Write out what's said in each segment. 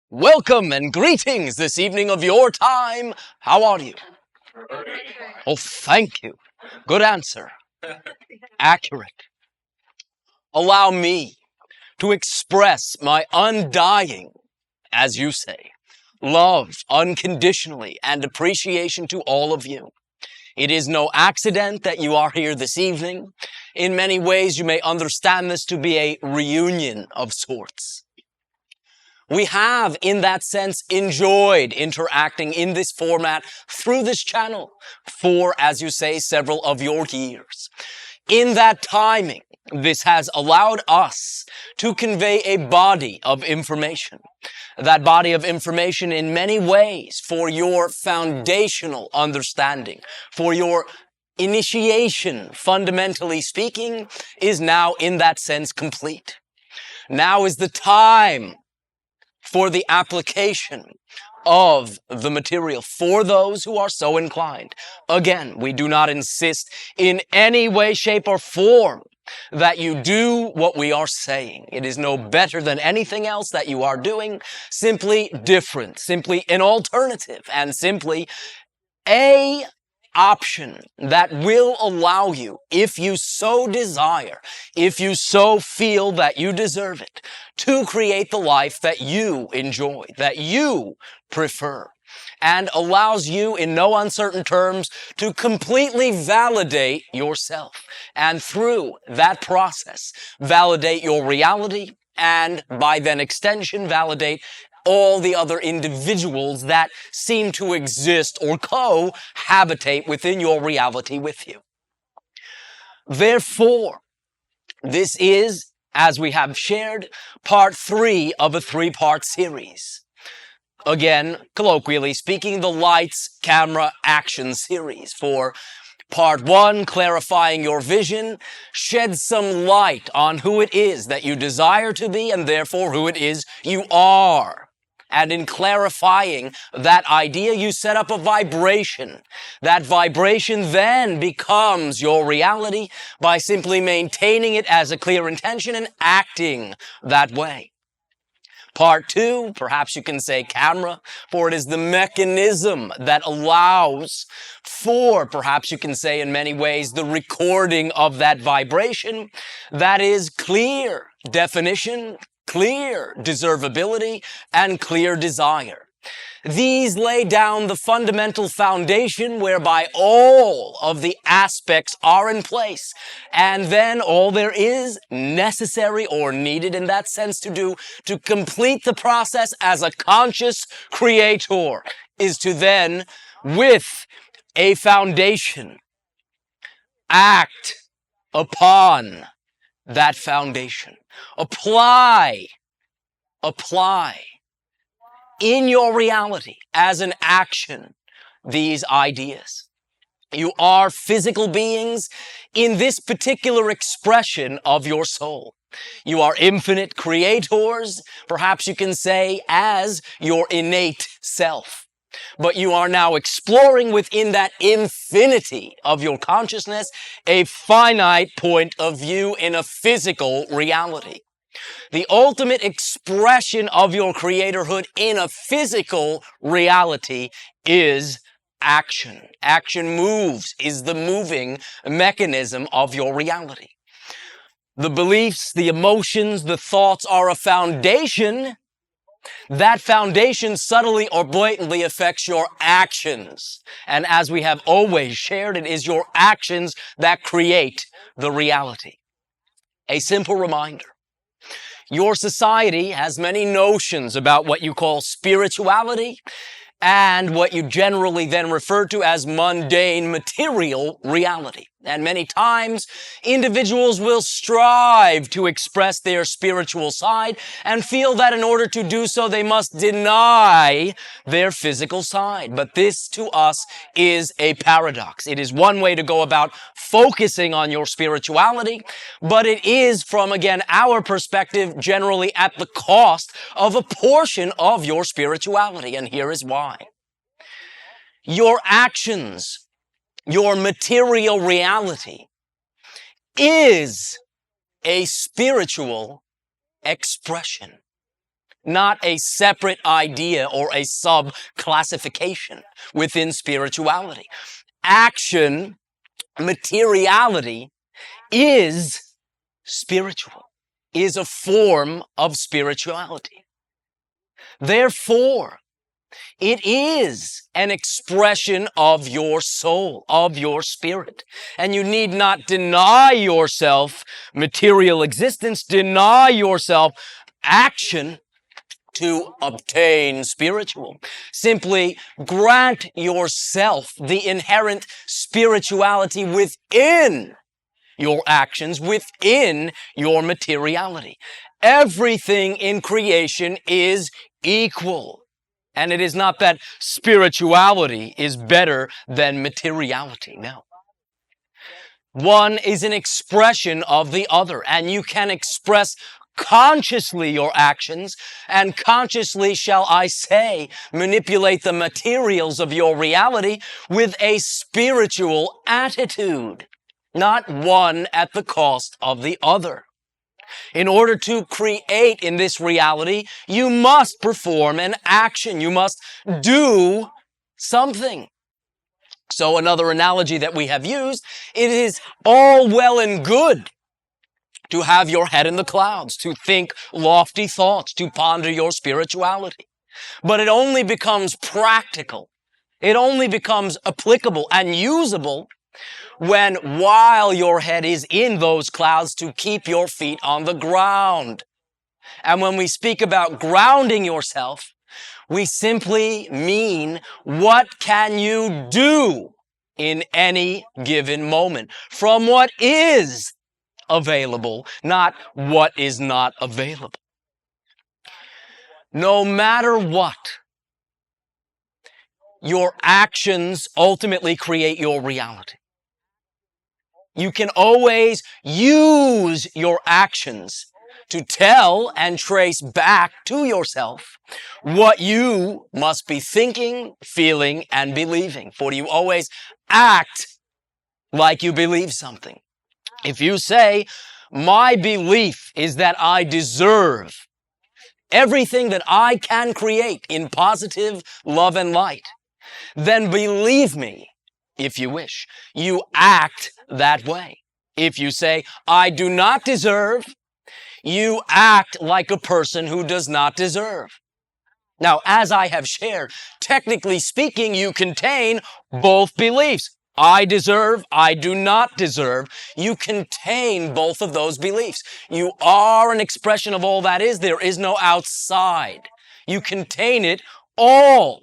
Welcome and greetings this evening of your time. How are you? Oh, thank you. Good answer. Accurate. Allow me to express my undying, as you say, love unconditionally and appreciation to all of you. It is no accident that you are here this evening. In many ways, you may understand this to be a reunion of sorts. We have, in that sense, enjoyed interacting in this format through this channel for, as you say, several of your years. In that timing, this has allowed us to convey a body of information. That body of information in many ways for your foundational understanding, for your initiation, fundamentally speaking, is now in that sense complete. Now is the time for the application of the material for those who are so inclined. Again, we do not insist in any way, shape, or form that you do what we are saying. It is no better than anything else that you are doing, simply different, simply an alternative, and simply a option that will allow you, if you so desire, if you so feel that you deserve it, to create the life that you enjoy, that you prefer, and allows you in no uncertain terms to completely validate yourself. And through that process, validate your reality and by then extension, validate all the other individuals that seem to exist or cohabitate within your reality with you. Therefore, this is, as we have shared, part 3 of a 3-part series. Again, colloquially speaking, the Lights, Camera, Action series. For Part 1, clarifying your vision, shed some light on who it is that you desire to be and therefore who it is you are. And in clarifying that idea, you set up a vibration. That vibration then becomes your reality by simply maintaining it as a clear intention and acting that way. Part 2, perhaps you can say camera, for it is the mechanism that allows for, perhaps you can say in many ways, the recording of that vibration. That is clear definition, clear deservability, and clear desire. These lay down the fundamental foundation whereby all of the aspects are in place. And then all there is necessary or needed in that sense to do to complete the process as a conscious creator is to then, with a foundation, act upon that foundation. Apply in your reality as an action these ideas. You are physical beings in this particular expression of your soul. You are infinite creators, perhaps you can say, as your innate self. But you are now exploring within that infinity of your consciousness a finite point of view in a physical reality. The ultimate expression of your creatorhood in a physical reality is action. Action moves, is the moving mechanism of your reality. The beliefs, the emotions, the thoughts are a foundation. That foundation subtly or blatantly affects your actions. And as we have always shared, it is your actions that create the reality. A simple reminder. Your society has many notions about what you call spirituality and what you generally then refer to as mundane material reality. And many times, individuals will strive to express their spiritual side and feel that in order to do so, they must deny their physical side. But this, to us, is a paradox. It is one way to go about focusing on your spirituality, but it is, from, again, our perspective, generally at the cost of a portion of your spirituality. And here is why. Your actions, your material reality, is a spiritual expression. not a separate idea or a sub-classification within spirituality. Action, materiality, is spiritual, is a form of spirituality. Therefore, it is an expression of your soul, of your spirit. And you need not deny yourself material existence, deny yourself action to obtain spiritual. Simply grant yourself the inherent spirituality within your actions, within your materiality. Everything in creation is equal. And it is not that spirituality is better than materiality. No. One is an expression of the other, and you can express consciously your actions, and consciously, shall I say, manipulate the materials of your reality with a spiritual attitude, not one at the cost of the other. In order to create in this reality, you must perform an action. You must do something. So another analogy that we have used, it is all well and good to have your head in the clouds, to think lofty thoughts, to ponder your spirituality. But it only becomes practical. It only becomes applicable and usable when, while your head is in those clouds, to keep your feet on the ground. And when we speak about grounding yourself, we simply mean, what can you do in any given moment from what is available, not what is not available. No matter what, your actions ultimately create your reality. You can always use your actions to tell and trace back to yourself what you must be thinking, feeling, and believing. For you always act like you believe something. If you say, my belief is that I deserve everything that I can create in positive love and light, then believe me, if you wish, you act that way. If you say, I do not deserve, you act like a person who does not deserve. Now, as I have shared, technically speaking, you contain both beliefs. I deserve, I do not deserve. You contain both of those beliefs. You are an expression of all that is. There is no outside. You contain it all.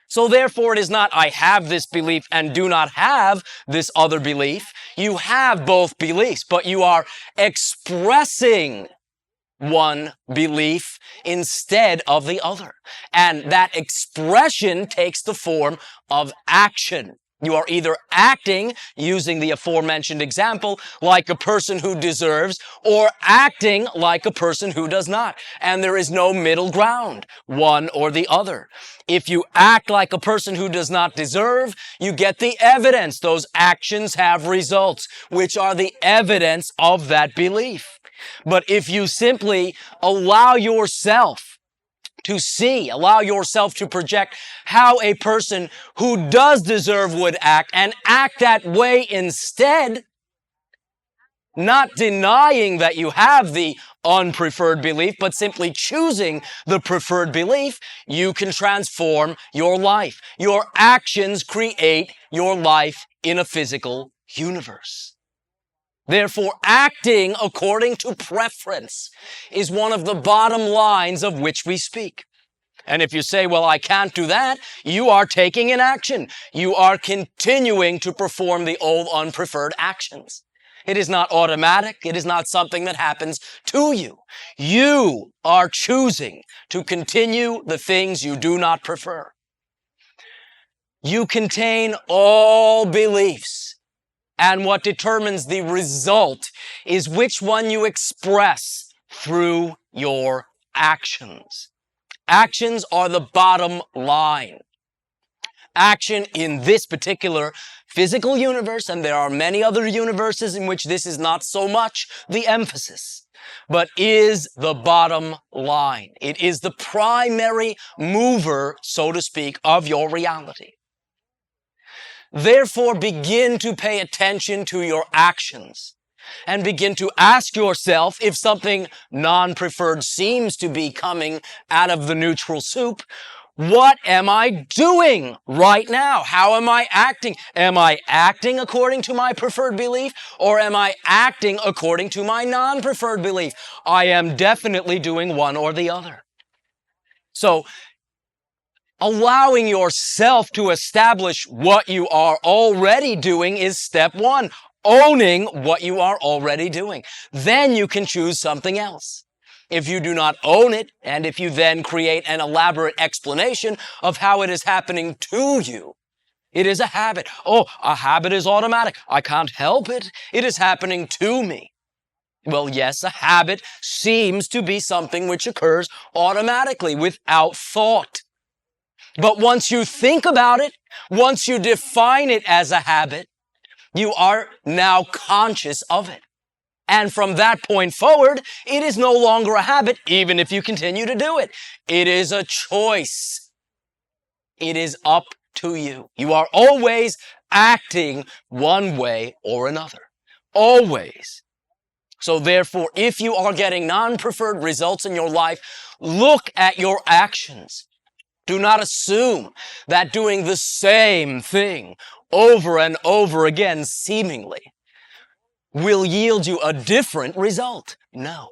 So therefore, it is not, I have this belief and do not have this other belief. You have both beliefs, but you are expressing one belief instead of the other. And that expression takes the form of action. You are either acting, using the aforementioned example, like a person who deserves, or acting like a person who does not. And there is no middle ground, one or the other. If you act like a person who does not deserve, you get the evidence. Those actions have results, which are the evidence of that belief. But if you simply allow yourself to see, allow yourself to project how a person who does deserve would act, and act that way instead, not denying that you have the unpreferred belief, but simply choosing the preferred belief, you can transform your life. Your actions create your life in a physical universe. Therefore, acting according to preference is one of the bottom lines of which we speak. And if you say, well, I can't do that, you are taking an action. You are continuing to perform the old unpreferred actions. It is not automatic. It is not something that happens to you. You are choosing to continue the things you do not prefer. You contain all beliefs. And what determines the result is which one you express through your actions. Actions are the bottom line. action in this particular physical universe, and there are many other universes in which this is not so much the emphasis, but is the bottom line. It is the primary mover, so to speak, of your reality. Therefore, begin to pay attention to your actions and begin to ask yourself if something non-preferred seems to be coming out of the neutral soup. What am I doing right now? How am I acting? Am I acting according to my preferred belief, or am I acting according to my non-preferred belief? I am definitely doing one or the other. So, allowing yourself to establish what you are already doing is step one. Owning what you are already doing. Then you can choose something else. If you do not own it, and if you then create an elaborate explanation of how it is happening to you, it is a habit. Oh, a habit is automatic. I can't help it. It is happening to me. Well, yes, a habit seems to be something which occurs automatically without thought. But once you think about it, once you define it as a habit, you are now conscious of it. And from that point forward, it is no longer a habit, even if you continue to do it. It is a choice. It is up to you. You are always acting one way or another. Always. So therefore, if you are getting non-preferred results in your life, look at your actions. Do not assume that doing the same thing over and over again, seemingly, will yield you a different result. No.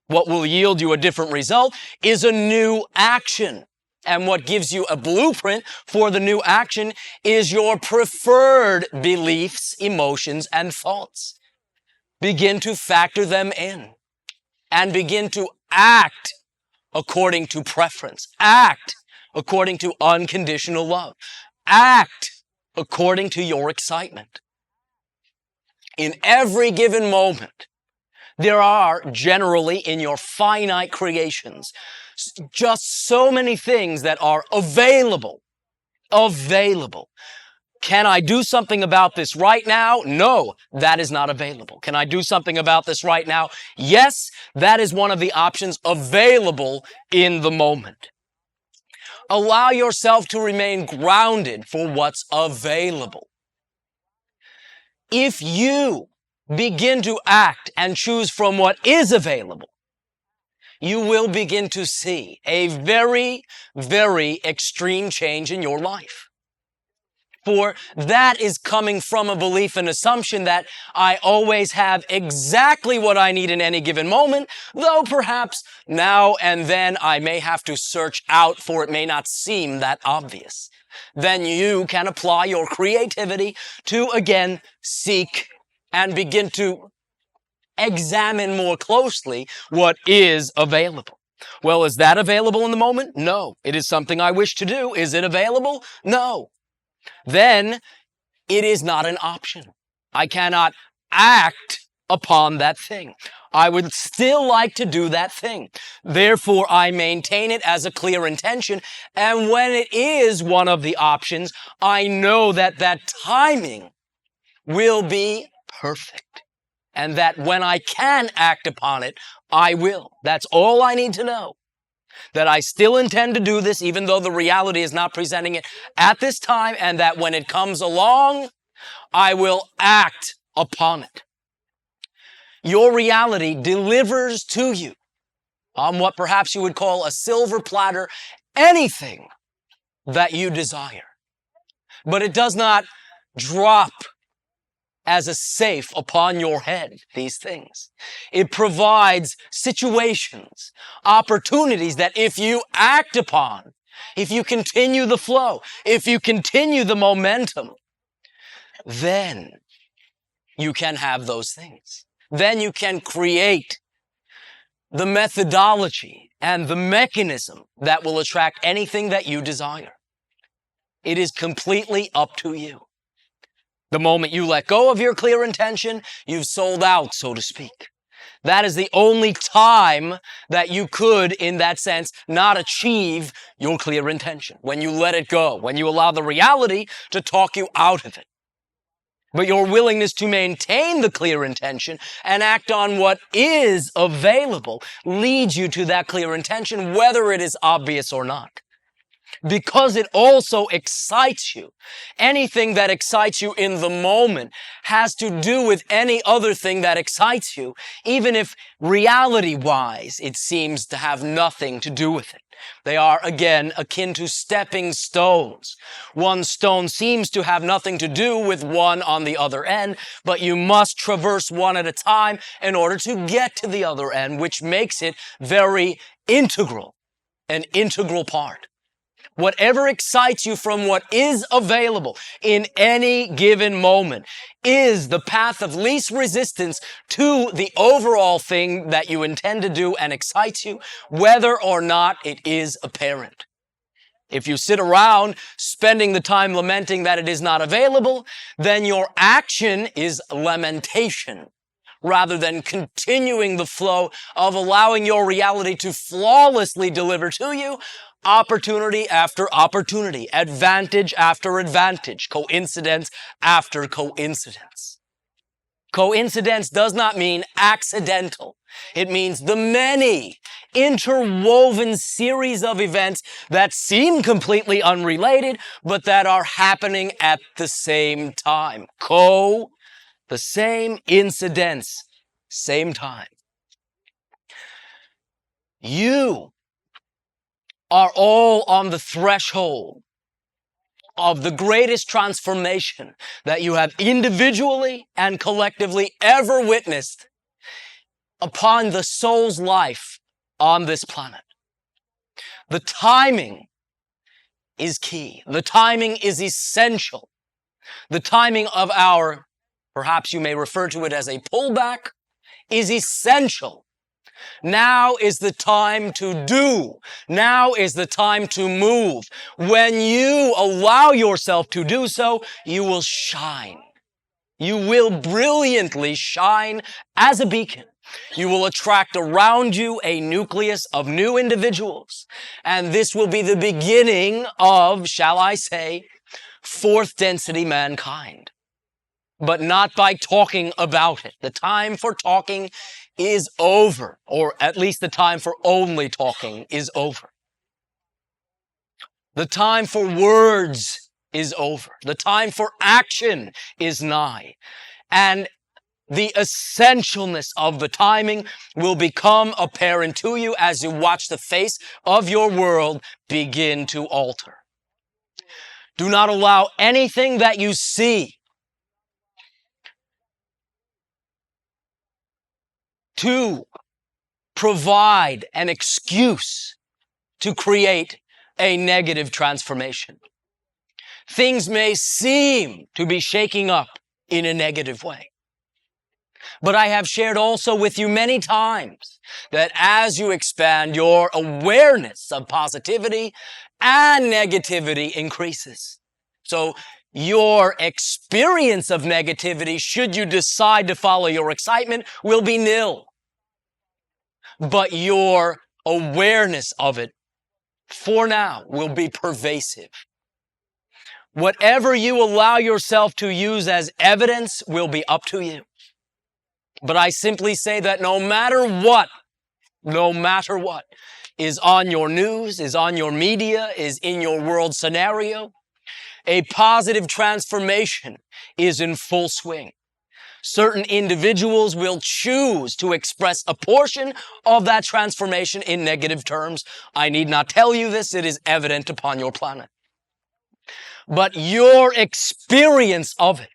What will yield you a different result is a new action. And what gives you a blueprint for the new action is your preferred beliefs, emotions, and thoughts. Begin to factor them in and begin to act according to preference. Act according to unconditional love. Act according to your excitement. In every given moment, there are generally in your finite creations just so many things that are available. Can I do something about this right now? No, that is not available. Can I do something about this right now? Yes, that is one of the options available in the moment. Allow yourself to remain grounded for what's available. If you begin to act and choose from what is available, you will begin to see a very, very extreme change in your life. For that is coming from a belief and assumption that I always have exactly what I need in any given moment, though perhaps now and then I may have to search out for it may not seem that obvious. Then you can apply your creativity to, again, seek and begin to examine more closely what is available. Well, is that available in the moment? No. It is something I wish to do. Is it available? No. Then it is not an option. I cannot act upon that thing. I would still like to do that thing. Therefore, I maintain it as a clear intention. And when it is one of the options, I know that that timing will be perfect. And that when I can act upon it, I will. That's all I need to know. That I still intend to do this, even though the reality is not presenting it at this time, and that when it comes along, I will act upon it. Your reality delivers to you on what perhaps you would call a silver platter, anything that you desire. But it does not drop as a safe upon your head, these things. It provides situations, opportunities that if you act upon, if you continue the flow, if you continue the momentum, then you can have those things. Then you can create the methodology and the mechanism that will attract anything that you desire. It is completely up to you. The moment you let go of your clear intention, you've sold out, so to speak. That is the only time that you could, in that sense, not achieve your clear intention. When you let it go, when you allow the reality to talk you out of it. But your willingness to maintain the clear intention and act on what is available leads you to that clear intention, whether it is obvious or not. Because it also excites you. Anything that excites you in the moment has to do with any other thing that excites you, even if reality-wise it seems to have nothing to do with it. They are, again, akin to stepping stones. One stone seems to have nothing to do with one on the other end, but you must traverse one at a time in order to get to the other end, which makes it very integral, an integral part. Whatever excites you from what is available in any given moment is the path of least resistance to the overall thing that you intend to do and excites you, whether or not it is apparent. If you sit around spending the time lamenting that it is not available, then your action is lamentation, rather than continuing the flow of allowing your reality to flawlessly deliver to you opportunity after opportunity, advantage after advantage, coincidence after coincidence. Coincidence does not mean accidental. It means the many interwoven series of events that seem completely unrelated, but that are happening at the same time. The same incidents, same time. You are all on the threshold of the greatest transformation that you have individually and collectively ever witnessed upon the soul's life on this planet. The timing is key. The timing is essential. The timing of our, perhaps you may refer to it as a pullback, is essential. Now is the time to do. Now is the time to move. When you allow yourself to do so, you will shine. You will brilliantly shine as a beacon. You will attract around you a nucleus of new individuals. And this will be the beginning of, shall I say, fourth density mankind. But not by talking about it. The time for talking is over, or at least the time for only talking is over. The time for words is over. The time for action is nigh. And the essentialness of the timing will become apparent to you as you watch the face of your world begin to alter. Do not allow anything that you see to provide an excuse to create a negative transformation. Things may seem to be shaking up in a negative way. But I have shared also with you many times that as you expand, your awareness of positivity and negativity increases. So your experience of negativity, should you decide to follow your excitement, will be nil. But your awareness of it, for now, will be pervasive. Whatever you allow yourself to use as evidence will be up to you. But I simply say that no matter what is on your news, is on your media, is in your world scenario, a positive transformation is in full swing. Certain individuals will choose to express a portion of that transformation in negative terms. I need not tell you this, it is evident upon your planet. But your experience of it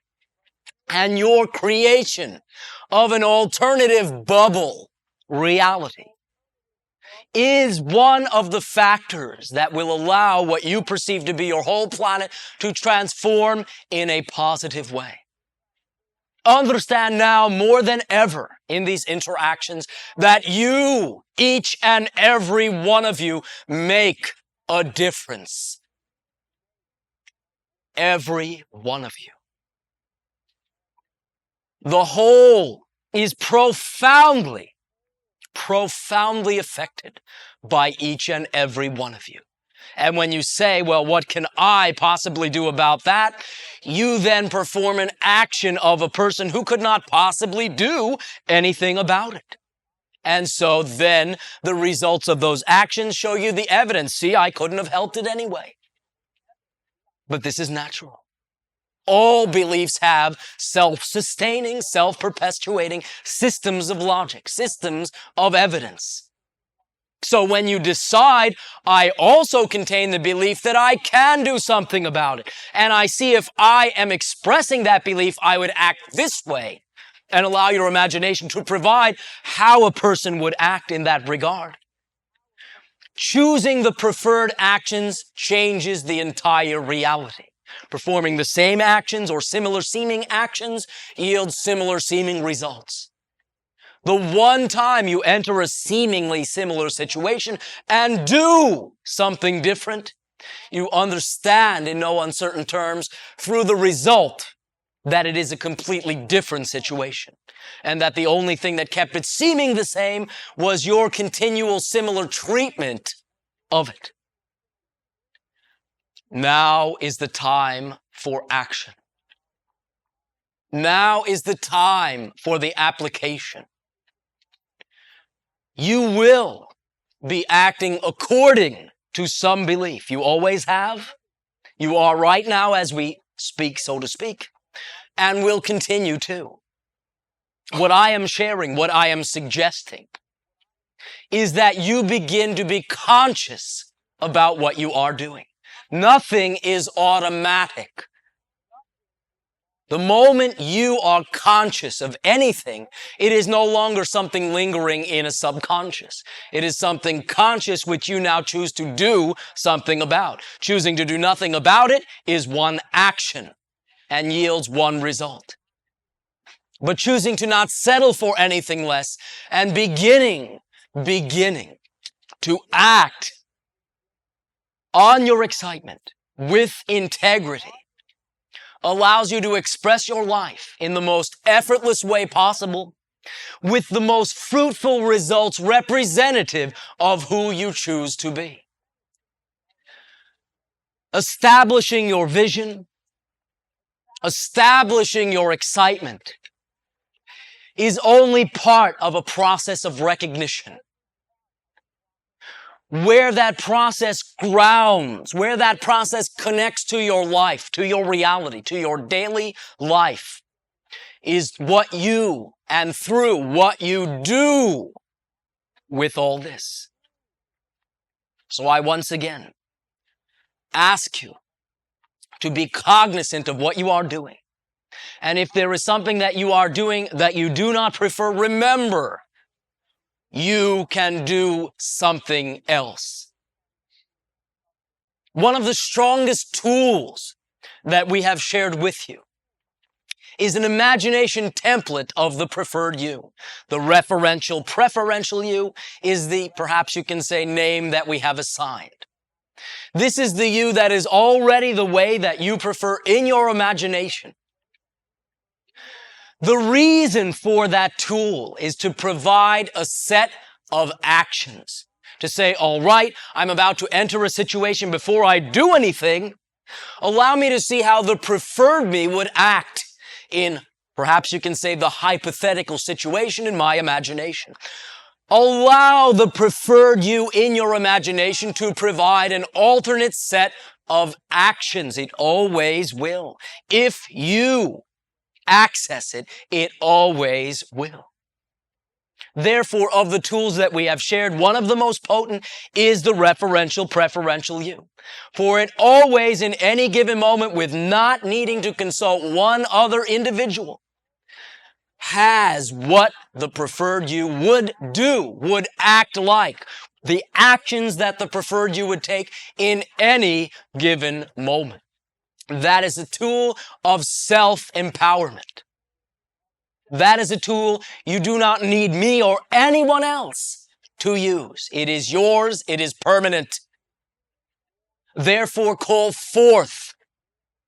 and your creation of an alternative bubble reality is one of the factors that will allow what you perceive to be your whole planet to transform in a positive way. Understand now more than ever in these interactions that you, each and every one of you, make a difference. Every one of you. The whole is profoundly affected by each and every one of you. And when you say, well, what can I possibly do about that? You then perform an action of a person who could not possibly do anything about it. And so then the results of those actions show you the evidence. See, I couldn't have helped it anyway. But this is natural. All beliefs have self-sustaining, self-perpetuating systems of logic, systems of evidence. So when you decide, I also contain the belief that I can do something about it, and I see if I am expressing that belief, I would act this way, and allow your imagination to provide how a person would act in that regard. Choosing the preferred actions changes the entire reality. Performing the same actions or similar seeming actions yields similar seeming results. The one time you enter a seemingly similar situation and do something different, you understand in no uncertain terms through the result that it is a completely different situation, and that the only thing that kept it seeming the same was your continual similar treatment of it. Now is the time for action. Now is the time for the application. You will be acting according to some belief. You always have. You are right now as we speak, so to speak, and will continue to. What I am sharing, what I am suggesting, is that you begin to be conscious about what you are doing. Nothing is automatic. The moment you are conscious of anything, it is no longer something lingering in a subconscious. It is something conscious which you now choose to do something about. Choosing to do nothing about it is one action and yields one result. But choosing to not settle for anything less and beginning to act on your excitement with integrity allows you to express your life in the most effortless way possible, with the most fruitful results representative of who you choose to be. Establishing your vision, establishing your excitement is only part of a process of recognition. Where that process grounds, where that process connects to your life, to your reality, to your daily life, is what you, and through what you do with all this. So I once again ask you to be cognizant of what you are doing. And if there is something that you are doing that you do not prefer, remember, you can do something else. One of the strongest tools that we have shared with you is an imagination template of the preferred you. The referential, preferential you is the, perhaps you can say, name that we have assigned. This is the you that is already the way that you prefer in your imagination. The reason for that tool is to provide a set of actions. To say, all right, I'm about to enter a situation. Before I do anything, allow me to see how the preferred me would act in, perhaps you can say, the hypothetical situation in my imagination. Allow the preferred you in your imagination to provide an alternate set of actions. It always will. If you access it, it always will. Therefore, of the tools that we have shared, one of the most potent is the referential, preferential you. For it always, in any given moment, with not needing to consult one other individual, has what the preferred you would do, would act like, the actions that the preferred you would take in any given moment. That is a tool of self-empowerment. That is a tool you do not need me or anyone else to use. It is yours. It is permanent. Therefore, call forth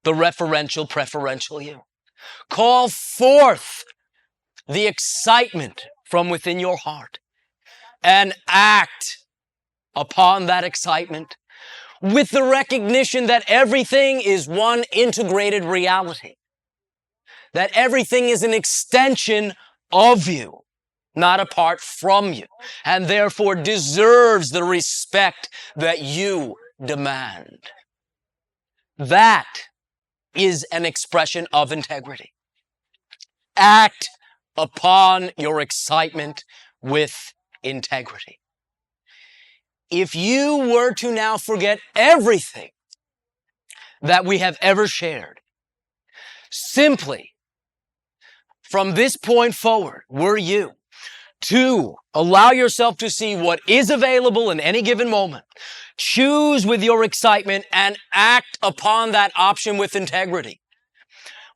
the referential, preferential you. Call forth the excitement from within your heart and act upon that excitement with the recognition that everything is one integrated reality, that everything is an extension of you, not apart from you, and therefore deserves the respect that you demand. That is an expression of integrity. Act upon your excitement with integrity. If you were to now forget everything that we have ever shared, simply from this point forward, were you to allow yourself to see what is available in any given moment, choose with your excitement and act upon that option with integrity,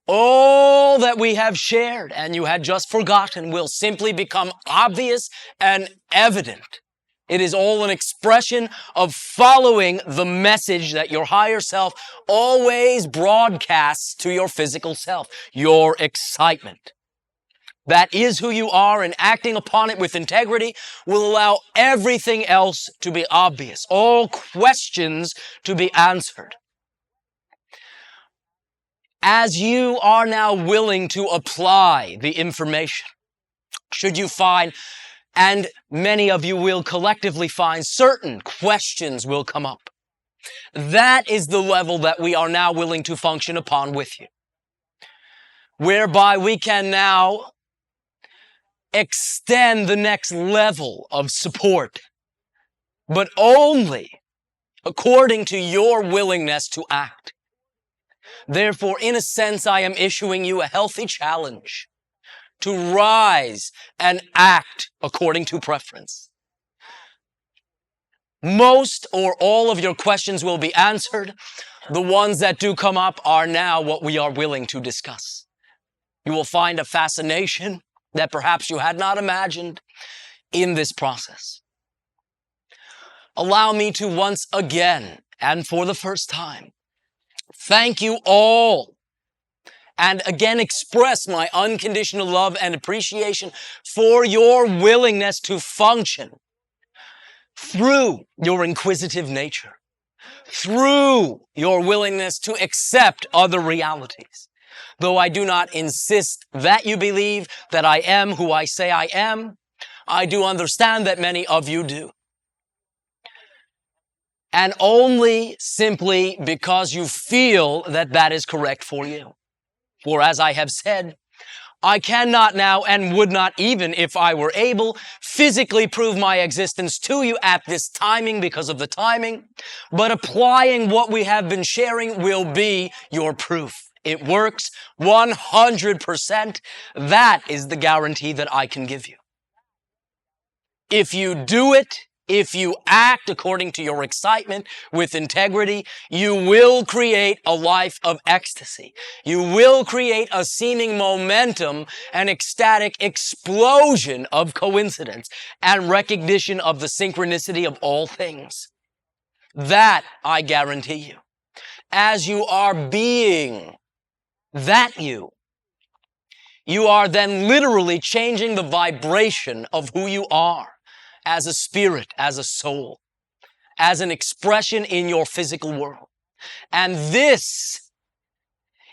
all that we have shared and you had just forgotten will simply become obvious and evident. It is all an expression of following the message that your higher self always broadcasts to your physical self, your excitement. That is who you are, and acting upon it with integrity will allow everything else to be obvious, all questions to be answered. As you are now willing to apply the information, should you find, and many of you will collectively find, certain questions will come up. That is the level that we are now willing to function upon with you, whereby we can now extend the next level of support, but only according to your willingness to act. Therefore, in a sense, I am issuing you a healthy challenge to rise and act according to preference. Most or all of your questions will be answered. The ones that do come up are now what we are willing to discuss. You will find a fascination that perhaps you had not imagined in this process. Allow me to once again, and for the first time, thank you all, and again express my unconditional love and appreciation for your willingness to function through your inquisitive nature, through your willingness to accept other realities. Though I do not insist that you believe that I am who I say I am, I do understand that many of you do. And only simply because you feel that that is correct for you. For as I have said, I cannot now and would not even if I were able physically prove my existence to you at this timing because of the timing, but applying what we have been sharing will be your proof. It works 100%. That is the guarantee that I can give you. If you do it, if you act according to your excitement with integrity, you will create a life of ecstasy. You will create a seeming momentum, an ecstatic explosion of coincidence and recognition of the synchronicity of all things. That I guarantee you. As you are being that you are then literally changing the vibration of who you are. As a spirit, as a soul, as an expression in your physical world. And this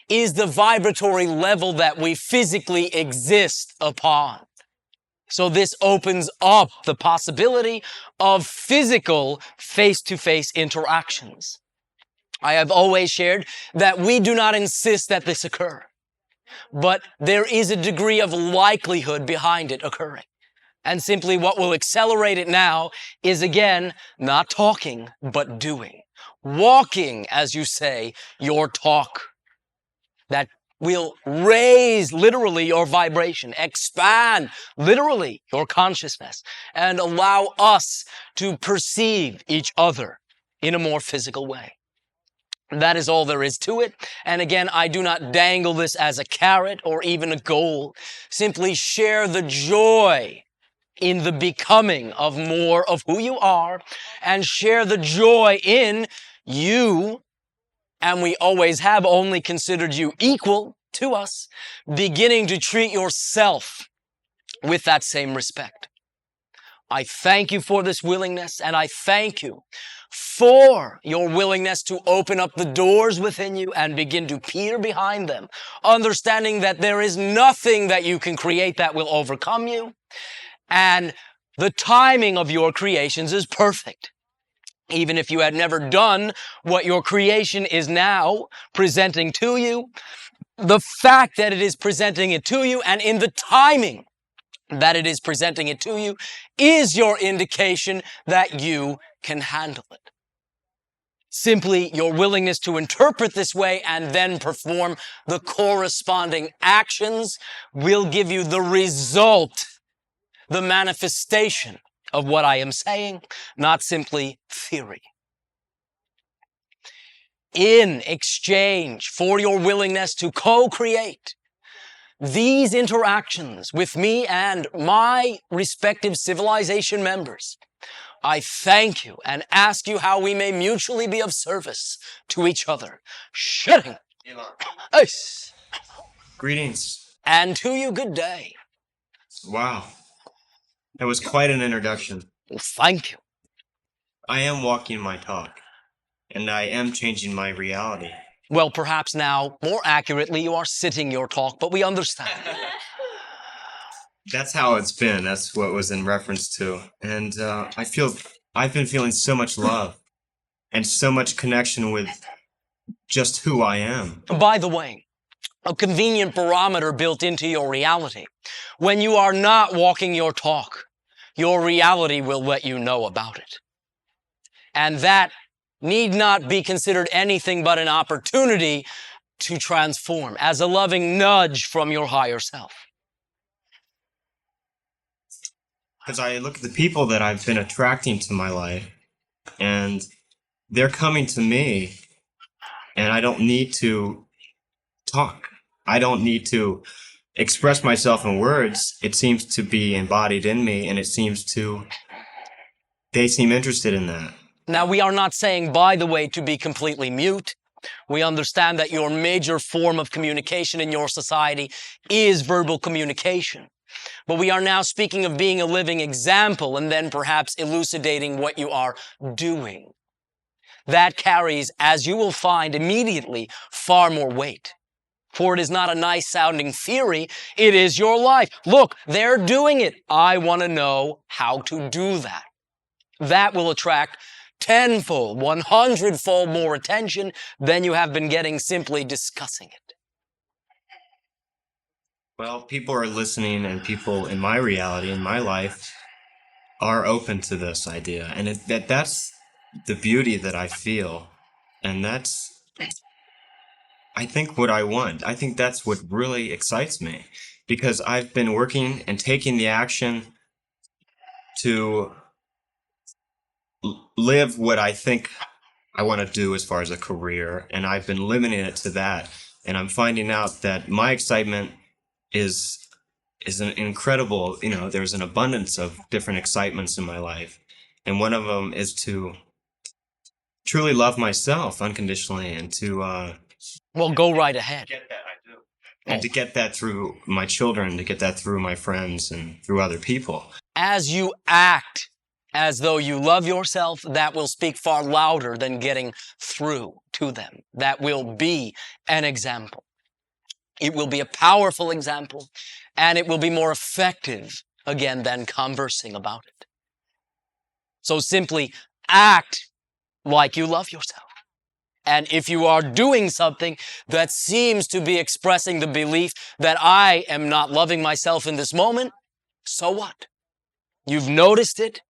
is the vibratory level that we physically exist upon. So this opens up the possibility of physical face-to-face interactions. I have always shared that we do not insist that this occur, but there is a degree of likelihood behind it occurring. And simply what will accelerate it now is, again, not talking, but doing. Walking, as you say, your talk. That will raise, literally, your vibration, expand, literally, your consciousness, and allow us to perceive each other in a more physical way. That is all there is to it. And again, I do not dangle this as a carrot or even a goal. Simply share the joy in the becoming of more of who you are, and share the joy in you, and we always have only considered you equal to us, beginning to treat yourself with that same respect. I thank you for this willingness, and I thank you for your willingness to open up the doors within you and begin to peer behind them, understanding that there is nothing that you can create that will overcome you, and the timing of your creations is perfect. Even if you had never done what your creation is now presenting to you, the fact that it is presenting it to you and in the timing that it is presenting it to you is your indication that you can handle it. Simply your willingness to interpret this way and then perform the corresponding actions will give you the result, the manifestation of what I am saying, not simply theory. In exchange for your willingness to co-create these interactions with me and my respective civilization members, I thank you and ask you how we may mutually be of service to each other. Shedding. Elan. Greetings. And to you, good day. Wow. That was quite an introduction. Well, thank you. I am walking my talk, and I am changing my reality. Well, perhaps now, more accurately, you are sitting your talk, but we understand. That's how it's been. That's what was in reference to. And I've been feeling so much love and so much connection with just who I am. By the way, a convenient barometer built into your reality. When you are not walking your talk, your reality will let you know about it. And that need not be considered anything but an opportunity to transform as a loving nudge from your higher self. Because I look at the people that I've been attracting to my life, and they're coming to me, and I don't need to talk. I don't need to express myself in words. It seems to be embodied in me, and they seem interested in that. Now, we are not saying, by the way, to be completely mute. We understand that your major form of communication in your society is verbal communication. But we are now speaking of being a living example and then perhaps elucidating what you are doing. That carries, as you will find immediately, far more weight. For it is not a nice sounding theory, it is your life. Look, they're doing it. I want to know how to do that. That will attract tenfold, 100-fold more attention than you have been getting simply discussing it. Well, people are listening, and people in my reality, in my life, are open to this idea. And that's the beauty that I feel. And that's, I think, what I want. I think that's what really excites me. Because I've been working and taking the action to live what I think I want to do as far as a career, and I've been limiting it to that. And I'm finding out that my excitement is an incredible, there's an abundance of different excitements in my life. And one of them is to truly love myself unconditionally and to well, go right ahead. Get that, I do. And to get that through my children, to get that through my friends and through other people. As you act as though you love yourself, that will speak far louder than getting through to them. That will be an example. It will be a powerful example, and it will be more effective, again, than conversing about it. So simply act like you love yourself. And if you are doing something that seems to be expressing the belief that I am not loving myself in this moment, so what? You've noticed it.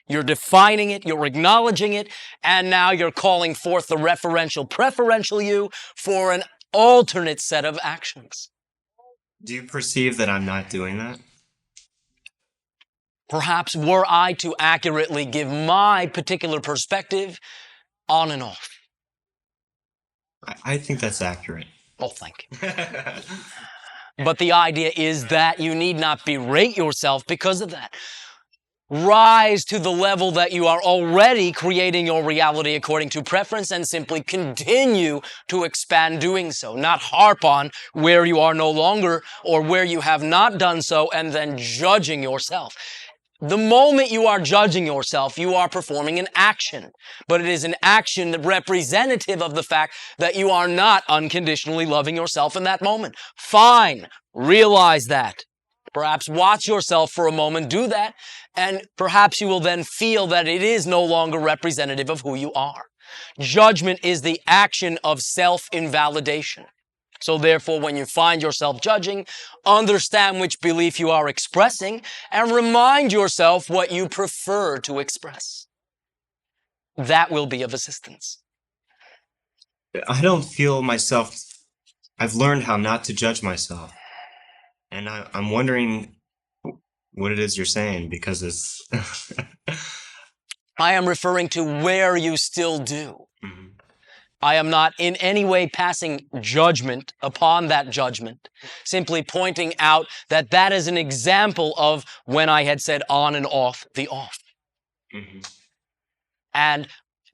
You're defining it, you're acknowledging it, and now you're calling forth the referential, preferential you for an alternate set of actions. Do you perceive that I'm not doing that? Perhaps were I to accurately give my particular perspective on and off. I think that's accurate. Oh, thank you. But the idea is that you need not berate yourself because of that. Rise to the level that you are already creating your reality according to preference and simply continue to expand doing so. Not harp on where you are no longer or where you have not done so and then judging yourself. The moment you are judging yourself, you are performing an action, but it is an action representative of the fact that you are not unconditionally loving yourself in that moment. Fine. Realize that. Perhaps watch yourself for a moment, do that, and perhaps you will then feel that it is no longer representative of who you are. Judgment is the action of self-invalidation. So therefore, when you find yourself judging, understand which belief you are expressing and remind yourself what you prefer to express. That will be of assistance. I don't feel myself. I've learned how not to judge myself. And I'm wondering what it is you're saying, because it's... I am referring to where you still do. Mhm. I am not in any way passing judgment upon that judgment, simply pointing out that that is an example of when I had said on and off the off. Mhm. And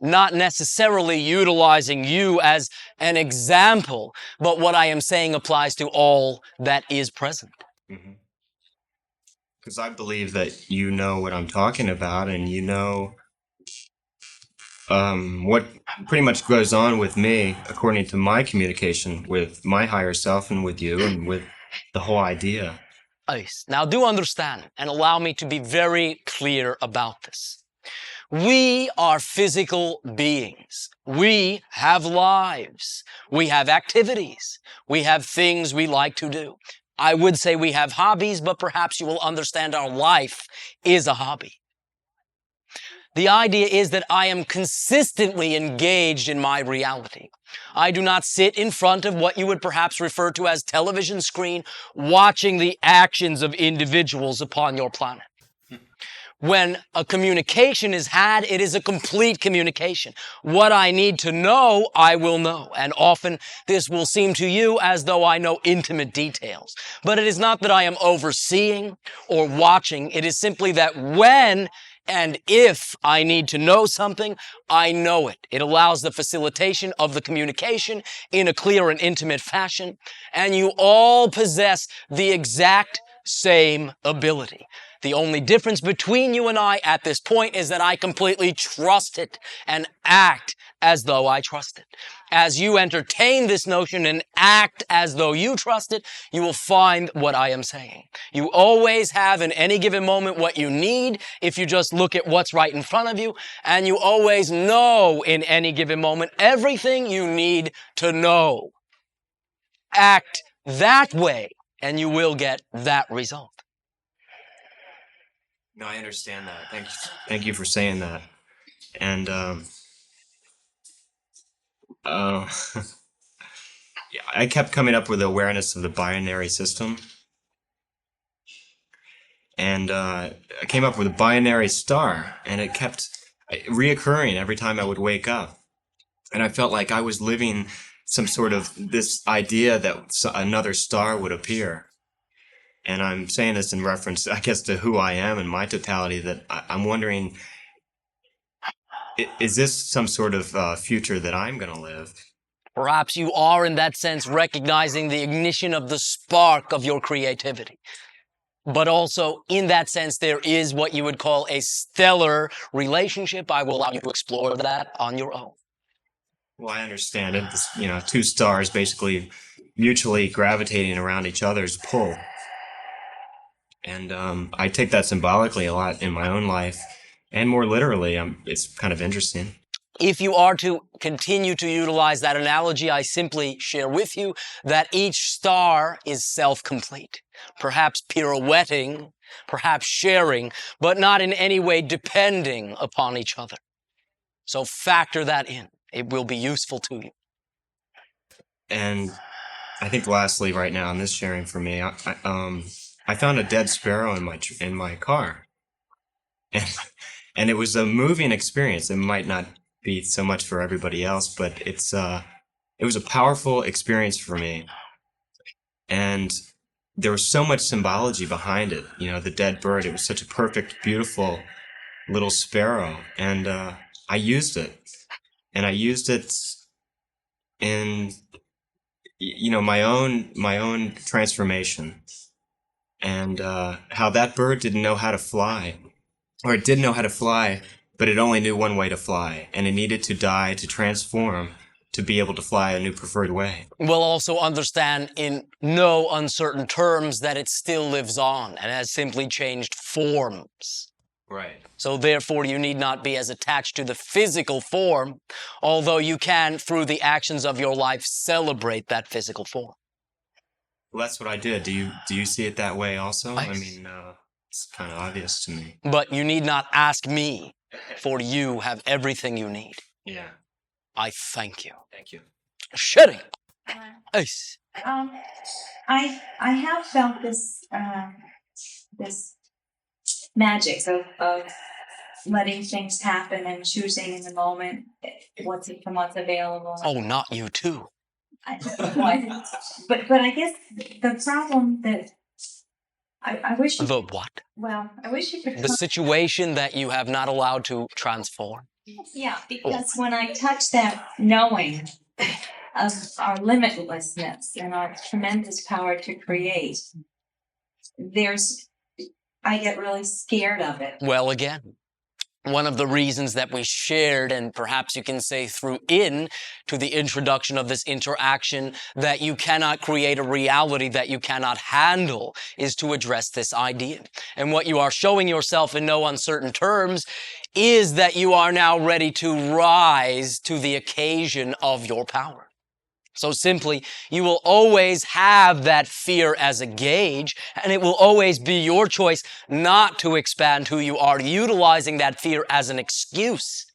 not necessarily utilizing you as an example, but what I am saying applies to all that is present. Because I believe that you know what I'm talking about, and you know what pretty much goes on with me according to my communication with my higher self and with you and with the whole idea. Nice. Now do understand and allow me to be very clear about this. We are physical beings. We have lives. We have activities. We have things we like to do. I would say we have hobbies, but perhaps you will understand our life is a hobby. The idea is that I am consistently engaged in my reality. I do not sit in front of what you would perhaps refer to as television screen, watching the actions of individuals upon your planet. When a communication is had, it is a complete communication. What I need to know, I will know. And often this will seem to you as though I know intimate details. But it is not that I am overseeing or watching. It is simply that when and if I need to know something, I know it. It allows the facilitation of the communication in a clear and intimate fashion. And you all possess the exact same ability. The only difference between you and I at this point is that I completely trust it and act as though I trust it. As you entertain this notion and act as though you trust it, you will find what I am saying. You always have in any given moment what you need if you just look at what's right in front of you, and you always know in any given moment everything you need to know. Act that way, and you will get that result. No, I understand that. Thank you for saying that. And yeah, I kept coming up with awareness of the binary system, and I came up with a binary star, and it kept reoccurring every time I would wake up, and I felt like I was living some sort of this idea that another star would appear. And I'm saying this in reference, I guess, to who I am and my totality, that I'm wondering, is this some sort of future that I'm going to live? Perhaps you are, in that sense, recognizing the ignition of the spark of your creativity. But also, in that sense, there is what you would call a stellar relationship. I will allow you to explore that on your own. Well, I understand it. You know, two stars basically mutually gravitating around each other's pull. And I take that symbolically a lot in my own life, and more literally. It's kind of interesting. If you are to continue to utilize that analogy, I simply share with you that each star is self-complete, perhaps pirouetting, perhaps sharing, but not in any way depending upon each other. So factor that in. It will be useful to you. And I think lastly, right now in this sharing for me, I found a dead sparrow in my car, and it was a moving experience. It might not be so much for everybody else, but it was a powerful experience for me. And there was so much symbology behind it. You know, the dead bird, it was such a perfect, beautiful little sparrow. And I used it. And I used it in, you know, my own transformation. And how that bird didn't know how to fly. Or it did know how to fly, but it only knew one way to fly. And it needed to die to transform to be able to fly a new preferred way. We'll also understand in no uncertain terms that it still lives on and has simply changed forms. Right. So therefore, you need not be as attached to the physical form, although you can, through the actions of your life, celebrate that physical form. Well, that's what I did. Do you see it that way also? I mean, it's kind of obvious to me. But you need not ask me, for you have everything you need. Yeah. I thank you. Thank you. Sharing. Yes. I have felt this this magic of letting things happen and choosing in the moment what's available. Oh, not you too. But I guess the problem that I wish you, The what? well, I wish you could The situation that you have not allowed to transform. yeah, because when I touch that knowing of our limitlessness and our tremendous power to create, I get really scared of it. Well, again, one of the reasons that we shared, and perhaps you can say through to the introduction of this interaction, that you cannot create a reality that you cannot handle, is to address this idea. And what you are showing yourself in no uncertain terms is that you are now ready to rise to the occasion of your power. So simply, you will always have that fear as a gauge, and it will always be your choice not to expand who you are, utilizing that fear as an excuse.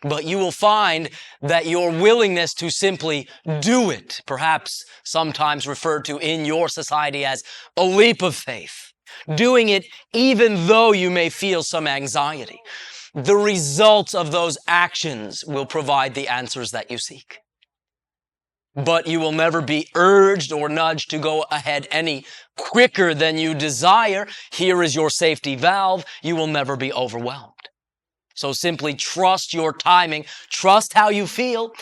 But you will find that your willingness to simply do it, perhaps sometimes referred to in your society as a leap of faith, doing it even though you may feel some anxiety, the results of those actions will provide the answers that you seek. But you will never be urged or nudged to go ahead any quicker than you desire. Here is your safety valve. You will never be overwhelmed. So simply trust your timing, trust how you feel,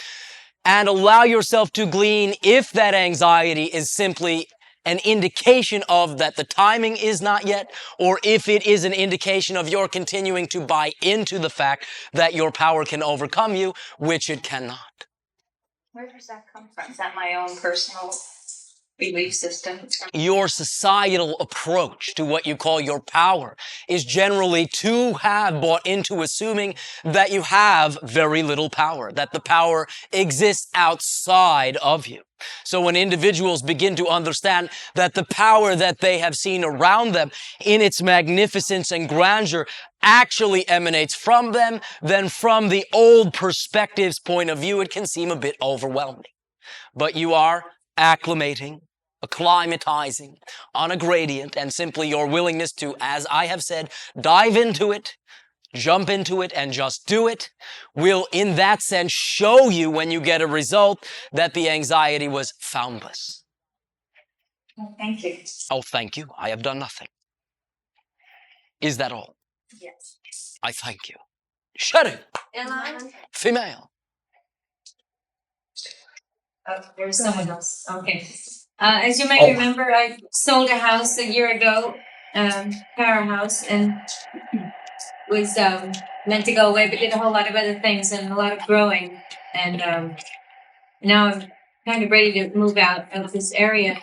and allow yourself to glean if that anxiety is simply an indication of that the timing is not yet, or if it is an indication of your continuing to buy into the fact that your power can overcome you, which it cannot. Where does that come from? Is that my own personal belief system? Your societal approach to what you call your power is generally to have bought into assuming that you have very little power, that the power exists outside of you. So when individuals begin to understand that the power that they have seen around them in its magnificence and grandeur actually emanates from them, then from the old perspective's point of view, it can seem a bit overwhelming. But you are acclimatizing on a gradient, and simply your willingness to, as I have said, dive into it, jump into it, and just do it will, in that sense, show you when you get a result that the anxiety was foundless. Well, thank you. Oh, thank you. I have done nothing. Is that all? Yes. I thank you. Sharing. Elan? Female. Oh, there's someone else. Okay. As you may remember, I sold a house a year ago, power house, and was meant to go away, but did a whole lot of other things and a lot of growing. And now I'm kind of ready to move out of this area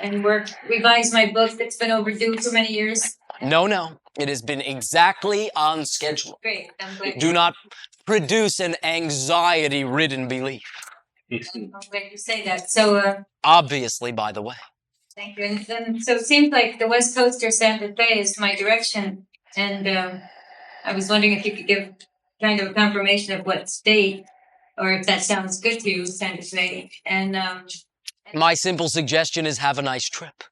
and revise my book that's been overdue for many years. No. It has been exactly on schedule. Great. I'm glad. Do not produce an anxiety-ridden belief. I'm glad you say that. So, Obviously, by the way. thank you. And so it seems like the West Coast or Santa Fe is my direction. And I was wondering if you could give kind of a confirmation of what state, or if that sounds good to you, Santa Fe. And My simple suggestion is have a nice trip.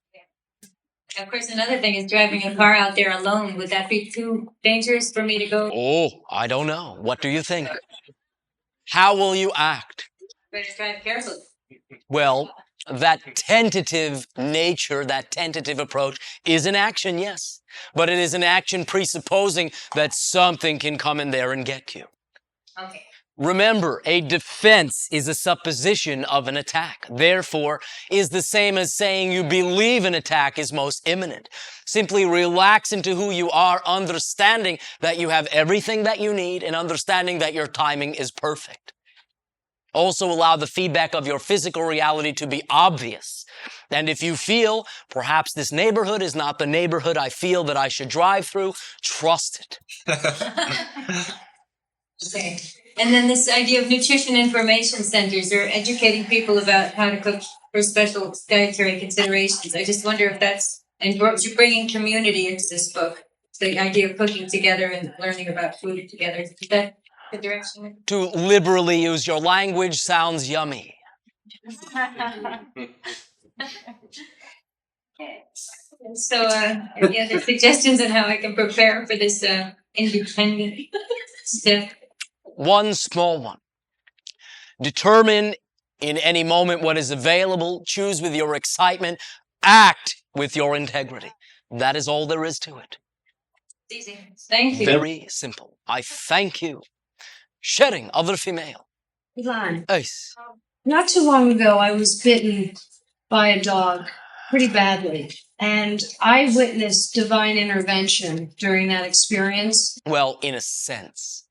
of course, another thing is driving a car out there alone. Would that be too dangerous for me to go? Oh, I don't know. What do you think? How will you act? Better drive carefully. Well, That tentative nature, that tentative approach is an action, yes, but it is an action presupposing that something can come in there and get you. Okay. Remember, a defense is a supposition of an attack. Therefore, is the same as saying you believe an attack is most imminent. Simply relax into who you are, understanding that you have everything that you need and understanding that your timing is perfect. Also allow the feedback of your physical reality to be obvious. And if you feel, perhaps this neighborhood is not the neighborhood I feel that I should drive through, trust it. Okay. And then this idea of nutrition information centers or educating people about how to cook for special dietary considerations. I just wonder if that's, and you're bringing community into this book, the idea of cooking together and learning about food together. Is that the direction? To liberally use your language sounds yummy. So, any other suggestions on how I can prepare for this independent step? One small one. Determine in any moment what is available. Choose with your excitement. Act with your integrity. That is all there is to it. Easy. Thank you. Very simple. I thank you. Sharing other female. Elan, Yes. not too long ago, I was bitten by a dog pretty badly, and I witnessed divine intervention during that experience. Well, in a sense,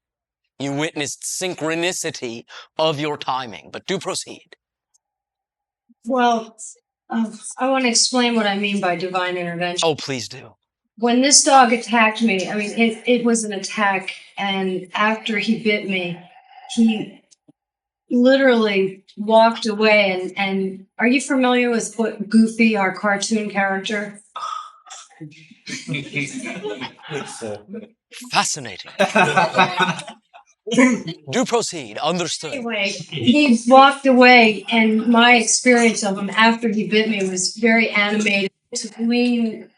you witnessed synchronicity of your timing, but do proceed. Well, I want to explain what I mean by divine intervention. Oh, please do. When this dog attacked me, I mean, it was an attack, and after he bit me, he literally walked away. And are you familiar with what Goofy, our cartoon character? Fascinating. Do proceed. Understood. Anyway, he walked away, and my experience of him after he bit me was very animated. To glean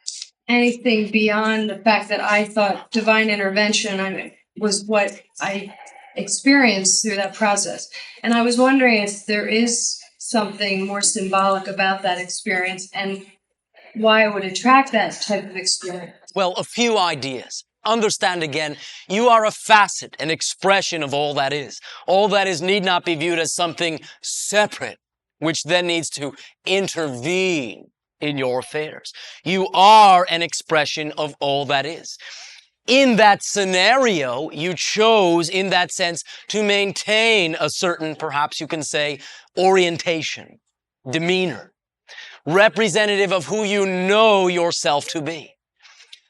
anything beyond the fact that I thought divine intervention was what I experienced through that process. And I was wondering if there is something more symbolic about that experience and why I would attract that type of experience. Well, a few ideas. Understand again, you are a facet, an expression of all that is. All that is need not be viewed as something separate, which then needs to intervene in your affairs. You are an expression of all that is. In that scenario, you chose, in that sense, to maintain a certain, perhaps you can say, orientation, demeanor, representative of who you know yourself to be.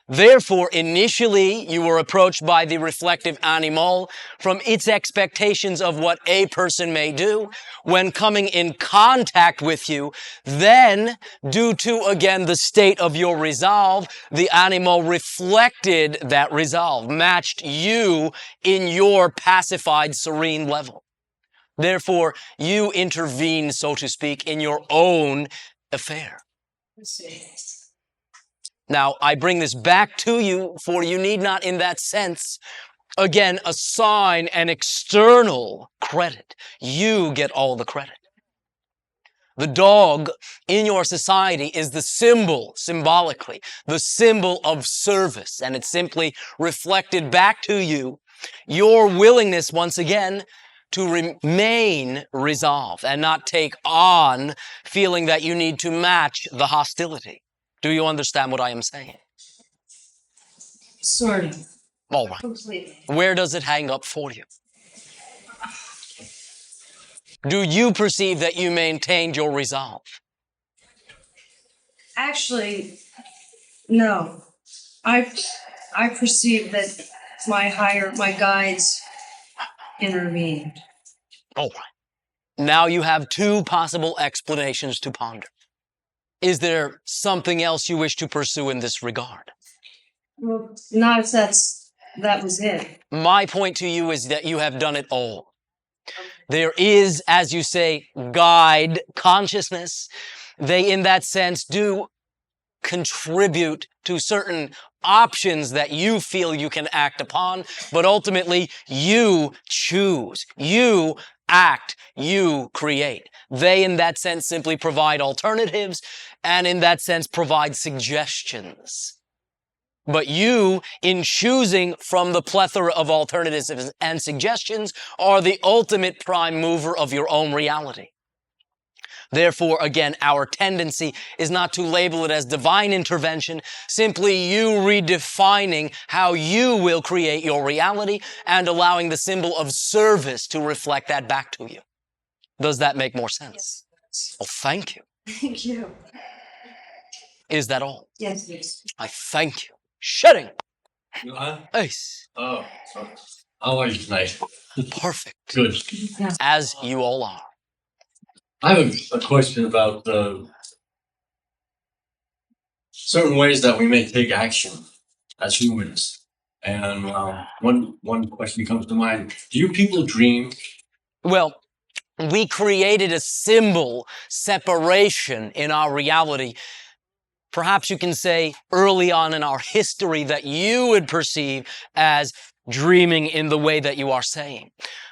Therefore, initially, you were approached by the reflective animal from its expectations of what a person may do. When coming in contact with you, then, due to, again, the state of your resolve, the animal reflected that resolve, matched you in your pacified, serene level. Therefore, you intervene, so to speak, in your own affair. Now, I bring this back to you, for you need not, in that sense, again, assign an external credit. You get all the credit. The dog in your society is the symbol, symbolically, the symbol of service, and it's simply reflected back to you, your willingness, once again, to remain resolved and not take on feeling that you need to match the hostility. Do you understand what I am saying? Sort of. All right. Completely. Where does it hang up for you? Do you perceive that you maintained your resolve? Actually, no. I perceive that my guides intervened. All right. Now you have two possible explanations to ponder. Is there something else you wish to pursue in this regard? Well, not if that was it. My point to you is that you have done it all. There is, as you say, guide consciousness. They, in that sense, do contribute to certain options that you feel you can act upon, but ultimately you choose, you act, you create. They, in that sense, simply provide alternatives and in that sense provide suggestions. But you, in choosing from the plethora of alternatives and suggestions, are the ultimate prime mover of your own reality. Therefore, again, our tendency is not to label it as divine intervention, simply you redefining how you will create your reality and allowing the symbol of service to reflect that back to you. Does that make more sense? Oh, thank you. Thank you. Is that all? Yes, please. I thank you. Shutting. Elan? Ace. Oh, how are you tonight? Perfect. Good. As you all are. I have a question about certain ways that we may take action as humans. And one question comes to mind. Do you people dream? Well, we created a symbol separation in our reality. Perhaps you can say early on in our history that you would perceive as dreaming in the way that you are saying.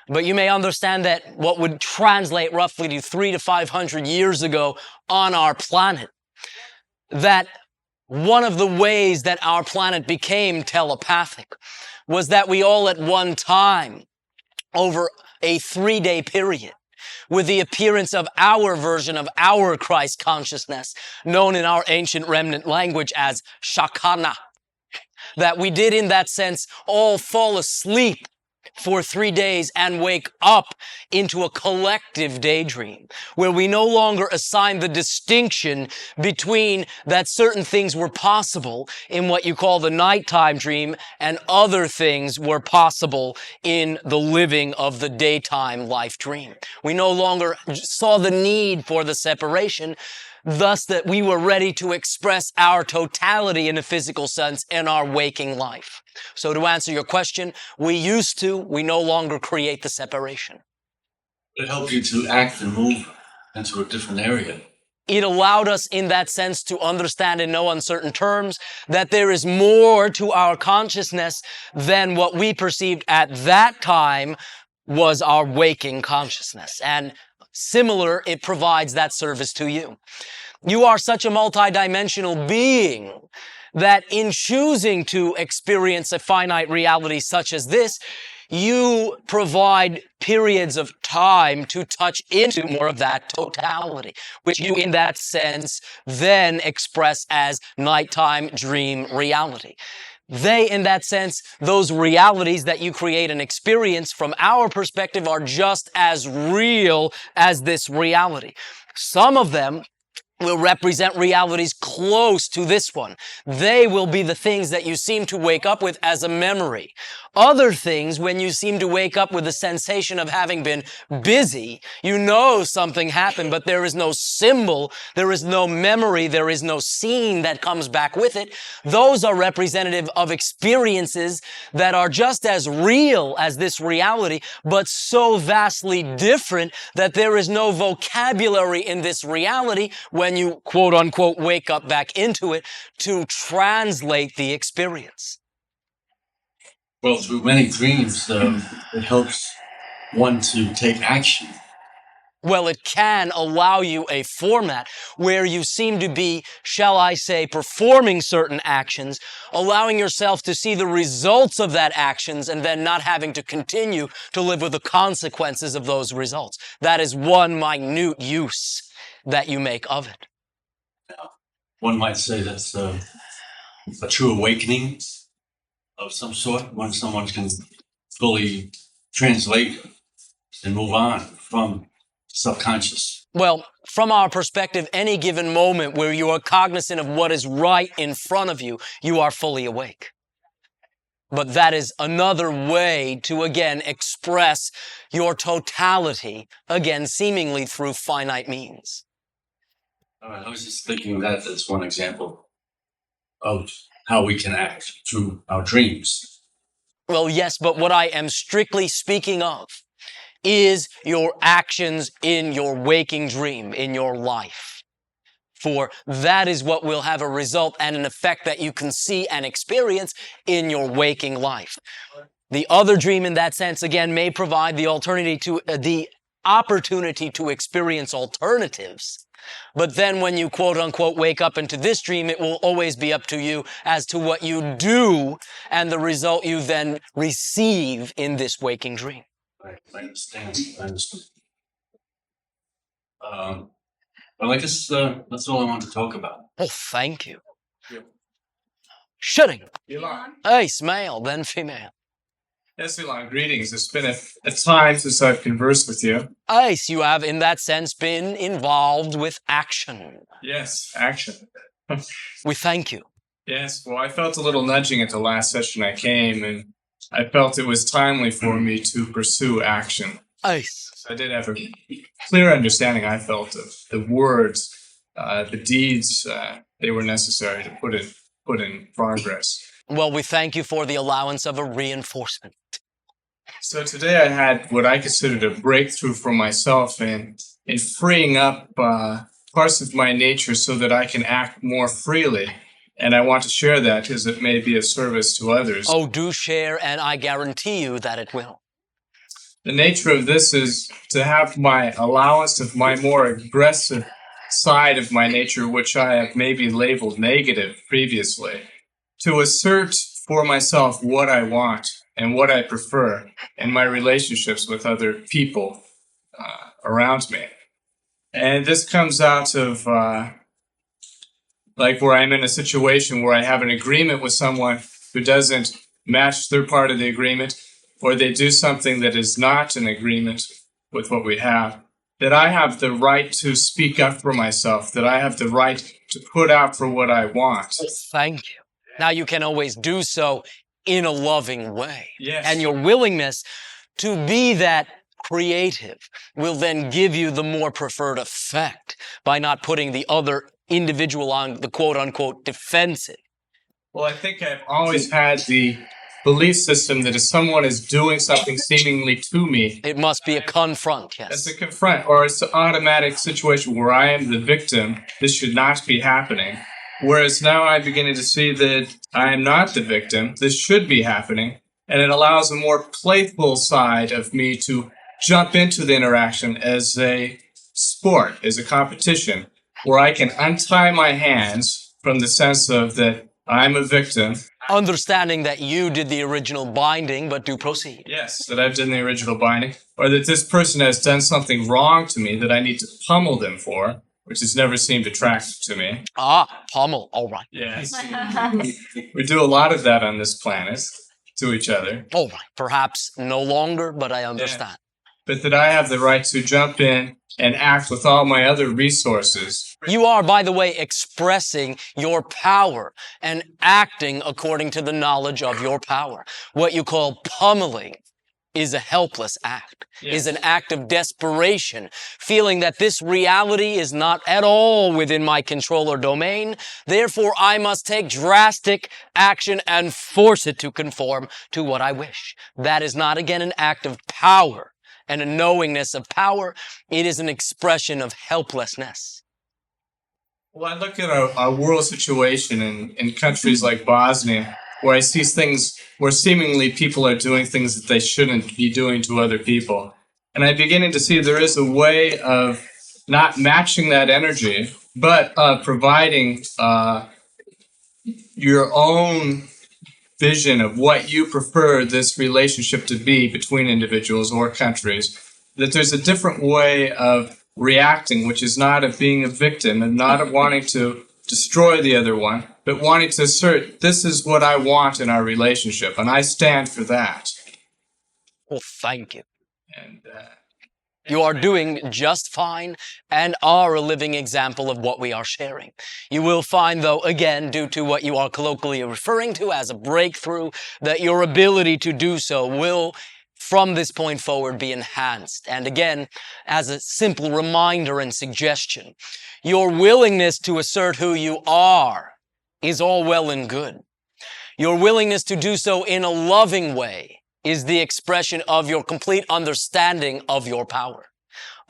But you may understand that what would translate roughly to 300 to 500 years ago on our planet, that one of the ways that our planet became telepathic was that we all at one time, over a 3-day period, with the appearance of our version of our Christ consciousness, known in our ancient remnant language as Shakana, that we did in that sense all fall asleep for 3 days and wake up into a collective daydream where we no longer assign the distinction between that certain things were possible in what you call the nighttime dream and other things were possible in the living of the daytime life dream. We no longer saw the need for the separation, thus that we were ready to express our totality in a physical sense in our waking life. So to answer your question, we no longer create the separation. It helps you to act and move into a different area. It allowed us in that sense to understand in no uncertain terms that there is more to our consciousness than what we perceived at that time was our waking consciousness. And similar, it provides that service to you. You are such a multidimensional being that in choosing to experience a finite reality such as this, you provide periods of time to touch into more of that totality, which you in that sense then express as nighttime dream reality. They, in that sense, those realities that you create and experience from our perspective are just as real as this reality. Some of them will represent realities close to this one. They will be the things that you seem to wake up with as a memory. Other things, when you seem to wake up with the sensation of having been busy, you know something happened, but there is no symbol, there is no memory, there is no scene that comes back with it. Those are representative of experiences that are just as real as this reality, but so vastly different that there is no vocabulary in this reality when you quote unquote wake up back into it to translate the experience. Well, through many dreams, it helps one to take action. Well, it can allow you a format where you seem to be, shall I say, performing certain actions, allowing yourself to see the results of that actions and then not having to continue to live with the consequences of those results. That is one minute use that you make of it. One might say that's a true awakening of some sort when someone can fully translate and move on from subconscious. Well, from our perspective, any given moment where you are cognizant of what is right in front of you, you are fully awake. But that is another way to, again, express your totality, again, seemingly through finite means. I was just thinking that that's one example of how we can act through our dreams. Well, yes, but what I am strictly speaking of is your actions in your waking dream, in your life. For that is what will have a result and an effect that you can see and experience in your waking life. The other dream in that sense, again, may provide the opportunity to experience alternatives. But then when you quote unquote wake up into this dream, it will always be up to you as to what you do and the result you then receive in this waking dream. I understand. Well, I guess that's all I want to talk about. Oh, thank you. Shutting. Elan. Ace, male, then female. Yes, Elan, greetings. It's been a time since I've conversed with you. Ace, you have in that sense been involved with action. Yes, action. We thank you. Yes, well, I felt a little nudging at the last session I came, and I felt it was timely for me to pursue action. Ace. So I did have a clear understanding, I felt, of the words, the deeds they were necessary to put in progress. Well, we thank you for the allowance of a reinforcement. So today I had what I considered a breakthrough for myself in freeing up parts of my nature so that I can act more freely. And I want to share that because it may be of service to others. Oh, do share, and I guarantee you that it will. The nature of this is to have my allowance of my more aggressive side of my nature, which I have maybe labeled negative previously, to assert for myself what I want and what I prefer in my relationships with other people around me. And this comes out of like where I'm in a situation where I have an agreement with someone who doesn't match their part of the agreement, or they do something that is not in agreement with what we have, that I have the right to speak up for myself, that I have the right to put out for what I want. Thank you. Now you can always do so in a loving way. Yes. And your willingness to be that creative will then give you the more preferred effect by not putting the other individual on the quote-unquote defensive. Well, I think I've always had the belief system that if someone is doing something seemingly to me, It must be a confront, yes. it's a confront, or it's an automatic situation where I am the victim. This should not be happening. Whereas now I'm beginning to see that I am not the victim. This should be happening. And it allows a more playful side of me to jump into the interaction as a sport, as a competition, where I can untie my hands from the sense of that I'm a victim. Understanding that you did the original binding, but do proceed. Yes, that I've done the original binding, or that this person has done something wrong to me that I need to pummel them for, which has never seemed attractive to me. Ah, pummel, all right. Yes. We do a lot of that on this planet to each other. All right, perhaps no longer, but I understand. But that I have the right to jump in and act with all my other resources. You are, by the way, expressing your power and acting according to the knowledge of your power. What you call pummeling is a helpless act, is an act of desperation, feeling that this reality is not at all within my control or domain. Therefore, I must take drastic action and force it to conform to what I wish. That is not, again, an act of power and a knowingness of power. It is an expression of helplessness. Well, I look at our world situation in countries like Bosnia, where I see things where seemingly people are doing things that they shouldn't be doing to other people. And I'm beginning to see there is a way of not matching that energy, but providing your own vision of what you prefer this relationship to be between individuals or countries, that there's a different way of reacting, which is not of being a victim and not of wanting to destroy the other one, but wanting to assert, this is what I want in our relationship, and I stand for that. Well, thank you. And You are doing just fine and are a living example of what we are sharing. You will find, though, again, due to what you are colloquially referring to as a breakthrough, that your ability to do so will, from this point forward, be enhanced. And again, as a simple reminder and suggestion, your willingness to assert who you are is all well and good. Your willingness to do so in a loving way is the expression of your complete understanding of your power.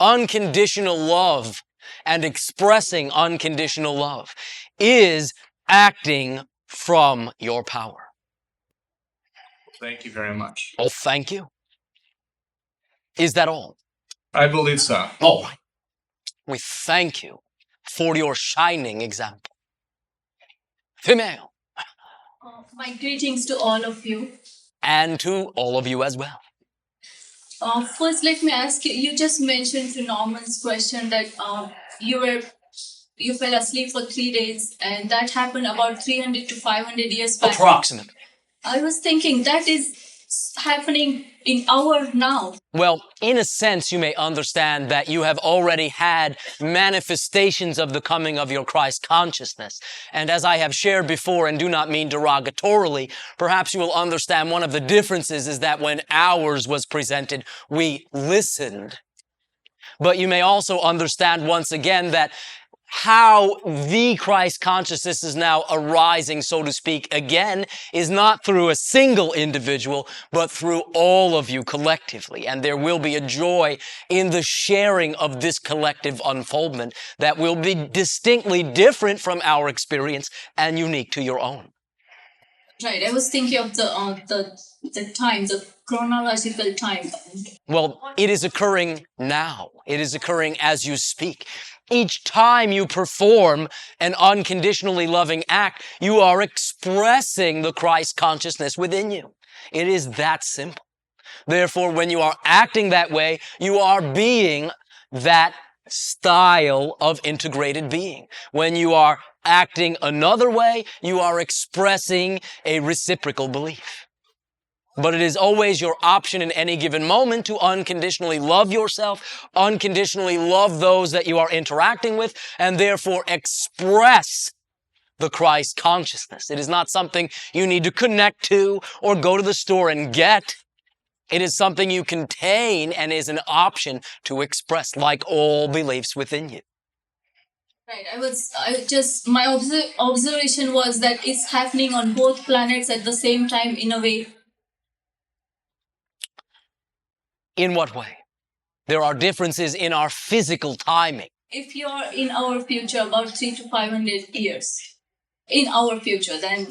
Unconditional love and expressing unconditional love is acting from your power. Thank you very much. Oh, thank you. Is that all? I believe so. All right. We thank you for your shining example. Female. My greetings to all of you. And to all of you as well. First, let me ask you. You just mentioned to Norman's question that you fell asleep for 3 days, and that happened about 300 to 500 years back. Approximately. I was thinking that is happening in our now. Well, in a sense, you may understand that you have already had manifestations of the coming of your Christ consciousness. And as I have shared before, and do not mean derogatorily, perhaps you will understand one of the differences is that when ours was presented, we listened. But you may also understand once again that how the Christ consciousness is now arising, so to speak, again, is not through a single individual, but through all of you collectively. And there will be a joy in the sharing of this collective unfoldment that will be distinctly different from our experience and unique to your own. Right. I was thinking of the time, the chronological time. Well, it is occurring now. It is occurring as you speak. Each time you perform an unconditionally loving act, you are expressing the Christ consciousness within you. It is that simple. Therefore, when you are acting that way, you are being that style of integrated being. When you are acting another way, you are expressing a reciprocal belief. But it is always your option in any given moment to unconditionally love yourself, unconditionally love those that you are interacting with, and therefore express the Christ consciousness. It is not something you need to connect to or go to the store and get. It is something you contain and is an option to express, like all beliefs within you. Right. My observation was that it's happening on both planets at the same time in a way. In what way? There are differences in our physical timing. If you're in our future, about 300 to 500 years, in our future, then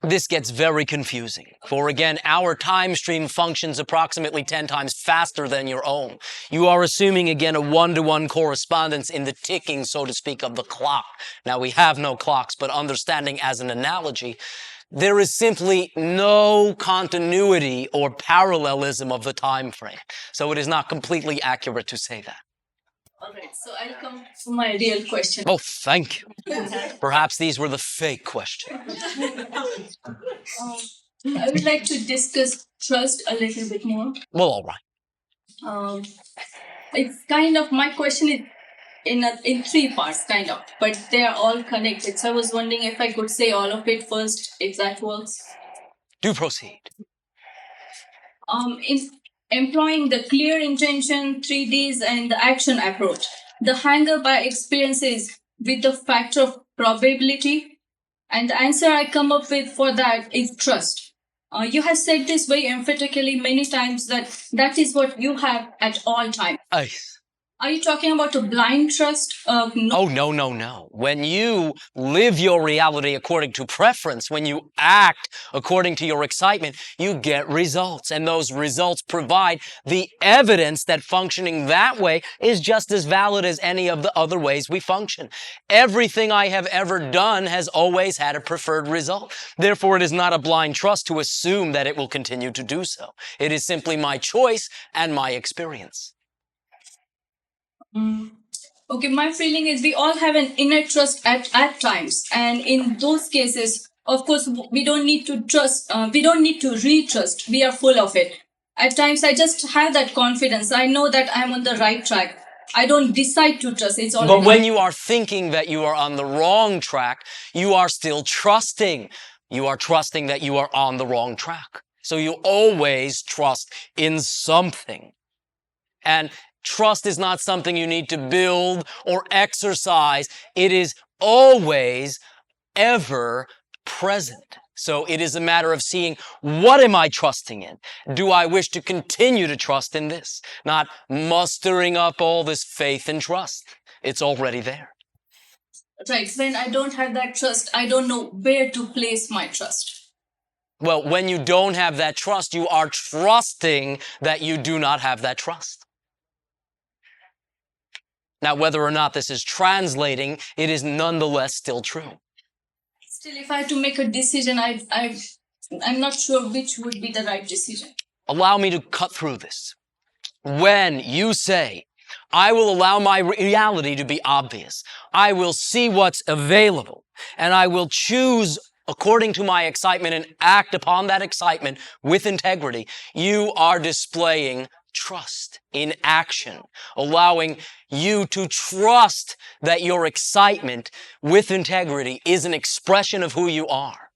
this gets very confusing. For again, our time stream functions approximately 10 times faster than your own. You are assuming again a one-to-one correspondence in the ticking, so to speak, of the clock. Now we have no clocks, but understanding as an analogy, there is simply no continuity or parallelism of the time frame. So it is not completely accurate to say that. All right, so I'll come to my real question. Oh, thank you. Perhaps these were the fake questions. I would like to discuss trust a little bit more. Well, all right. It's kind of, my question is in three parts, kind of, but they are all connected. So I was wondering if I could say all of it first, if that works. Do proceed. In employing the clear intention, 3Ds, and the action approach, the hanger by experiences with the factor of probability, and the answer I come up with for that is trust. You have said this very emphatically many times that is what you have at all times. Are you talking about a blind trust? No. Oh, no. When you live your reality according to preference, when you act according to your excitement, you get results. And those results provide the evidence that functioning that way is just as valid as any of the other ways we function. Everything I have ever done has always had a preferred result. Therefore, it is not a blind trust to assume that it will continue to do so. It is simply my choice and my experience. Okay, my feeling is we all have an inner trust at times, and in those cases, of course, we don't need to trust, we don't need to re-trust, we are full of it. At times, I just have that confidence, I know that I'm on the right track. I don't decide to trust, it's all. But when you are thinking that you are on the wrong track, you are still trusting. You are trusting that you are on the wrong track. So you always trust in something. And trust is not something you need to build or exercise. It is always, ever present. So it is a matter of seeing, what am I trusting in? Do I wish to continue to trust in this? Not mustering up all this faith and trust. It's already there. Right. When I don't have that trust, I don't know where to place my trust. Well, when you don't have that trust, you are trusting that you do not have that trust. Now, whether or not this is translating, it is nonetheless still true. Still, if I had to make a decision, I'm not sure which would be the right decision. Allow me to cut through this. When you say, I will allow my reality to be obvious, I will see what's available, and I will choose according to my excitement and act upon that excitement with integrity, you are displaying trust in action, allowing you to trust that your excitement with integrity is an expression of who you are.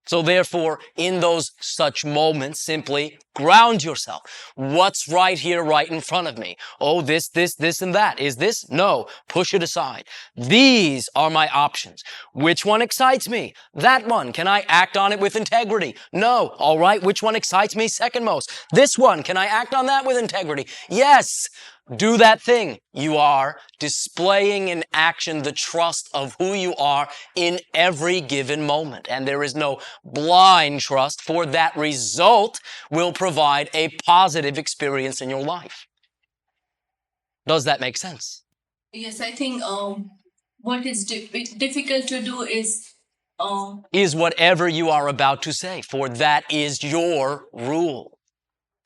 So therefore, in those such moments, simply ground yourself. What's right here, right in front of me? Oh, this, and that. Is this? No. Push it aside. These are my options. Which one excites me? That one. Can I act on it with integrity? No. All right. Which one excites me second most? This one. Can I act on that with integrity? Yes. Do that thing. You are displaying in action the trust of who you are in every given moment. And there is no blind trust, for that result will provide a positive experience in your life. Does that make sense? Yes, I think what is difficult to do is whatever you are about to say, for that is your rule.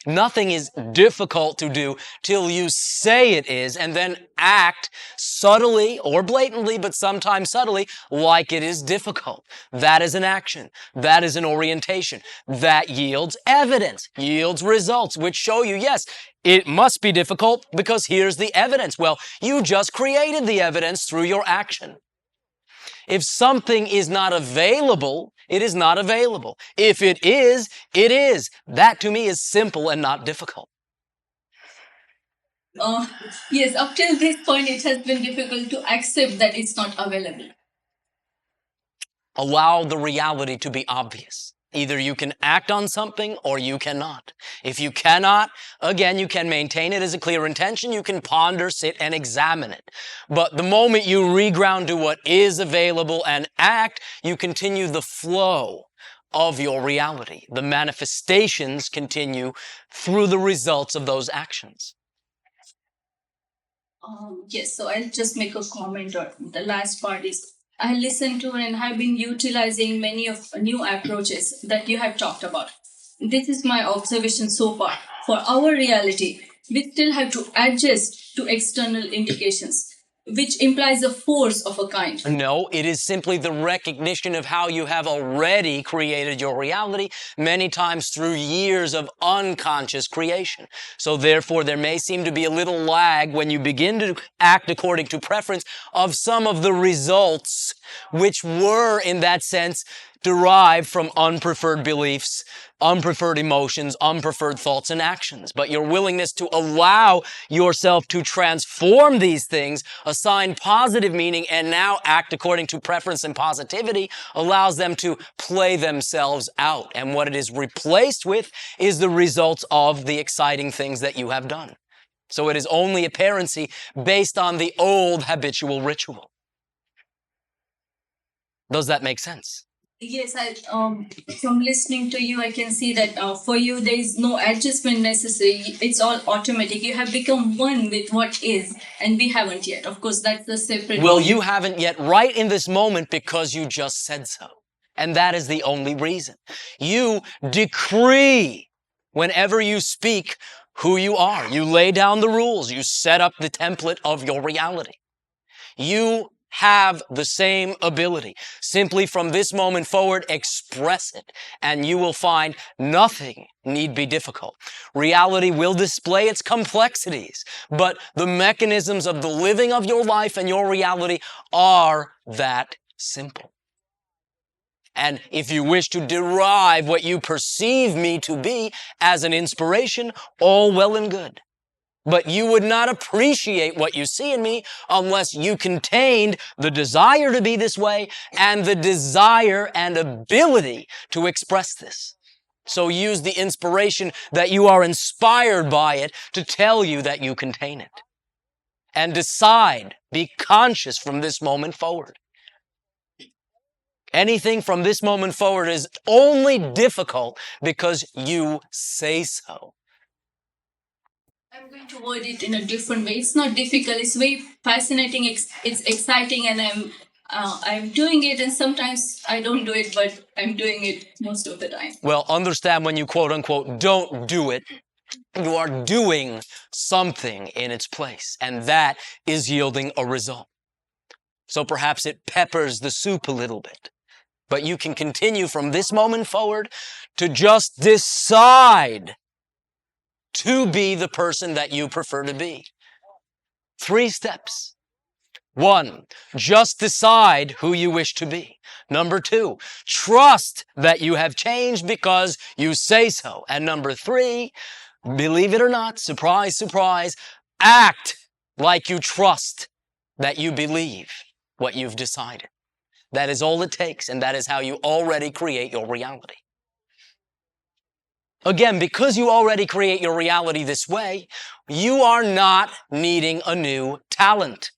Nothing is difficult to do till you say it is, and then act subtly or blatantly, but sometimes subtly, like it is difficult. That is an action. That is an orientation. That yields evidence, yields results, which show you, yes, it must be difficult because here's the evidence. Well, you just created the evidence through your action. If something is not available, it is not available. If it is, it is. That to me is simple and not difficult. Yes, up till this point, it has been difficult to accept that it's not available. Allow the reality to be obvious. Either you can act on something or you cannot. If you cannot, again, you can maintain it as a clear intention. You can ponder, sit, and examine it. But the moment you reground to what is available and act, you continue the flow of your reality. The manifestations continue through the results of those actions. Yes, so I'll just make a comment on the last part is, I listened to and have been utilizing many of new approaches that you have talked about. This is my observation so far. For our reality, we still have to adjust to external indications, which implies a force of a kind. No, it is simply the recognition of how you have already created your reality, many times through years of unconscious creation. So therefore, there may seem to be a little lag when you begin to act according to preference of some of the results, which were, in that sense, derived from unpreferred beliefs, unpreferred emotions, unpreferred thoughts and actions. But your willingness to allow yourself to transform these things, assign positive meaning, and now act according to preference and positivity allows them to play themselves out. And what it is replaced with is the results of the exciting things that you have done. So it is only apparency based on the old habitual ritual. Does that make sense? Yes, from listening to you, I can see that for you, there is no adjustment necessary. It's all automatic. You have become one with what is, and we haven't yet. Of course, that's the separate. Well, you haven't yet right in this moment because you just said so. And that is the only reason. You decree whenever you speak who you are. You lay down the rules. You set up the template of your reality. You have the same ability. Simply from this moment forward, express it, and you will find nothing need be difficult. Reality will display its complexities, but the mechanisms of the living of your life and your reality are that simple. And if you wish to derive what you perceive me to be as an inspiration, all well and good. But you would not appreciate what you see in me unless you contained the desire to be this way and the desire and ability to express this. So use the inspiration that you are inspired by it to tell you that you contain it. And decide, be conscious from this moment forward. Anything from this moment forward is only difficult because you say so. I'm going to word it in a different way. It's not difficult. It's very fascinating. It's exciting, and I'm doing it. And sometimes I don't do it, but I'm doing it most of the time. Well, understand when you quote unquote don't do it, you are doing something in its place, and that is yielding a result. So perhaps it peppers the soup a little bit, but you can continue from this moment forward to just decide to be the person that you prefer to be. 3 steps. 1, just decide who you wish to be. Number 2, trust that you have changed because you say so. And number 3, believe it or not, surprise, surprise, act like you trust that you believe what you've decided. That is all it takes, and that is how you already create your reality. Again, because you already create your reality this way, you are not needing a new talent.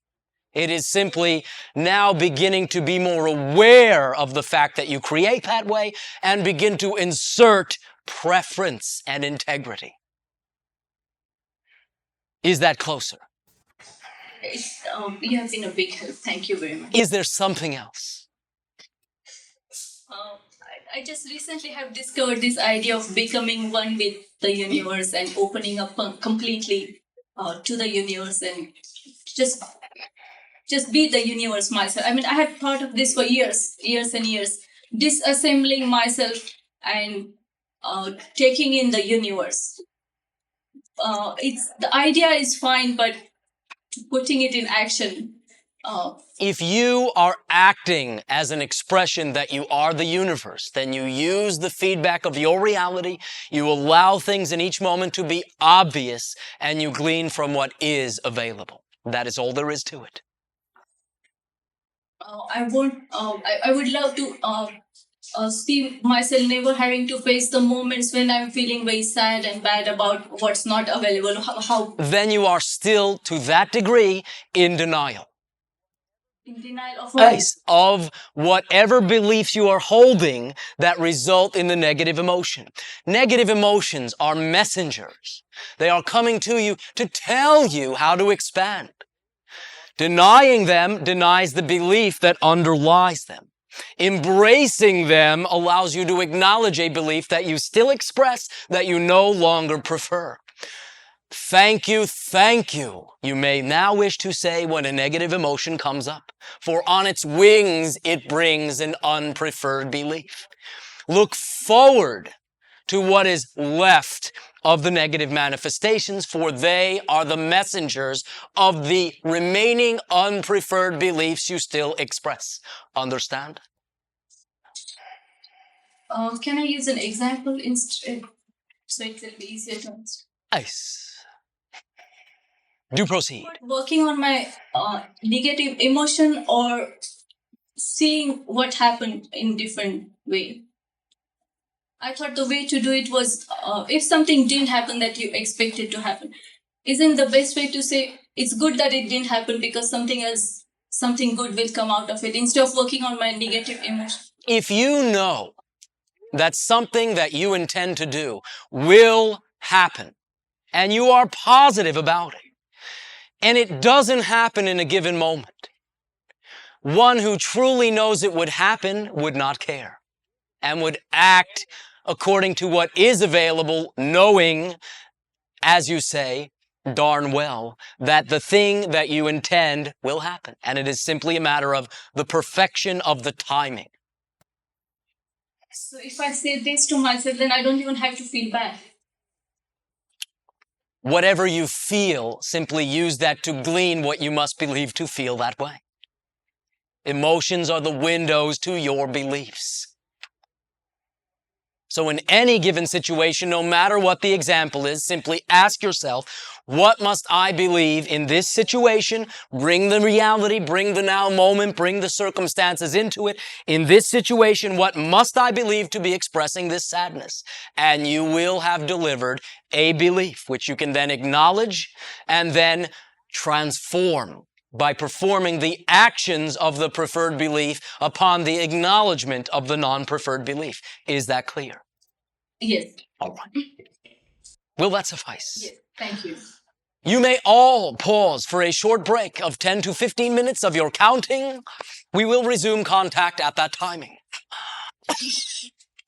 It is simply now beginning to be more aware of the fact that you create that way and begin to insert preference and integrity. Is that closer? You have been a big help. Thank you very much. Is there something else? I just recently have discovered this idea of becoming one with the universe and opening up completely to the universe and just be the universe myself. I mean, I have thought of this for years and years, disassembling myself and taking in the universe. The idea is fine, but putting it in action. If you are acting as an expression that you are the universe, then you use the feedback of your reality, you allow things in each moment to be obvious, and you glean from what is available. That is all there is to it. I would love to see myself never having to face the moments when I'm feeling very sad and bad about what's not available. Then you are still, to that degree, in denial. In denial of what? Yes, of whatever beliefs you are holding that result in the negative emotion. Negative emotions are messengers. They are coming to you to tell you how to expand. Denying them denies the belief that underlies them. Embracing them allows you to acknowledge a belief that you still express that you no longer prefer. Thank you, you may now wish to say when a negative emotion comes up, for on its wings it brings an unpreferred belief. Look forward to what is left of the negative manifestations, for they are the messengers of the remaining unpreferred beliefs you still express. Understand? Can I use an example instead so it will be easier to understand? Nice. Do proceed. Working on my negative emotion or seeing what happened in different way. I thought the way to do it was if something didn't happen that you expected to happen, isn't the best way to say it's good that it didn't happen because something good will come out of it instead of working on my negative emotion? If you know that something that you intend to do will happen and you are positive about it, and it doesn't happen in a given moment, one who truly knows it would happen would not care and would act according to what is available, knowing, as you say, darn well, that the thing that you intend will happen. And it is simply a matter of the perfection of the timing. So if I say this to myself, then I don't even have to feel bad. Whatever you feel, simply use that to glean what you must believe to feel that way. Emotions are the windows to your beliefs. So in any given situation, no matter what the example is, simply ask yourself, What must I believe in this situation? Bring the reality, bring the now moment, bring the circumstances into it. In this situation, what must I believe to be expressing this sadness? And you will have delivered a belief, which you can then acknowledge and then transform by performing the actions of the preferred belief upon the acknowledgement of the non-preferred belief. Is that clear? Yes. All right. Will that suffice? Yes. Thank you. You may all pause for a short break of 10 to 15 minutes of your counting. We will resume contact at that timing.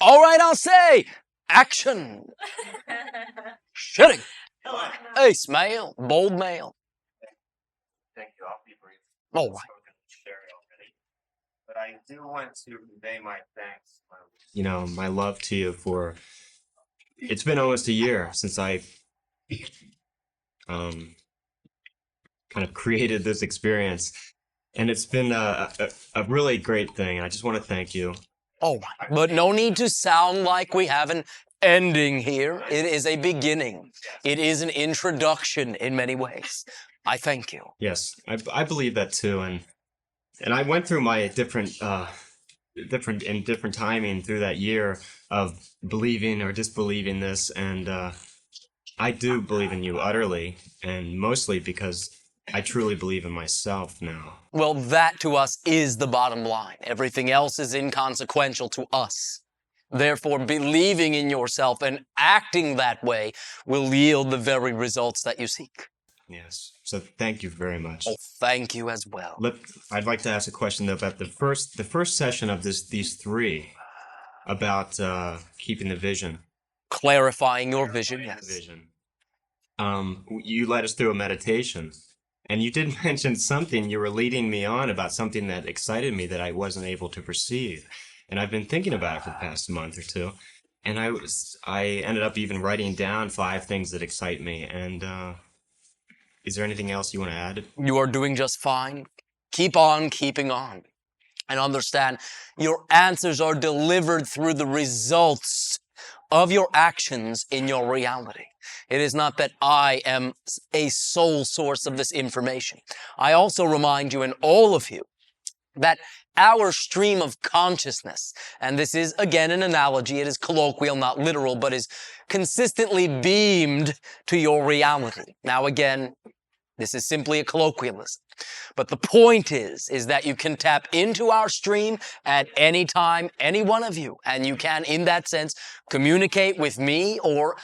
All right, I'll say, action. Shitting. Ace male, bold male. Thank you. I'll be brief. All right. But I do want to convey my thanks. My love to you for. It's been almost a year since I kind of created this experience, and it's been a really great thing. I just want to thank you. All right, but no need to sound like we have an ending here. It is a beginning. It is an introduction in many ways. I thank you. Yes, I believe that too, and I went through my different timing through that year of believing or disbelieving this, and I do believe in you utterly, and mostly because I truly believe in myself now. Well, that to us is the bottom line. Everything else is inconsequential to us. Therefore, believing in yourself and acting that way will yield the very results that you seek. Yes. So thank you very much. Oh, thank you as well. I'd like to ask a question though about the first session of these three about keeping the vision. Clarifying your vision, yes. Vision. You led us through a meditation, and you did mention something. You were leading me on about something that excited me that I wasn't able to perceive, and I've been thinking about it for the past month or two. And I ended up even writing down 5 things that excite me. And is there anything else you want to add? You are doing just fine. Keep on keeping on. And understand, your answers are delivered through the results of your actions in your reality. It is not that I am a sole source of this information. I also remind you and all of you that our stream of consciousness, and this is again an analogy, it is colloquial, not literal, but is consistently beamed to your reality. Now again, this is simply a colloquialism. But the point is that you can tap into our stream at any time, any one of you, and you can, in that sense, communicate with me or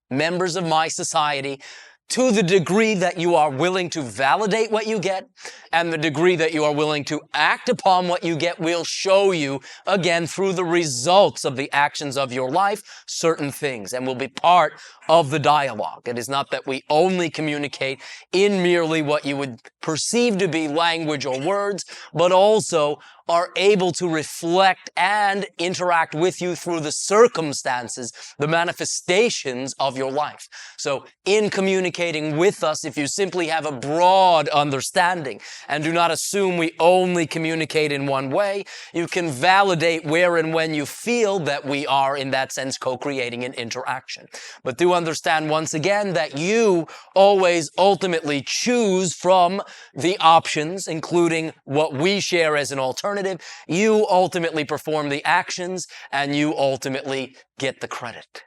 members of my society to the degree that you are willing to validate what you get, and the degree that you are willing to act upon what you get will show you, again, through the results of the actions of your life, certain things, and will be part of the dialogue. It is not that we only communicate in merely what you would perceive to be language or words, but also are able to reflect and interact with you through the circumstances, the manifestations of your life. So in communicating with us, if you simply have a broad understanding and do not assume we only communicate in one way, you can validate where and when you feel that we are, in that sense, co-creating an interaction. But do understand once again that you always ultimately choose from the options, including what we share as an alternative. You ultimately perform the actions, and you ultimately get the credit.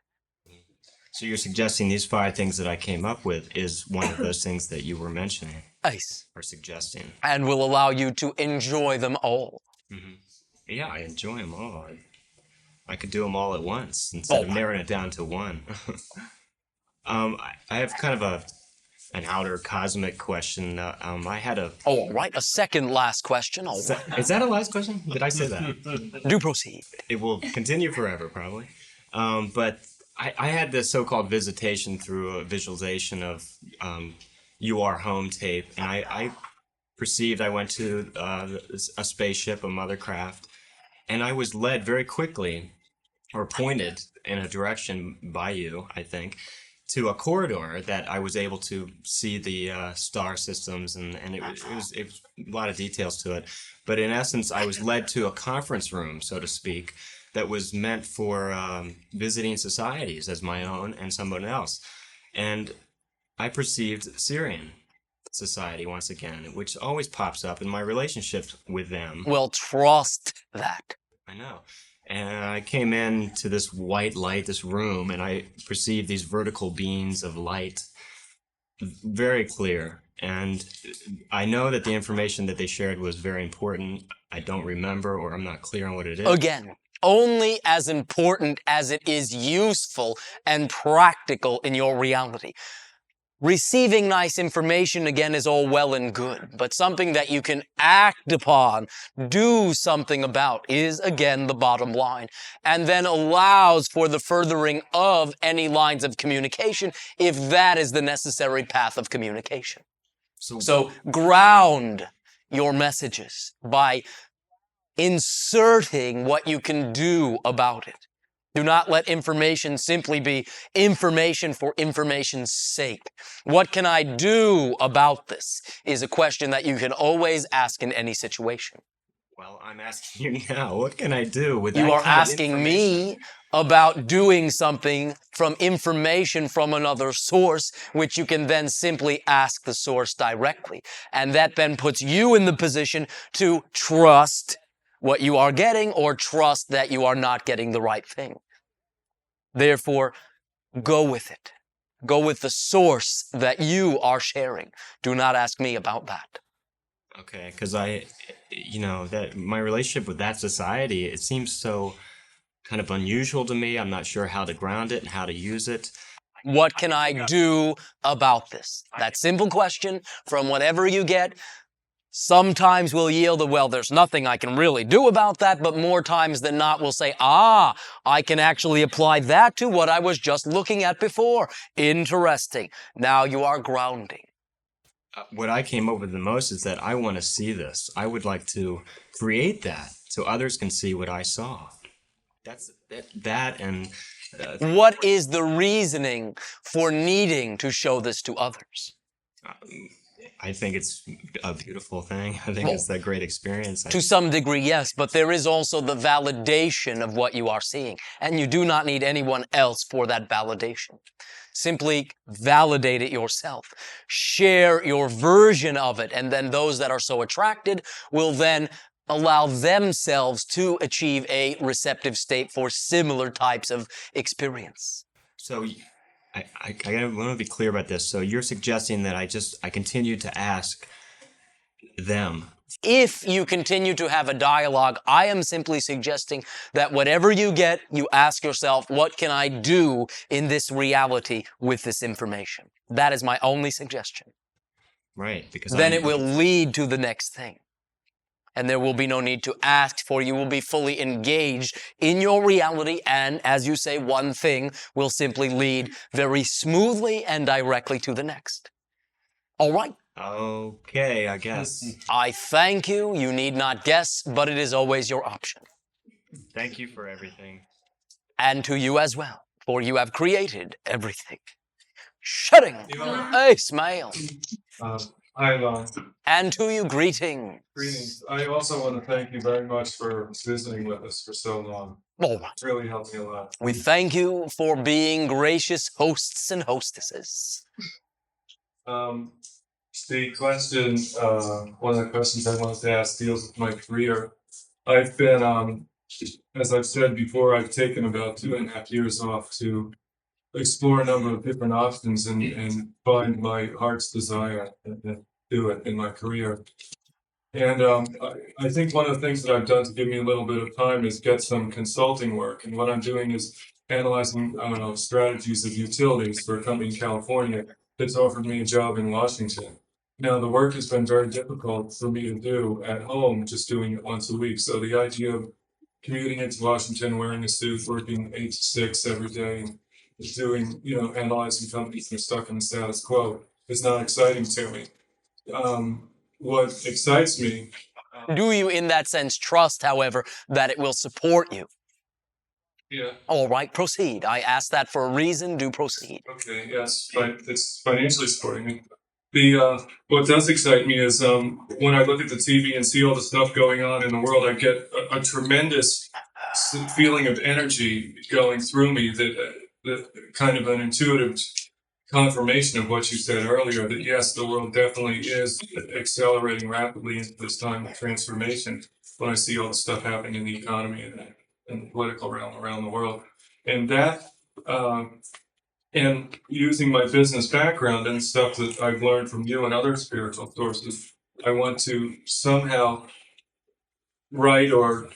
So you're suggesting these 5 things that I came up with is one of those things that you were mentioning? Nice. Or suggesting. And will allow you to enjoy them all. Mm-hmm. Yeah, I enjoy them all. I could do them all at once instead of narrowing it down to one. I have kind of an outer cosmic question. I had a... Oh, all right. A second last question. All right. Is that a last question? Did I say that? Do proceed. It will continue forever, probably. But I had this so-called visitation through a visualization of You Are Home tape. And I perceived I went to a spaceship, a mothercraft, and I was led very quickly, or pointed in a direction by you, I think, to a corridor that I was able to see the star systems, and it was a lot of details to it. But in essence, I was led to a conference room, so to speak, that was meant for visiting societies as my own and someone else. And I perceived Syrian society once again, which always pops up in my relationships with them. Well, trust that. I know. And I came into this white light, this room, and I perceived these vertical beams of light, very clear. And I know that the information that they shared was very important. I don't remember, or I'm not clear on what it is. Again, only as important as it is useful and practical in your reality. Receiving nice information, again, is all well and good, but something that you can act upon, do something about, is, again, the bottom line, and then allows for the furthering of any lines of communication if that is the necessary path of communication. So ground your messages by inserting what you can do about it. Do not let information simply be information for information's sake. What can I do about this is a question that you can always ask in any situation. Well, I'm asking you now, what can I do with that You are kind of asking me about doing something from information from another source, which you can then simply ask the source directly. And that then puts you in the position to trust what you are getting or trust that you are not getting the right thing. Therefore, go with it. Go with the source that you are sharing. Do not ask me about that. Okay, because that my relationship with that society, it seems so kind of unusual to me. I'm not sure how to ground it and how to use it. What can I do about this? That simple question from whatever you get sometimes will yield well, there's nothing I can really do about that, but more times than not we'll say, I can actually apply that to what I was just looking at before. Interesting. Now you are grounding. What I came up with the most is that I want to see this. I would like to create that so others can see what I saw. What is the reasoning for needing to show this to others? I think it's a beautiful thing. I think it's a great experience. To some degree, yes, but there is also the validation of what you are seeing, and you do not need anyone else for that validation. Simply validate it yourself. Share your version of it, and then those that are so attracted will then allow themselves to achieve a receptive state for similar types of experience. So I want to be clear about this. So you're suggesting that I continue to ask them. If you continue to have a dialogue, I am simply suggesting that whatever you get, you ask yourself, what can I do in this reality with this information? That is my only suggestion. Right, because then it will lead to the next thing. And there will be no need to ask, for you will be fully engaged in your reality. And as you say, one thing will simply lead very smoothly and directly to the next. All right? Okay, I guess. I thank you. You need not guess, but it is always your option. Thank you for everything. And to you as well, for you have created everything. Shutting. Hey, smile. Hi, Elan. And to you, greetings. Greetings. I also want to thank you very much for visiting with us for so long. All right. It's really helped me a lot. We thank you for being gracious hosts and hostesses. The question, one of the questions I wanted to ask deals with my career. I've been, as I've said before, I've taken about 2.5 years off to explore a number of different options and find my heart's desire and do it in my career. And I think one of the things that I've done to give me a little bit of time is get some consulting work. And what I'm doing is analyzing strategies of utilities for a company in California that's offered me a job in Washington. Now, the work has been very difficult for me to do at home, just doing it once a week. So the idea of commuting into Washington, wearing a suit, working 8 to 6 every day, doing, analyzing companies that are stuck in the status quo is not exciting to me. What excites me. Do you, in that sense, trust, however, that it will support you? Yeah. All right, proceed. I asked that for a reason. Do proceed. Okay, yes, but it's financially supporting me. What does excite me is when I look at the TV and see all the stuff going on in the world, I get a tremendous feeling of energy going through me that kind of an intuitive confirmation of what you said earlier, that yes, the world definitely is accelerating rapidly into this time of transformation when I see all the stuff happening in the economy and the political realm around the world. And that, and using my business background and stuff that I've learned from you and other spiritual sources, I want to somehow write or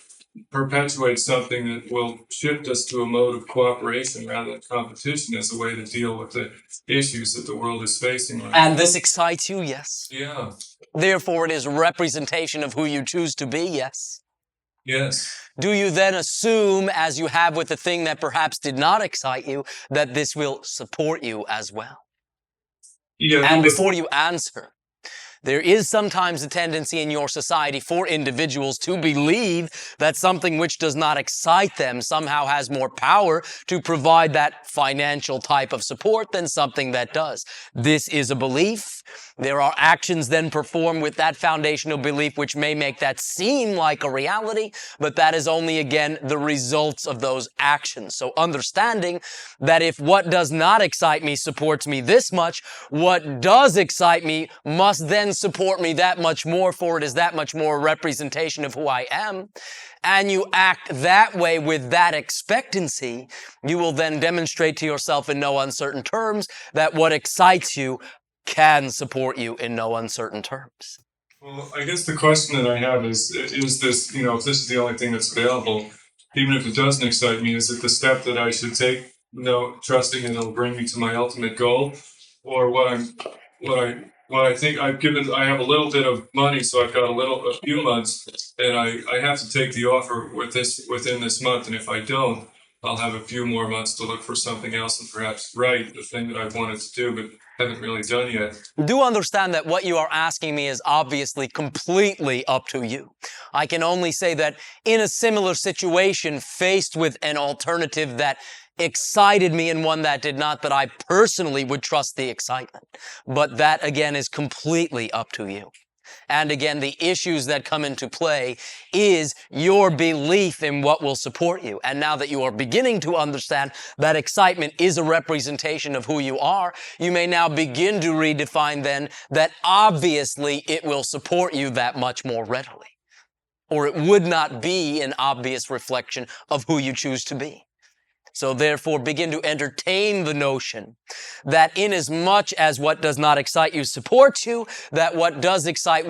perpetuate something that will shift us to a mode of cooperation rather than competition as a way to deal with the issues that the world is facing right And now. this excites you, yes. Yeah. Therefore, it is a representation of who you choose to be, yes. Yes. Do you then assume, as you have with the thing that perhaps did not excite you, that this will support you as well? Yeah. And before you answer, there is sometimes a tendency in your society for individuals to believe that something which does not excite them somehow has more power to provide that financial type of support than something that does. This is a belief. There are actions then performed with that foundational belief which may make that seem like a reality, but that is only, again, the results of those actions. So understanding that if what does not excite me supports me this much, what does excite me must then support me that much more, for it is that much more a representation of who I am. And you act that way with that expectancy, you will then demonstrate to yourself in no uncertain terms that what excites you can support you in no uncertain terms. Well, I guess the question that I have is this, you know, if this is the only thing that's available, even if it doesn't excite me, is it the step that I should take, you know, trusting it'll bring me to my ultimate goal? Or what I think I have a little bit of money, so I've got a few months, and I have to take the offer within this month, and if I don't, I'll have a few more months to look for something else and perhaps write the thing that I've wanted to do, but haven't really done yet. Do understand that what you are asking me is obviously completely up to you. I can only say that in a similar situation, faced with an alternative that excited me and one that did not, that I personally would trust the excitement. But that, again, is completely up to you. And again, the issues that come into play is your belief in what will support you. And now that you are beginning to understand that excitement is a representation of who you are, you may now begin to redefine then that obviously it will support you that much more readily. Or it would not be an obvious reflection of who you choose to be. So therefore, begin to entertain the notion that inasmuch as what does not excite you supports you, that what does excite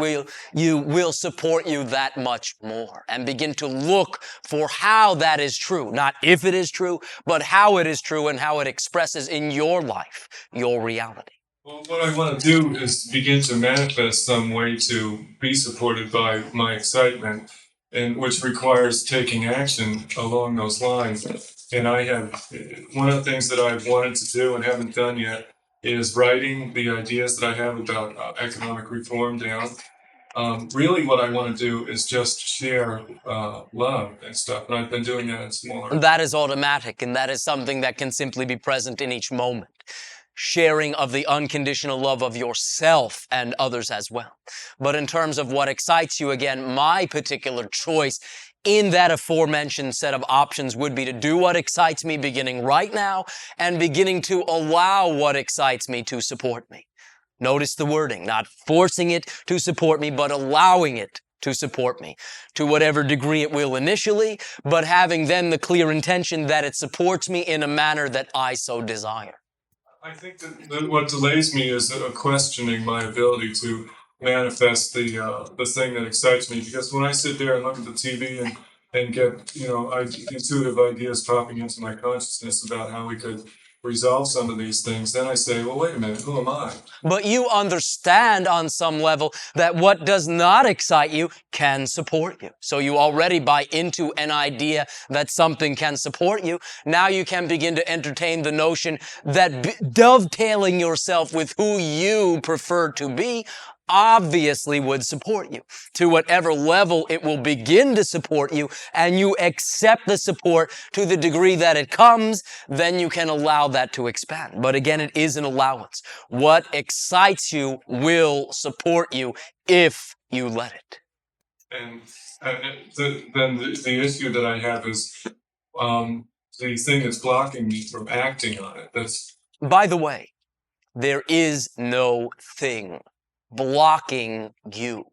you will support you that much more. And begin to look for how that is true. Not if it is true, but how it is true and how it expresses in your life, your reality. Well, what I want to do is begin to manifest some way to be supported by my excitement, and which requires taking action along those lines. And I have, one of the things that I've wanted to do and haven't done yet is writing the ideas that I have about economic reform down. Really what I want to do is just share love and stuff, and I've been doing that in smaller. That is automatic, and that is something that can simply be present in each moment. Sharing of the unconditional love of yourself and others as well. But in terms of what excites you, again, my particular choice in that aforementioned set of options would be to do what excites me beginning right now and beginning to allow what excites me to support me. Notice the wording, not forcing it to support me, but allowing it to support me to whatever degree it will initially, but having then the clear intention that it supports me in a manner that I so desire. I think that what delays me is questioning my ability to manifest the thing that excites me. Because when I sit there and look at the TV and get, you know, intuitive ideas popping into my consciousness about how we could resolve some of these things, then I say, well, wait a minute, who am I? But you understand on some level that what does not excite you can support you. So you already buy into an idea that something can support you. Now you can begin to entertain the notion that dovetailing yourself with who you prefer to be obviously would support you to whatever level it will begin to support you, and you accept the support to the degree that it comes, then you can allow that to expand. But again, it is an allowance. What excites you will support you if you let it. And then the issue that I have is the thing that's blocking me from acting on it. By the way, There is no thing blocking you.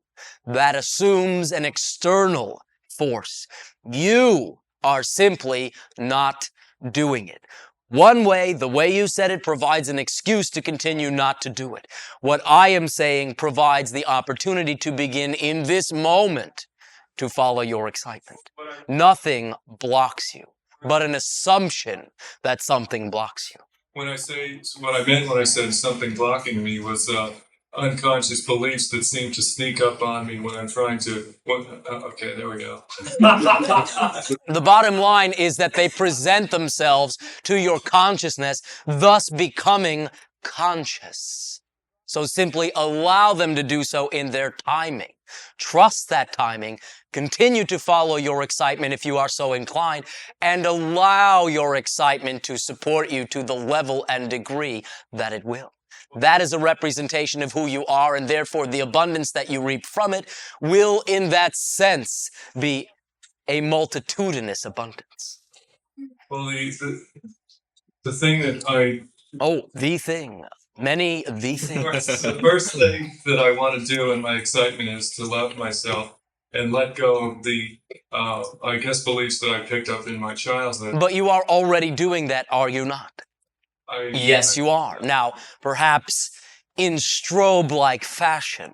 That assumes an external force. You are simply not doing it. One way, the way you said it, provides an excuse to continue not to do it. What I am saying provides the opportunity to begin in this moment to follow your excitement. Nothing blocks you, but an assumption that something blocks you. When I say what I meant when I said something blocking me was unconscious beliefs that seem to sneak up on me when I'm trying to. Okay, there we go. The bottom line is that they present themselves to your consciousness, thus becoming conscious. So simply allow them to do so in their timing. Trust that timing. Continue to follow your excitement if you are so inclined, and allow your excitement to support you to the level and degree that it will. That is a representation of who you are, and therefore the abundance that you reap from it will, in that sense, be a multitudinous abundance. Well, the thing that I the thing. Many the things. the first thing that I want to do in my excitement is to love myself and let go of the, I guess, beliefs that I picked up in my childhood. But you are already doing that, are you not? Yes, you are. Now, perhaps in strobe-like fashion.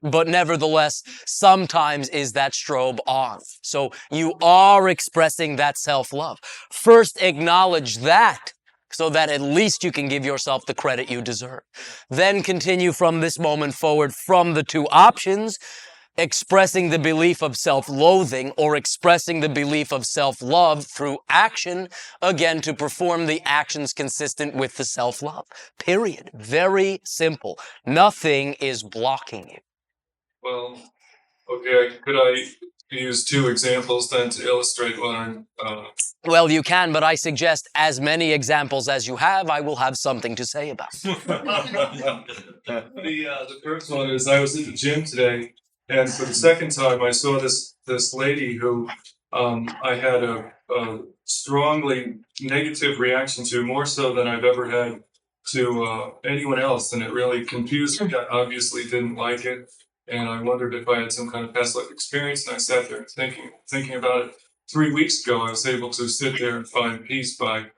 But nevertheless, sometimes is that strobe on. So you are expressing that self-love. First, acknowledge that, so that at least you can give yourself the credit you deserve. Then continue from this moment forward from the two options, expressing the belief of self-loathing or expressing the belief of self-love through action, again, to perform the actions consistent with the self-love. Period. Very simple. Nothing is blocking you. Well, okay, could I use two examples then to illustrate what I'm... Well, you can, but I suggest as many examples as you have, I will have something to say about. The first one is I was at the gym today, and for the second time I saw this lady who I had a strongly negative reaction to, more so than I've ever had to anyone else, and it really confused me. I obviously didn't like it, and I wondered if I had some kind of past life experience, and I sat there thinking about it. 3 weeks ago, I was able to sit there and find peace by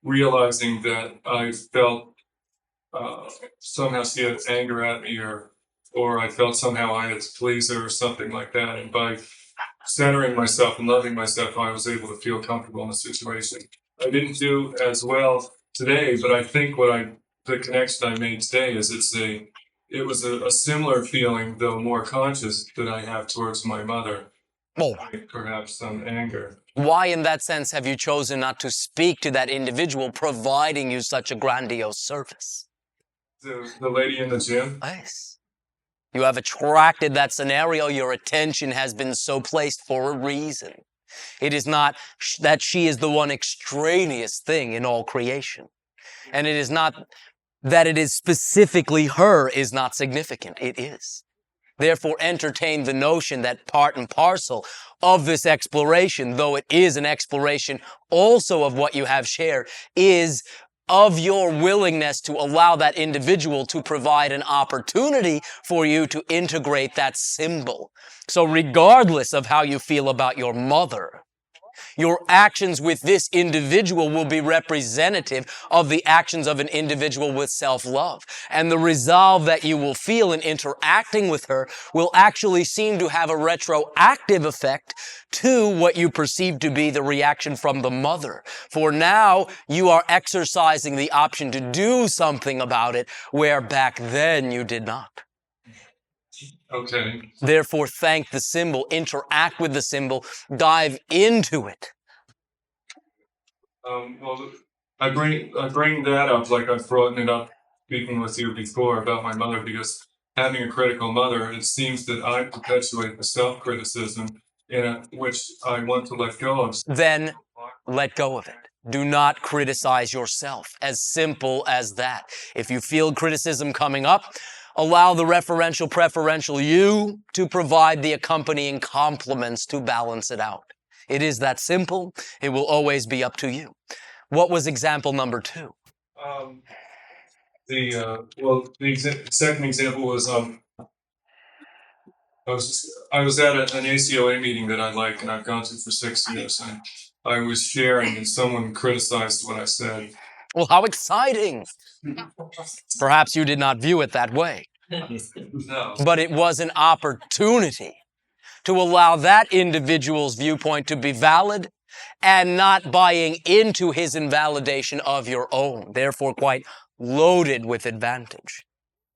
realizing that I felt somehow she had anger at me, or I felt somehow I had to please her or something like that. And by centering myself and loving myself, I was able to feel comfortable in the situation. I didn't do as well today, but I think the connection I made today is it was a similar feeling, though more conscious, that I have towards my mother. Oh. Perhaps some anger. Why, in that sense, have you chosen not to speak to that individual providing you such a grandiose service? The lady in the gym? Yes. You have attracted that scenario. Your attention has been so placed for a reason. It is not that she is the one extraneous thing in all creation. And it is not that it is specifically her is not significant. It is. Therefore, entertain the notion that part and parcel of this exploration, though it is an exploration also of what you have shared, is of your willingness to allow that individual to provide an opportunity for you to integrate that symbol. So regardless of how you feel about your mother, your actions with this individual will be representative of the actions of an individual with self-love. And the resolve that you will feel in interacting with her will actually seem to have a retroactive effect to what you perceive to be the reaction from the mother. For now, you are exercising the option to do something about it, where back then you did not. Okay. Therefore, thank the symbol, interact with the symbol, dive into it. Well, I bring that up like I've brought it up speaking with you before about my mother, because having a critical mother, it seems that I perpetuate the self-criticism which I want to let go of. Then let go of it. Do not criticize yourself. As simple as that. If you feel criticism coming up, allow the referential, preferential you to provide the accompanying complements to balance it out. It is that simple. It will always be up to you. What was example number 2? second example was I was at an ACOA meeting that I like and I've gone to for 6 years, and I was sharing and someone criticized what I said. Well, how exciting! Perhaps you did not view it that way, No. but it was an opportunity to allow that individual's viewpoint to be valid and not buying into his invalidation of your own, therefore quite loaded with advantage.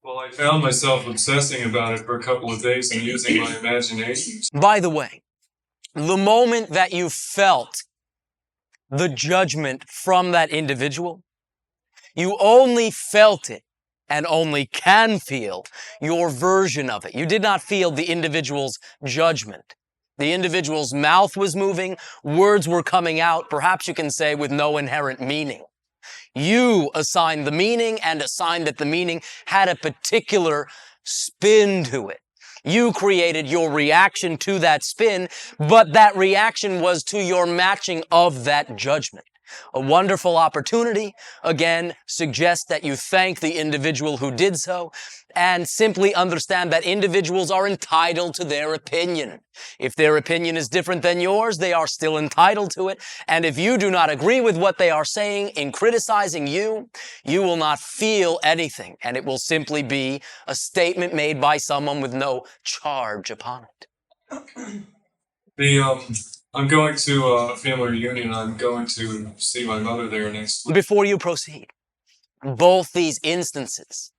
Well, I found myself obsessing about it for a couple of days and using my imagination. By the way, the moment that you felt the judgment from that individual, you only felt it and only can feel your version of it. You did not feel the individual's judgment. The individual's mouth was moving, words were coming out, perhaps you can say with no inherent meaning. You assigned the meaning and assigned that the meaning had a particular spin to it. You created your reaction to that spin, but that reaction was to your matching of that judgment. A wonderful opportunity, again, suggests that you thank the individual who did so and simply understand that individuals are entitled to their opinion. If their opinion is different than yours, they are still entitled to it. And if you do not agree with what they are saying in criticizing you, you will not feel anything. And it will simply be a statement made by someone with no charge upon it. I'm going to a family reunion. I'm going to see my mother there next week. Before you proceed, both these instances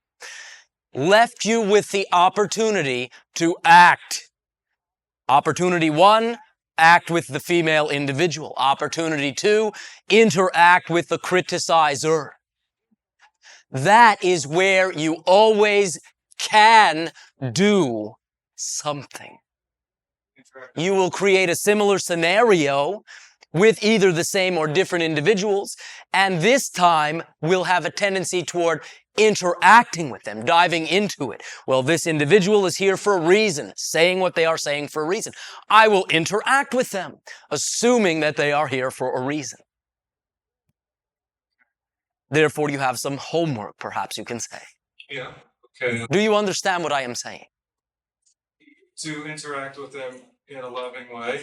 left you with the opportunity to act. Opportunity 1, act with the female individual. Opportunity 2, interact with the criticizer. That is where you always can do something. You will create a similar scenario with either the same or different individuals, and this time we'll have a tendency toward interacting with them, diving into it. Well, this individual is here for a reason, saying what they are saying for a reason. I will interact with them, assuming that they are here for a reason. Therefore, you have some homework, perhaps you can say. Yeah, okay. Do you understand what I am saying? To interact with them in a loving way.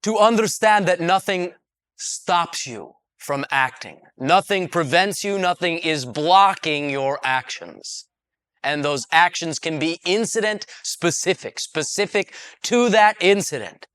To understand that nothing stops you from acting. Nothing prevents you, nothing is blocking your actions. And those actions can be incident specific to that incident.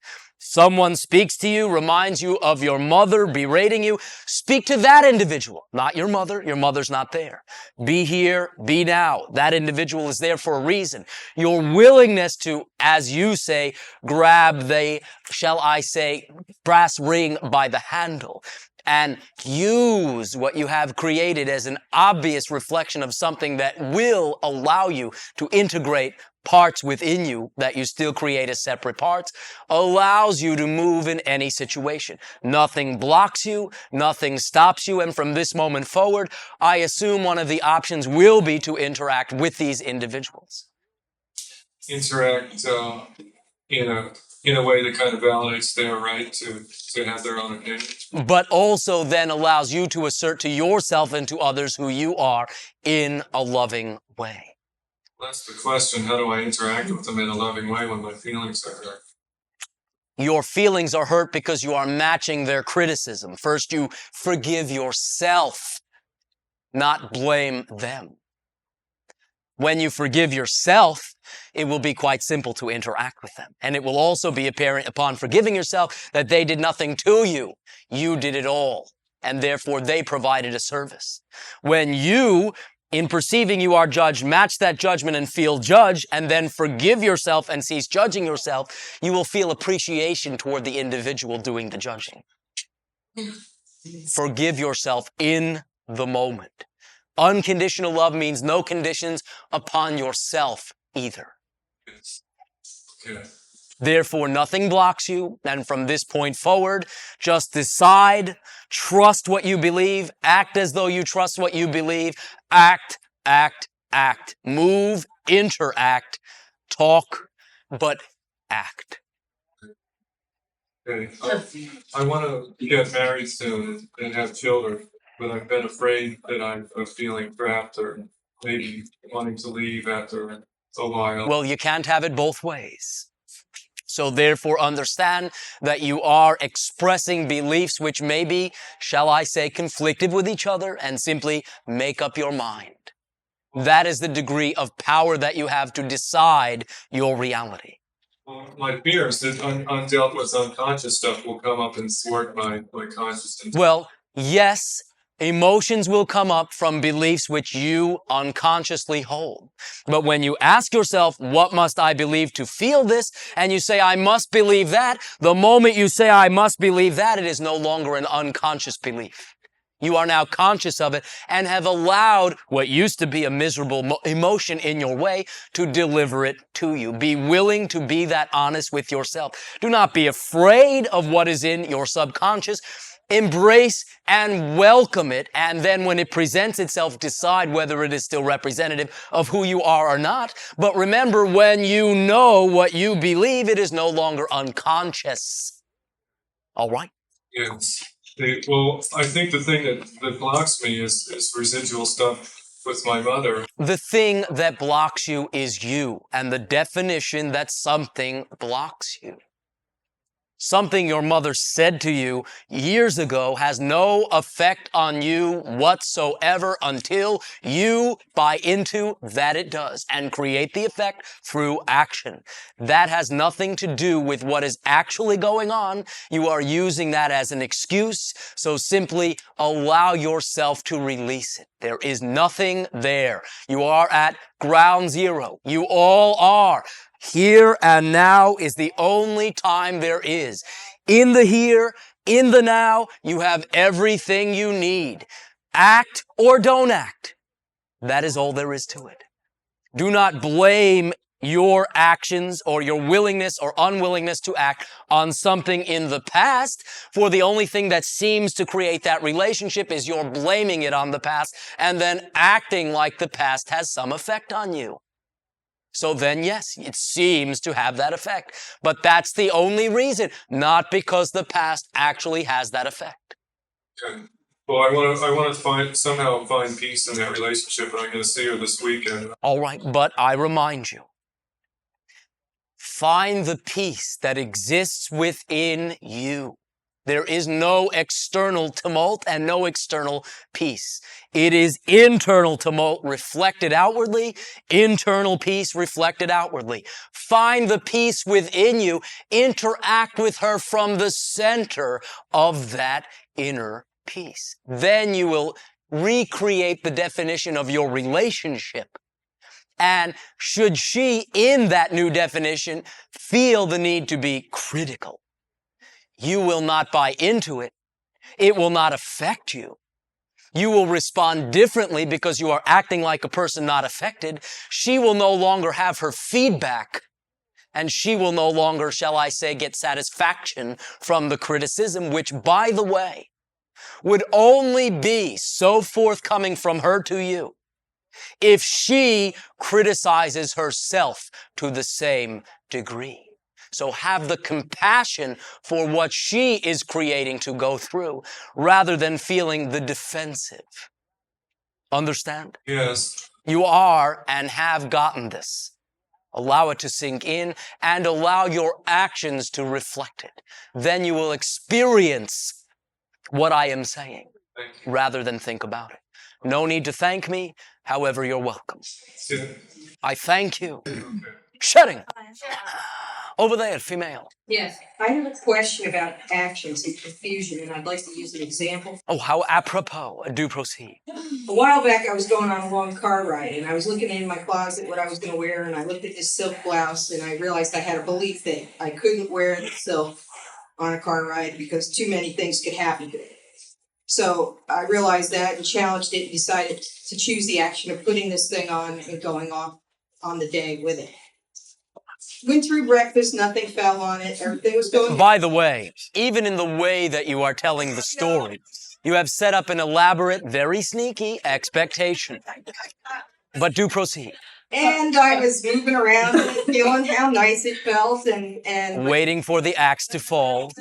Someone speaks to you, reminds you of your mother, berating you. Speak to that individual, not your mother. Your mother's not there. Be here, be now. That individual is there for a reason. Your willingness to, as you say, grab the, shall I say, brass ring by the handle and use what you have created as an obvious reflection of something that will allow you to integrate parts within you that you still create as separate parts, allows you to move in any situation. Nothing blocks you, nothing stops you, and from this moment forward, I assume one of the options will be to interact with these individuals. Interact in a way that kind of validates their right to have their own opinion. But also then allows you to assert to yourself and to others who you are in a loving way. That's the question. How do I interact with them in a loving way when my feelings are hurt? Your feelings are hurt because you are matching their criticism. First, you forgive yourself, not blame them. When you forgive yourself, it will be quite simple to interact with them. And it will also be apparent upon forgiving yourself that they did nothing to you. You did it all. And therefore, they provided a service. When you, in perceiving you are judged, match that judgment and feel judged, and then forgive yourself and cease judging yourself, you will feel appreciation toward the individual doing the judging. Forgive yourself in the moment. Unconditional love means no conditions upon yourself either. Okay. Therefore, nothing blocks you, and from this point forward, just decide, trust what you believe, act as though you trust what you believe, act, move, interact, talk, but act. Okay. I want to get married soon and have children. but I've been afraid that I'm feeling trapped or maybe wanting to leave after a while. Well, you can't have it both ways. So therefore understand that you are expressing beliefs which may be, shall I say, conflicted with each other, and simply make up your mind. That is the degree of power that you have to decide your reality. My fear is that undealt with unconscious stuff will come up and thwart my consciousness. Well, yes, emotions will come up from beliefs which you unconsciously hold. But when you ask yourself, what must I believe to feel this? And you say, I must believe that. The moment you say, I must believe that, it is no longer an unconscious belief. You are now conscious of it and have allowed what used to be a miserable emotion in your way to deliver it to you. Be willing to be that honest with yourself. Do not be afraid of what is in your subconscious. Embrace and welcome it, and then when it presents itself, decide whether it is still representative of who you are or not. But remember, when you know what you believe, it is no longer unconscious. All right? Yes. Well, I think the thing that blocks me is residual stuff with my mother. The thing that blocks you is you, and the definition that something blocks you. Something your mother said to you years ago has no effect on you whatsoever until you buy into that it does and create the effect through action. That has nothing to do with what is actually going on. You are using that as an excuse, so simply allow yourself to release it. There is nothing there. You are at ground zero. You all are. Here and now is the only time there is. In the here, in the now, you have everything you need. Act or don't act. That is all there is to it. Do not blame your actions or your willingness or unwillingness to act on something in the past, for the only thing that seems to create that relationship is you're blaming it on the past and then acting like the past has some effect on you. So then, yes, it seems to have that effect. But that's the only reason, not because the past actually has that effect. Okay. Well, I want to somehow find peace in that relationship, and I'm going to see her this weekend. All right, but I remind you, find the peace that exists within you. There is no external tumult and no external peace. It is internal tumult reflected outwardly, internal peace reflected outwardly. Find the peace within you. Interact with her from the center of that inner peace. Then you will recreate the definition of your relationship. And should she, in that new definition, feel the need to be critical, you will not buy into it. It will not affect you. You will respond differently because you are acting like a person not affected. She will no longer have her feedback, and she will no longer, shall I say, get satisfaction from the criticism, which, by the way, would only be so forthcoming from her to you if she criticizes herself to the same degree. So have the compassion for what she is creating to go through rather than feeling the defensive. Understand? Yes. You are and have gotten this. Allow it to sink in and allow your actions to reflect it. Then you will experience what I am saying rather than think about it. No need to thank me. However, you're welcome. I thank you. Shutting. Over there, female. Yes, I have a question about actions and confusion, and I'd like to use an example. Oh, how apropos. Do proceed. A while back, I was going on a long car ride, and I was looking in my closet what I was going to wear, and I looked at this silk blouse, and I realized I had a belief that I couldn't wear silk on a car ride because too many things could happen to it. So I realized that and challenged it and decided to choose the action of putting this thing on and going off on the day with it. Went through breakfast, nothing fell on it, everything was going. By the way, even in the way that you are telling the story, you have set up an elaborate, very sneaky expectation. But do proceed. And I was moving around and feeling how nice it felt and waiting for the axe to fall.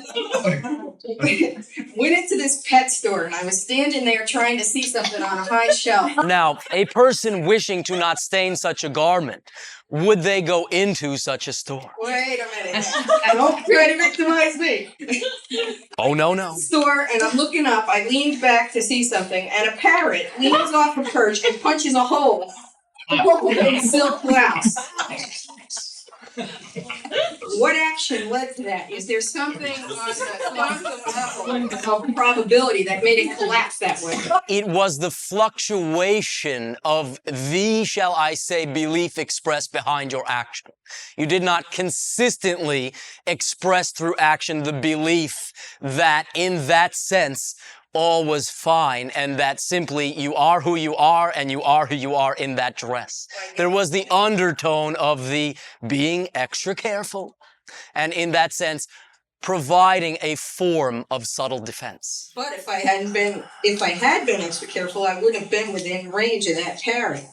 went into this pet store and I was standing there trying to see something on a high shelf. Now, a person wishing to not stain such a garment, would they go into such a store? Wait a minute. Don't try to victimize me. Oh, no. Store, and I'm looking up. I leaned back to see something, and a parrot leans off a perch and punches a hole in silk blouse. What action led to that? Is there something on the quantum level of probability that made it collapse that way? It was the fluctuation of the, shall I say, belief expressed behind your action. You did not consistently express through action the belief that in that sense all was fine and that simply you are who you are and you are who you are in that dress. There was the undertone of the being extra careful and in that sense providing a form of subtle defense. But if I had been extra careful, I would have been within range of that parrot.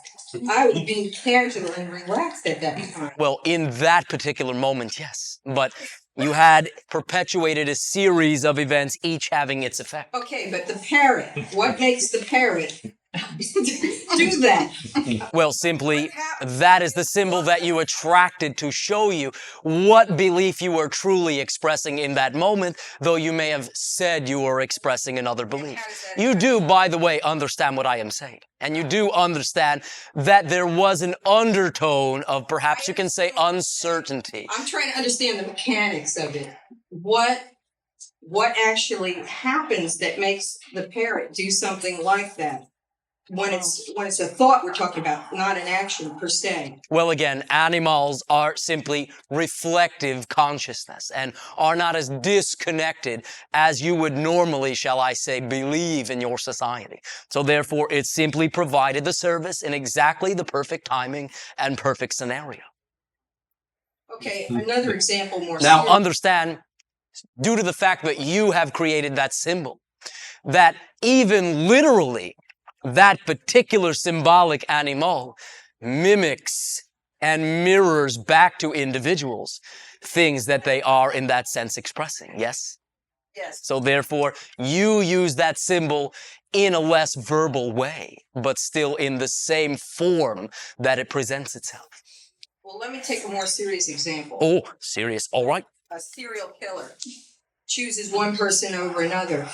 I would be casual and relaxed at that time. Well, in that particular moment, yes. But you had perpetuated a series of events, each having its effect. Okay, but the parrot, what makes the parrot do that? Well, simply, that is the symbol that you attracted to show you what belief you were truly expressing in that moment, though you may have said you were expressing another belief. You do, by the way, understand what I am saying. And you do understand that there was an undertone of, perhaps you can say, uncertainty. I'm trying to understand the mechanics of it. What actually happens that makes the parrot do something like that? When it's a thought we're talking about, not an action per se. Well, again, animals are simply reflective consciousness and are not as disconnected as you would normally, shall I say, believe in your society. So therefore, it simply provided the service in exactly the perfect timing and perfect scenario. Okay, another example more. Now, understand, due to the fact that you have created that symbol, that even literally, that particular symbolic animal mimics and mirrors back to individuals things that they are in that sense expressing. Yes? Yes. So therefore, you use that symbol in a less verbal way, but still in the same form that it presents itself. Well, let me take a more serious example. Oh, serious. All right. A serial killer chooses one person over another.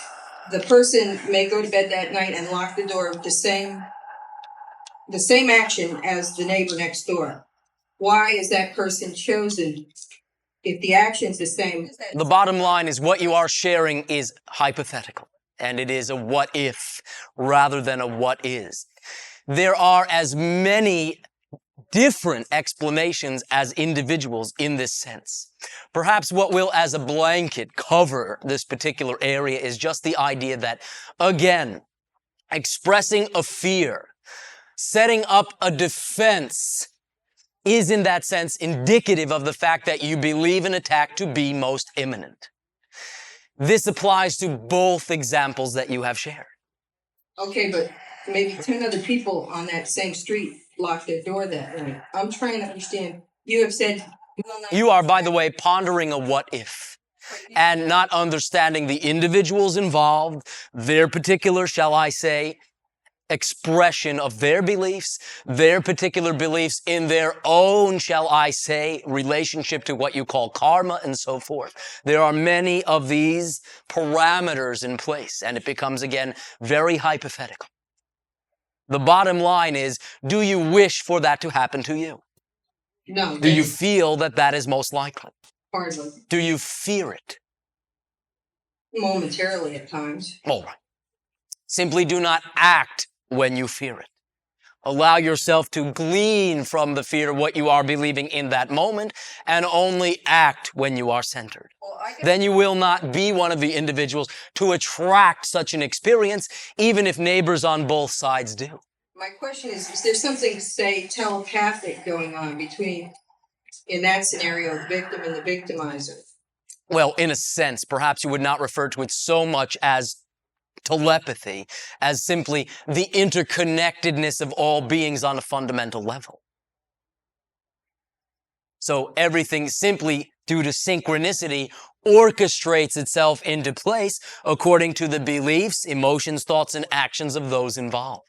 The person may go to bed that night and lock the door with the same action as the neighbor next door. Why is that person chosen if the action's the same? The bottom line is what you are sharing is hypothetical, and it is a what if rather than a what is. There are as many different explanations as individuals in this sense. Perhaps what will as a blanket cover this particular area is just the idea that, again, expressing a fear, setting up a defense is in that sense indicative of the fact that you believe an attack to be most imminent. This applies to both examples that you have shared. Okay, but maybe 10 other people on that same street locked their door that night. I'm trying to understand. You have said... You are, by the way, pondering a what if and not understanding the individuals involved, their particular, shall I say, expression of their beliefs in their own, shall I say, relationship to what you call karma and so forth. There are many of these parameters in place, and it becomes, again, very hypothetical. The bottom line is, do you wish for that to happen to you? No. Do you feel that that is most likely? Hardly. Do you fear it? Momentarily at times. All right. Simply do not act when you fear it. Allow yourself to glean from the fear what you are believing in that moment and only act when you are centered. Then you will not be one of the individuals to attract such an experience, even if neighbors on both sides do. My question is there something, say, telepathic going on between, in that scenario, the victim and the victimizer? Well, in a sense, perhaps you would not refer to it so much as telepathy, as simply the interconnectedness of all beings on a fundamental level. So everything simply due to synchronicity orchestrates itself into place according to the beliefs, emotions, thoughts, and actions of those involved.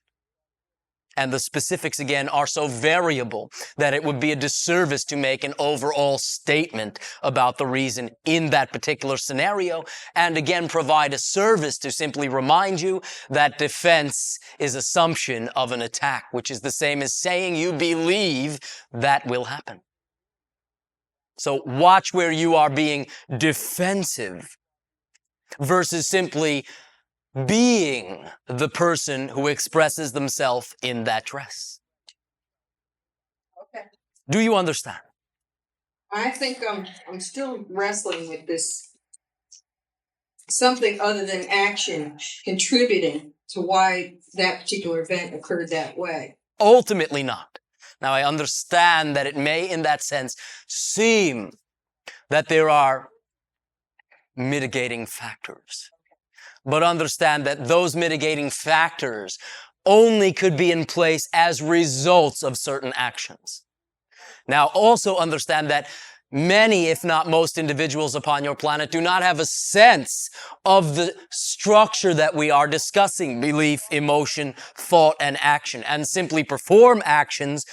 And the specifics, again, are so variable that it would be a disservice to make an overall statement about the reason in that particular scenario, and again, provide a service to simply remind you that defense is assumption of an attack, which is the same as saying you believe that will happen. So watch where you are being defensive versus simply being the person who expresses themselves in that dress. Okay. Do you understand? I think I'm still wrestling with this something other than action contributing to why that particular event occurred that way. Ultimately not. Now, I understand that it may, in that sense, seem that there are mitigating factors. But understand that those mitigating factors only could be in place as results of certain actions. Now, also understand that many, if not most individuals upon your planet do not have a sense of the structure that we are discussing, belief, emotion, thought, and action, and simply perform actions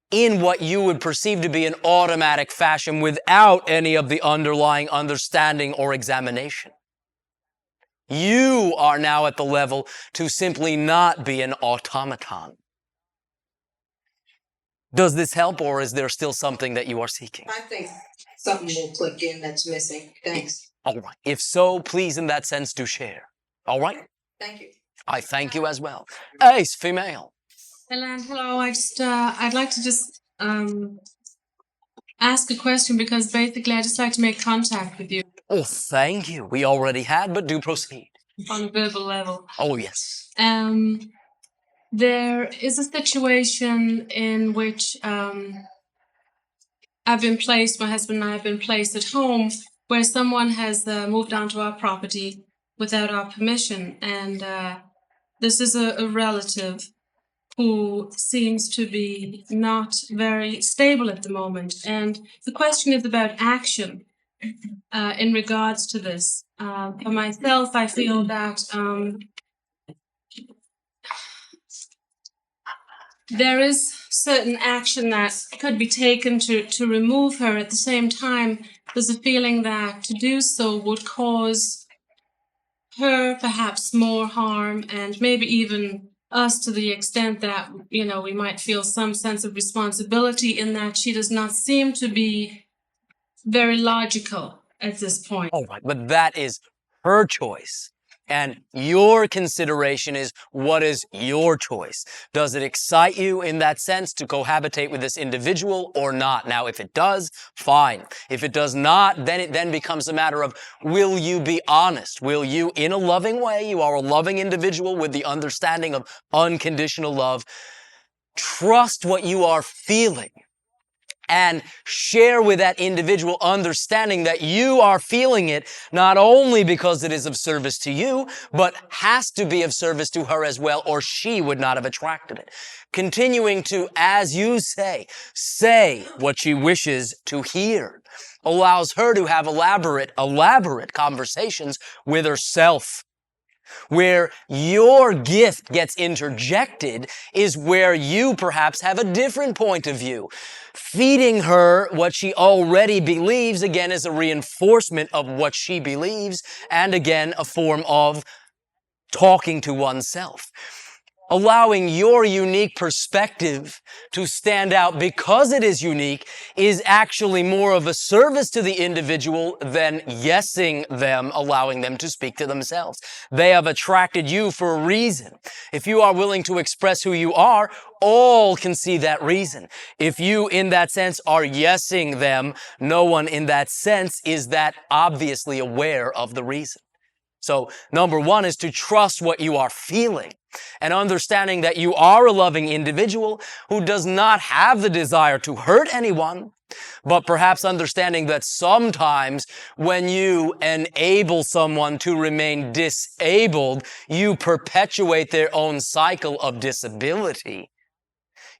in what you would perceive to be an automatic fashion without any of the underlying understanding or examination. You are now at the level to simply not be an automaton. Does this help, or is there still something that you are seeking? I think something will click in that's missing. Thanks. All right. If so, please, in that sense, do share. All right? Thank you. I thank you as well. Ace, female. Elan, hello. I'd like to just ask a question because basically I just like to make contact with you Oh, thank you. We already had, but do proceed. on a verbal level. Oh, yes. There is a situation in which I've been placed, my husband and I have been placed at home where someone has moved onto our property without our permission. And this is a relative who seems to be not very stable at the moment. And the question is about action in regards to this. For myself, I feel that there is certain action that could be taken to remove her. At the same time, there's a feeling that to do so would cause her perhaps more harm and maybe even us to the extent that, you know, we might feel some sense of responsibility in that she does not seem to be very logical at this point. All right, but that is her choice. And your consideration is, what is your choice? Does it excite you in that sense to cohabitate with this individual or not? Now, if it does, fine. If it does not, then it then becomes a matter of, will you be honest? Will you, in a loving way, you are a loving individual with the understanding of unconditional love, trust what you are feeling and share with that individual understanding that you are feeling it not only because it is of service to you, but has to be of service to her as well, or she would not have attracted it. Continuing to, as you say what she wishes to hear allows her to have elaborate conversations with herself. Where your gift gets interjected is where you perhaps have a different point of view. Feeding her what she already believes, again, is a reinforcement of what she believes, and again, a form of talking to oneself. Allowing your unique perspective to stand out because it is unique is actually more of a service to the individual than yesing them, allowing them to speak to themselves. They have attracted you for a reason. If you are willing to express who you are, all can see that reason. If you, in that sense, are yesing them, no one in that sense is that obviously aware of the reason. So, number one is to trust what you are feeling and understanding that you are a loving individual who does not have the desire to hurt anyone, but perhaps understanding that sometimes when you enable someone to remain disabled, you perpetuate their own cycle of disability.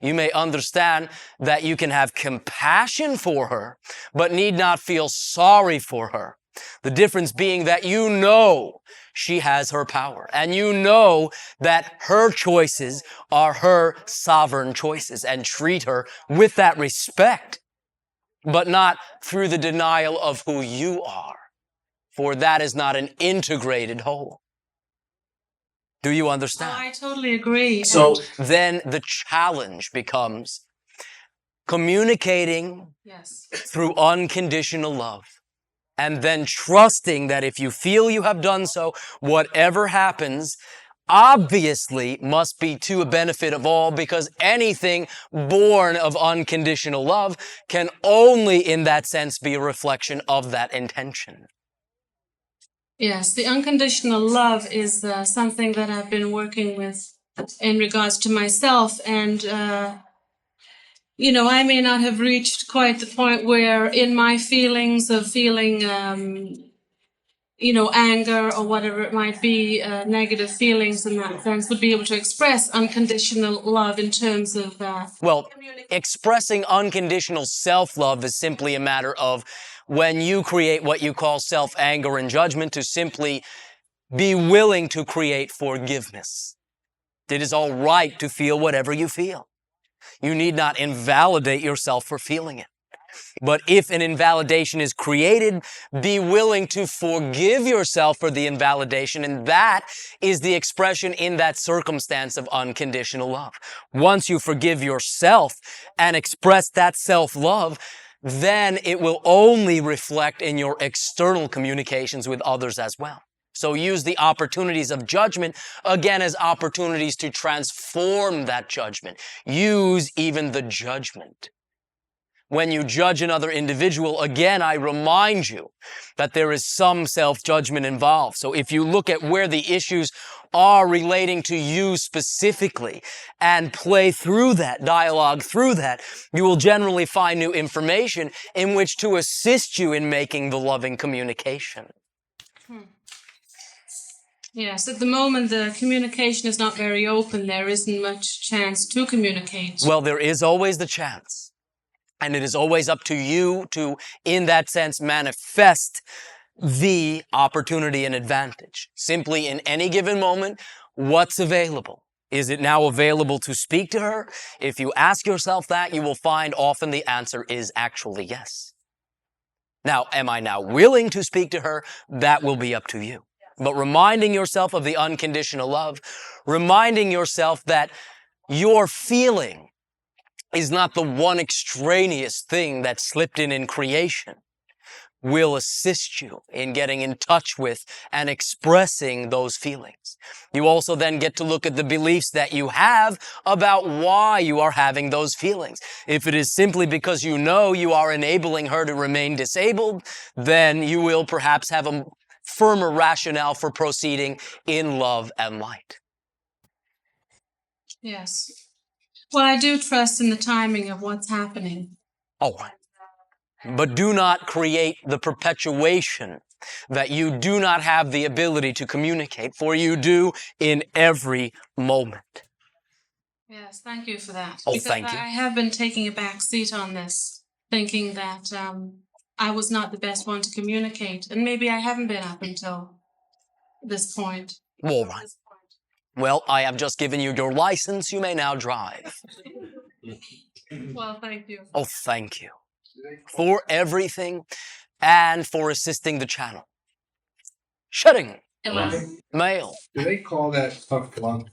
You may understand that you can have compassion for her, but need not feel sorry for her. The difference being that you know she has her power, and you know that her choices are her sovereign choices, and treat her with that respect, but not through the denial of who you are, for that is not an integrated whole. Do you Oh, understand? I totally agree. So then the challenge becomes communicating Yes. through unconditional love, and then trusting that if you feel you have done so, whatever happens obviously must be to a benefit of all, because anything born of unconditional love can only in that sense be a reflection of that intention. Yes, the unconditional love is something that I've been working with in regards to myself. And, I may not have reached quite the point where in my feelings of feeling, anger or whatever it might be, negative feelings in that sense, would be able to express unconditional love in terms of Well, expressing unconditional self-love is simply a matter of when you create what you call self-anger and judgment, to simply be willing to create forgiveness. It is all right to feel whatever you feel. You need not invalidate yourself for feeling it. But if an invalidation is created, be willing to forgive yourself for the invalidation, and that is the expression in that circumstance of unconditional love. Once you forgive yourself and express that self-love, then it will only reflect in your external communications with others as well. So use the opportunities of judgment again as opportunities to transform that judgment. Use even the judgment. When you judge another individual, again, I remind you that there is some self-judgment involved. So if you look at where the issues are relating to you specifically and play through that, dialogue through that, you will generally find new information in which to assist you in making the loving communication. Yes, at the moment the communication is not very open. There isn't much chance to communicate. Well, there is always the chance. And it is always up to you to, in that sense, manifest the opportunity and advantage. Simply in any given moment, what's available? Is it now available to speak to her? If you ask yourself that, you will find often the answer is actually yes. Now, am I now willing to speak to her? That will be up to you. But reminding yourself of the unconditional love, reminding yourself that your feeling is not the one extraneous thing that slipped in creation, will assist you in getting in touch with and expressing those feelings. You also then get to look at the beliefs that you have about why you are having those feelings. If it is simply because you know you are enabling her to remain disabled, then you will perhaps have a firmer rationale for proceeding in love and light. Yes. Well, I do trust in the timing of what's happening. All right. But do not create the perpetuation that you do not have the ability to communicate, for you do in every moment. Yes, thank you for that. Oh, because thank you. I have been taking a back seat on this, thinking that I was not the best one to communicate, and maybe I haven't been up until this point. All right. Well, I have just given you your license. You may now drive. Well, thank you. Oh, thank you for everything and for assisting the channel. Shutting. Mail. Do they call that tough love?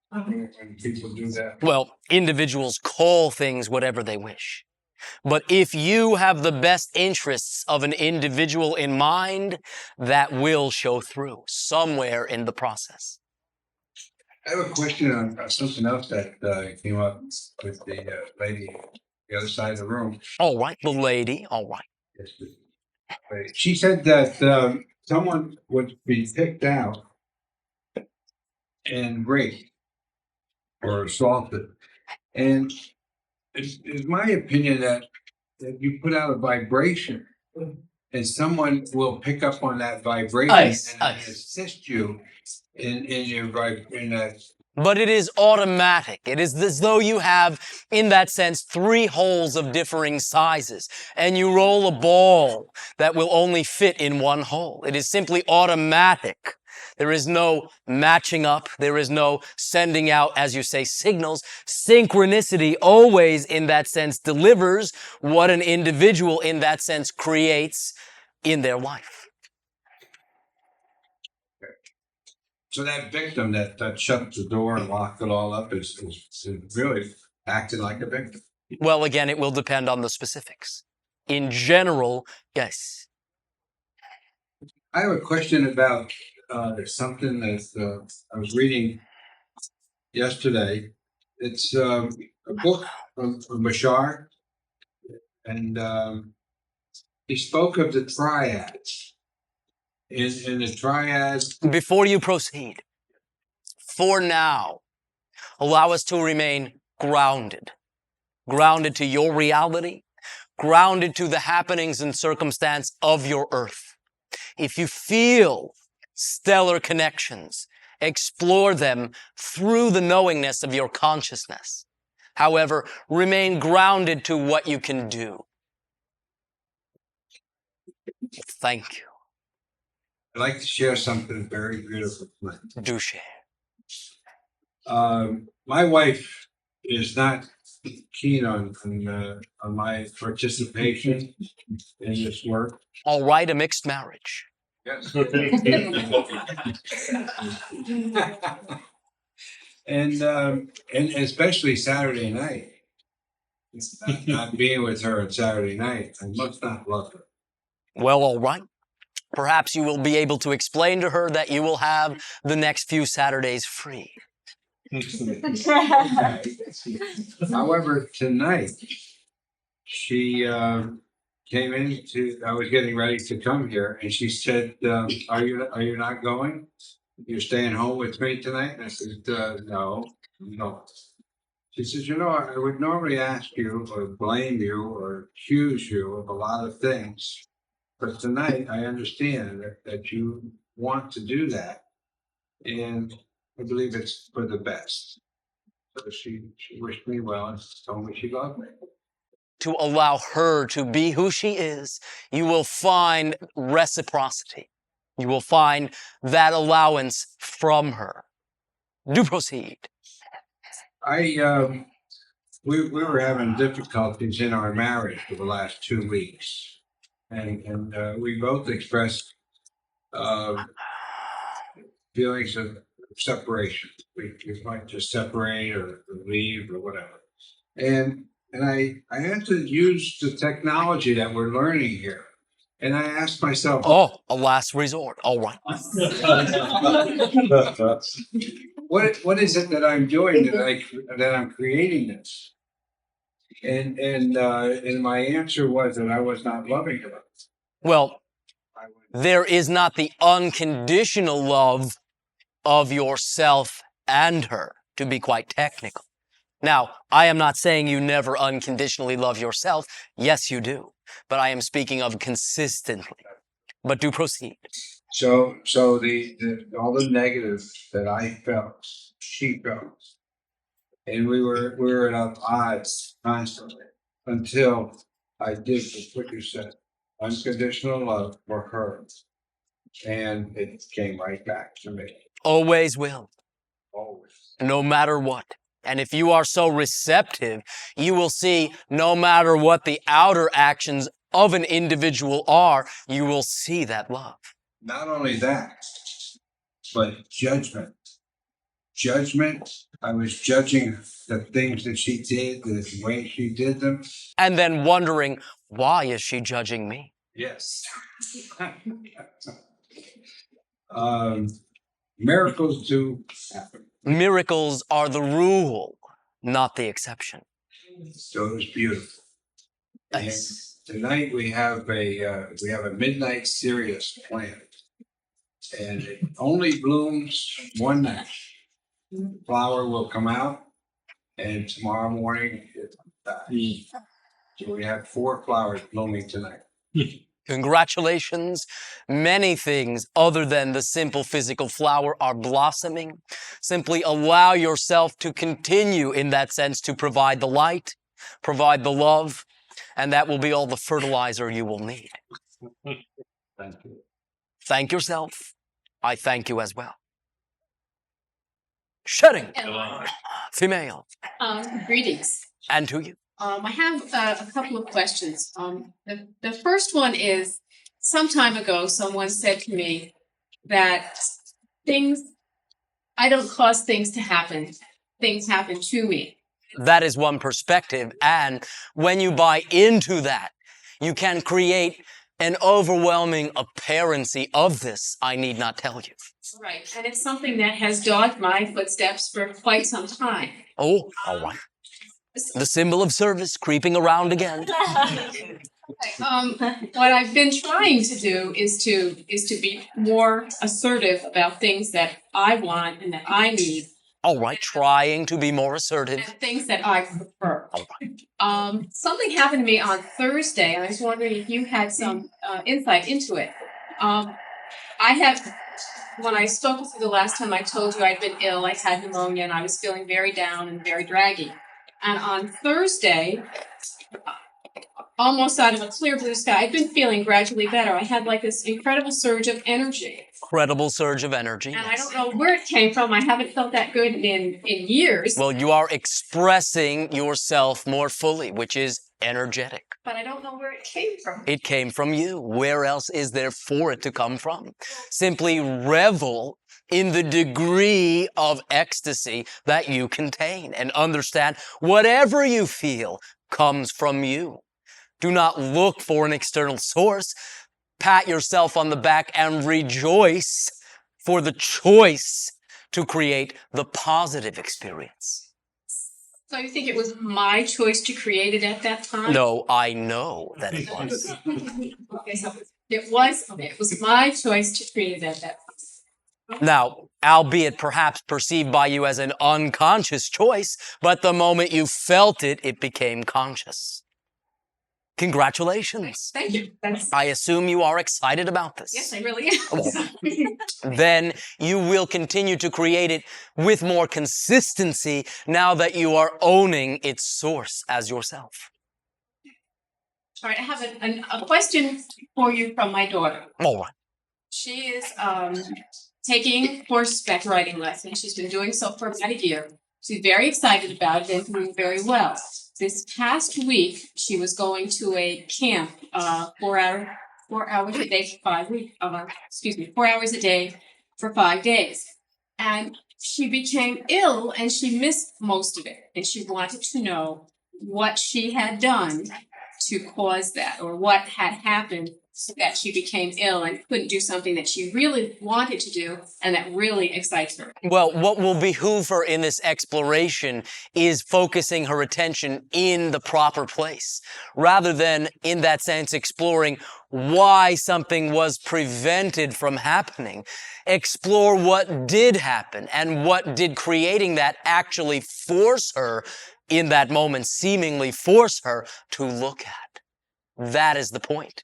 When people do that? Well, individuals call things whatever they wish. But if you have the best interests of an individual in mind, that will show through somewhere in the process. I have a question on something else that came up with the lady on the other side of the room. All right, the lady. All right. Yes, she said that someone would be picked out and raped or assaulted. And it's my opinion that you put out a vibration and someone will pick up on that vibration and assist you in that but it is automatic. It is as though you have, in that sense, 3 holes of differing sizes, and you roll a ball that will only fit in 1 hole. It is simply automatic. There is no matching up. There is no sending out, as you say, signals. Synchronicity always, in that sense, delivers what an individual, in that sense, creates in their life. So that victim that shut the door and locked it all up is really acting like a victim. Well, again, it will depend on the specifics. In general, yes. I have a question about something that I was reading yesterday. It's a book from Bashar, and he spoke of the triads. In the triads. Before you proceed, for now, allow us to remain grounded. Grounded to your reality, grounded to the happenings and circumstance of your earth. If you feel stellar connections, explore them through the knowingness of your consciousness. However, remain grounded to what you can do. Thank you. I'd like to share something very beautiful tonight. Do share. My wife is not keen on my participation in this work. All right, a mixed marriage. Yes. and especially Saturday night. Not being with her on Saturday night, I must not love her. Well, all right. Perhaps you will be able to explain to her that you will have the next few Saturdays free. However, tonight she came in I was getting ready to come here, and she said, "Are you not going? You're staying home with me tonight?" And I said, "No." She says, "I would normally ask you or blame you or accuse you of a lot of things, but tonight I understand that you want to do that, and I believe it's for the best." So she wished me well and told me she loved me. To allow her to be who she is, you will find reciprocity. You will find that allowance from her. Do proceed. We were having difficulties in our marriage for the last 2 weeks, and we both expressed feelings of separation. We might just separate or leave or whatever. And I had to use the technology that we're learning here. And I asked myself, oh, a last resort. All right. what is it that I'm doing that I'm creating this? And my answer was that I was not loving her. Well, there is not the unconditional love of yourself and her, to be quite technical. Now, I am not saying you never unconditionally love yourself. Yes, you do. But I am speaking of consistently. But do proceed. So the all the negatives that I felt, she felt, and we were at odds constantly until I did what you said, unconditional love for her, and it came right back to me. Always will. Always. No matter what. And if you are so receptive, you will see no matter what the outer actions of an individual are, you will see that love. Not only that, but judgment. Judgment. I was judging the things that she did, the way she did them. And then wondering, why is she judging me? Yes. Miracles do happen. Miracles are the rule, not the exception. So it was beautiful. Nice. And tonight we have a midnight Sirius planned, and it only blooms one night. Flower will come out, and tomorrow morning it dies. So we have 4 flowers blooming tonight. Congratulations. Many things other than the simple physical flower are blossoming. Simply allow yourself to continue in that sense to provide the light, provide the love, and that will be all the fertilizer you will need. Thank you. Thank yourself. I thank you as well. Shedding. Elan. Female. Greetings. And to you. I have a couple of questions. The first one is, some time ago, someone said to me that I don't cause things to happen. Things happen to me. That is one perspective. And when you buy into that, you can create an overwhelming apparency of this, I need not tell you. Right. And it's something that has dogged my footsteps for quite some time. Oh, all right. The symbol of service creeping around again. What I've been trying to do is to be more assertive about things that I want and that I need. All right, trying to be more assertive. And things that I prefer. All right. Something happened to me on Thursday, and I was wondering if you had some insight into it. When I spoke with you the last time, I told you I'd been ill, I had pneumonia, and I was feeling very down and very draggy. And on Thursday, almost out of a clear blue sky, I'd been feeling gradually better. I had like this incredible surge of energy. Incredible surge of energy. And I don't know where it came from. I haven't felt that good in years. Well, you are expressing yourself more fully, which is energetic. But I don't know where it came from. It came from you. Where else is there for it to come from? Simply revel in the degree of ecstasy that you contain and understand whatever you feel comes from you. Do not look for an external source. Pat yourself on the back and rejoice for the choice to create the positive experience. So you think it was my choice to create it at that time? No, I know that it was. Okay, so it was my choice to create it at that time. Now, albeit perhaps perceived by you as an unconscious choice, but the moment you felt it, it became conscious. Congratulations. Thank you. I assume you are excited about this. Yes, I really am. Then you will continue to create it with more consistency now that you are owning its source as yourself. All right, I have a question for you from my daughter. All right. She is taking horseback riding lessons. She's been doing so for about a year. She's very excited about it and doing very well. This past week, she was going to a camp, 4 hours a day for 5 weeks. 4 hours a day for 5 days, and she became ill, and she missed most of it. And she wanted to know what she had done to cause that, or what had happened so that she became ill and couldn't do something that she really wanted to do and that really excites her. Well, what will behoove her in this exploration is focusing her attention in the proper place, rather than, in that sense, exploring why something was prevented from happening. Explore what did happen and what did creating that actually force her in that moment, seemingly force her to look at. That is the point.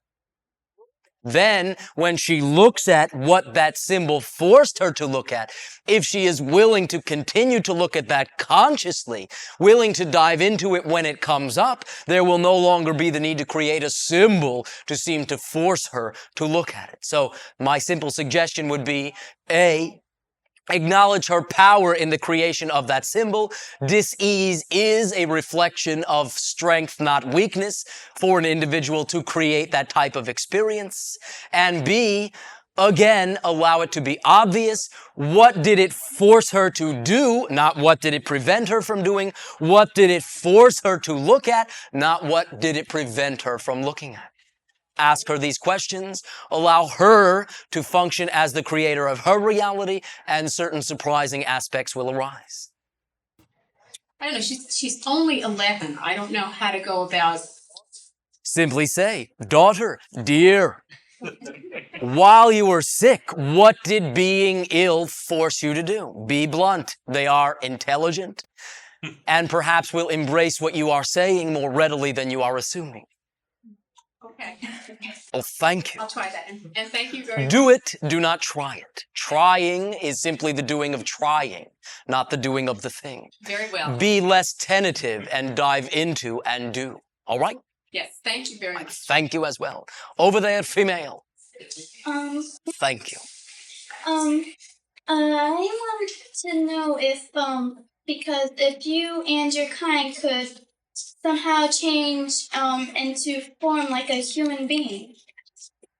Then, when she looks at what that symbol forced her to look at, if she is willing to continue to look at that consciously, willing to dive into it when it comes up, there will no longer be the need to create a symbol to seem to force her to look at it. So, my simple suggestion would be, A, acknowledge her power in the creation of that symbol. Dis-ease is a reflection of strength, not weakness, for an individual to create that type of experience. And B, again, allow it to be obvious. What did it force her to do? Not what did it prevent her from doing? What did it force her to look at? Not what did it prevent her from looking at? Ask her these questions, allow her to function as the creator of her reality, and certain surprising aspects will arise. I don't know, she's only 11. I don't know how to go about... Simply say, daughter, dear, while you were sick, what did being ill force you to do? Be blunt. They are intelligent and perhaps will embrace what you are saying more readily than you are assuming. Okay. Oh, thank you. I'll try that. And thank you very much. Do it, do not try it. Trying is simply the doing of trying, not the doing of the thing. Very well. Be less tentative and dive into and do. All right? Yes, thank you very much. Thank you as well. Over there, female. Thank you. I wanted to know if, because if you and your kind could somehow change, into form like a human being.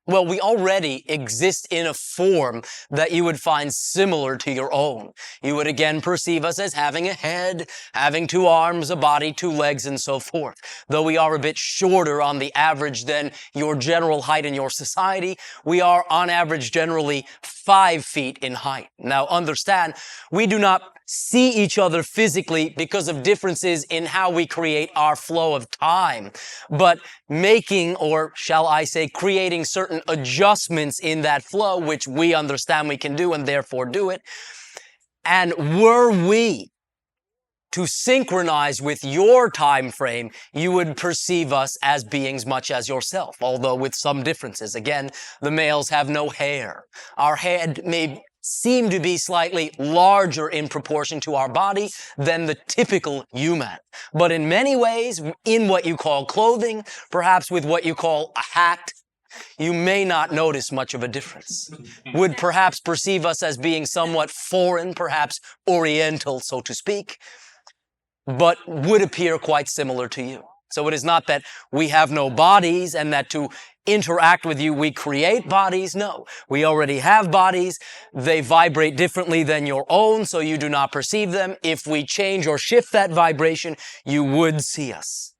Well, we already exist in a form that you would find similar to your own. You would again perceive us as having a head, having 2 arms, a body, 2 legs, and so forth. Though we are a bit shorter on the average than your general height in your society, we are on average generally 5 feet in height. Now understand, we do not see each other physically because of differences in how we create our flow of time, but making, or shall I say, creating certain adjustments in that flow, which we understand we can do and therefore do it. And were we to synchronize with your time frame, you would perceive us as beings much as yourself, although with some differences. Again, the males have no hair. Our head may seem to be slightly larger in proportion to our body than the typical human. But in many ways, in what you call clothing, perhaps with what you call a hat, you may not notice much of a difference. Would perhaps perceive us as being somewhat foreign, perhaps oriental, so to speak, but would appear quite similar to you. So it is not that we have no bodies and that to interact with you, we create bodies. No, we already have bodies. They vibrate differently than your own, so you do not perceive them. If we change or shift that vibration, you would see us.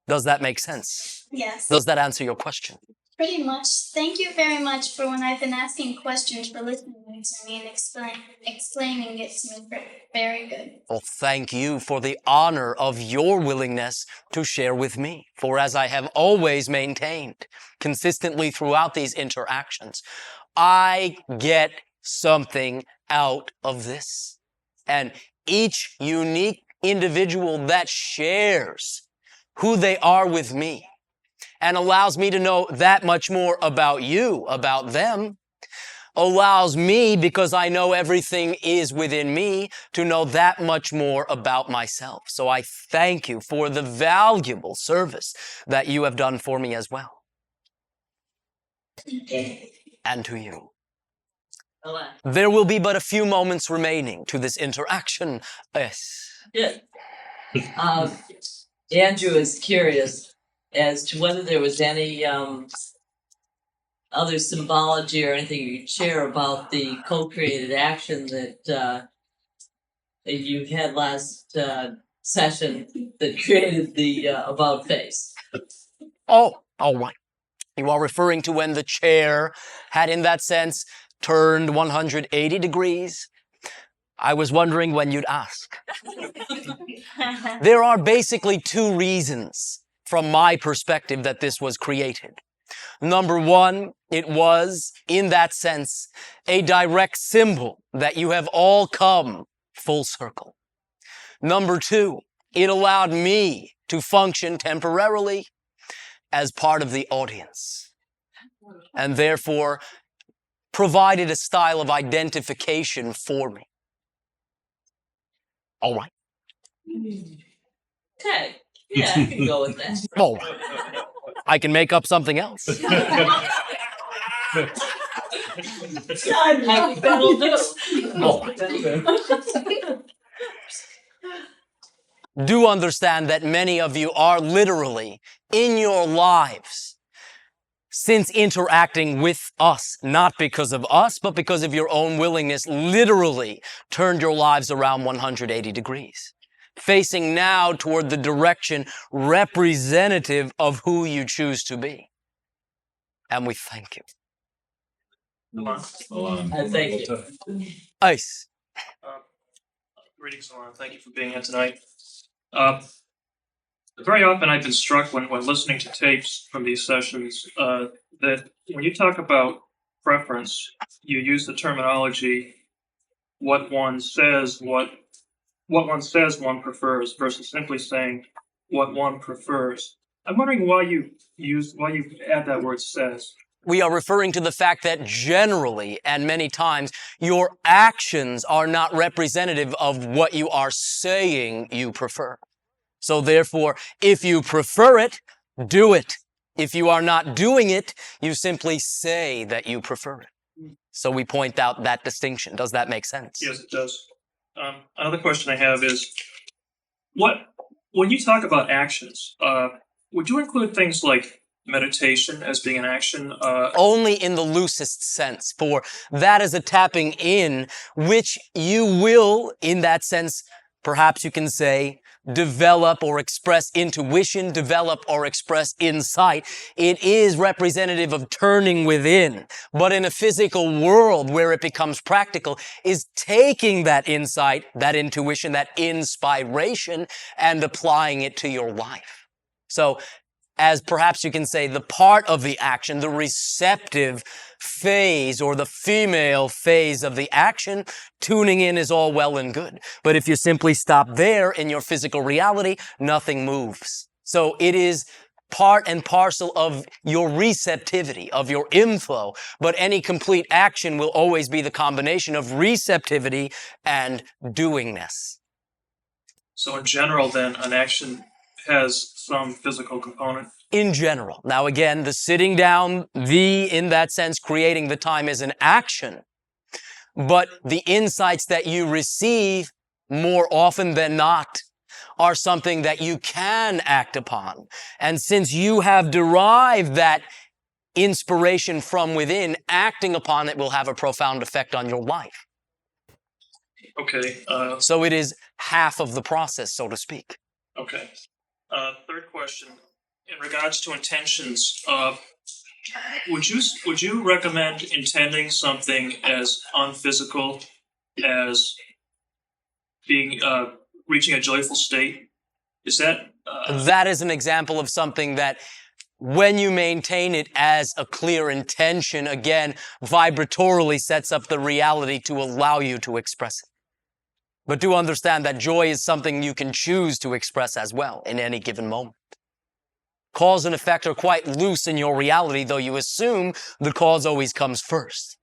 Does that make sense? Yes. Does that answer your question? Pretty much. Thank you very much for when I've been asking questions, for listening to me and explaining it to me. Very good. Well, thank you for the honor of your willingness to share with me. For as I have always maintained consistently throughout these interactions, I get something out of this. And each unique individual that shares who they are with me and allows me to know that much more about you, about them, allows me, because I know everything is within me, to know that much more about myself. So I thank you for the valuable service that you have done for me as well. And to you. There will be but a few moments remaining to this interaction. Yes. Yeah. Andrew is curious as to whether there was any other symbology or anything you could share about the co-created action that you had last session that created the about face. Oh, all right. You are referring to when the chair had, in that sense, turned 180 degrees. I was wondering when you'd ask. There are basically 2 reasons from my perspective that this was created. Number 1, it was, in that sense, a direct symbol that you have all come full circle. Number 2, it allowed me to function temporarily as part of the audience, and therefore provided a style of identification for me. All right. Okay. Yeah, I can go with that. Oh, I can make up something else. That'll do. Do understand that many of you are literally in your lives, since interacting with us, not because of us, but because of your own willingness, literally turned your lives around 180 degrees, facing now toward the direction representative of who you choose to be. And we thank you. Thank you. Ice. Greetings, Laura. Thank you for being here tonight. Very often I've been struck when listening to tapes from these sessions that when you talk about preference, you use the terminology what one says one prefers versus simply saying what one prefers. I'm wondering why you add that word says. We are referring to the fact that generally and many times your actions are not representative of what you are saying you prefer. So therefore, if you prefer it, do it. If you are not doing it, you simply say that you prefer it. So we point out that distinction. Does that make sense? Yes, it does. Another question I have is, when you talk about actions, would you include things like meditation as being an action? Only in the loosest sense, for that is a tapping in, which you will, in that sense, perhaps you can say, develop or express intuition, develop or express insight. It is representative of turning within, but in a physical world where it becomes practical is taking that insight, that intuition, that inspiration, and applying it to your life. So, as perhaps you can say, the part of the action, the receptive phase or the female phase of the action, tuning in is all well and good. But if you simply stop there in your physical reality, nothing moves. So it is part and parcel of your receptivity, of your inflow. But any complete action will always be the combination of receptivity and doingness. So in general, then, an action has some physical component? In general. Now again, the sitting down, in that sense, creating the time is an action. But the insights that you receive more often than not are something that you can act upon. And since you have derived that inspiration from within, acting upon it will have a profound effect on your life. Okay. So it is half of the process, so to speak. Okay. Third question, in regards to intentions, would you recommend intending something as unphysical as being reaching a joyful state? Is that that is an example of something that, when you maintain it as a clear intention, again, vibratorily sets up the reality to allow you to express it. But do understand that joy is something you can choose to express as well in any given moment. Cause and effect are quite loose in your reality, though you assume the cause always comes first.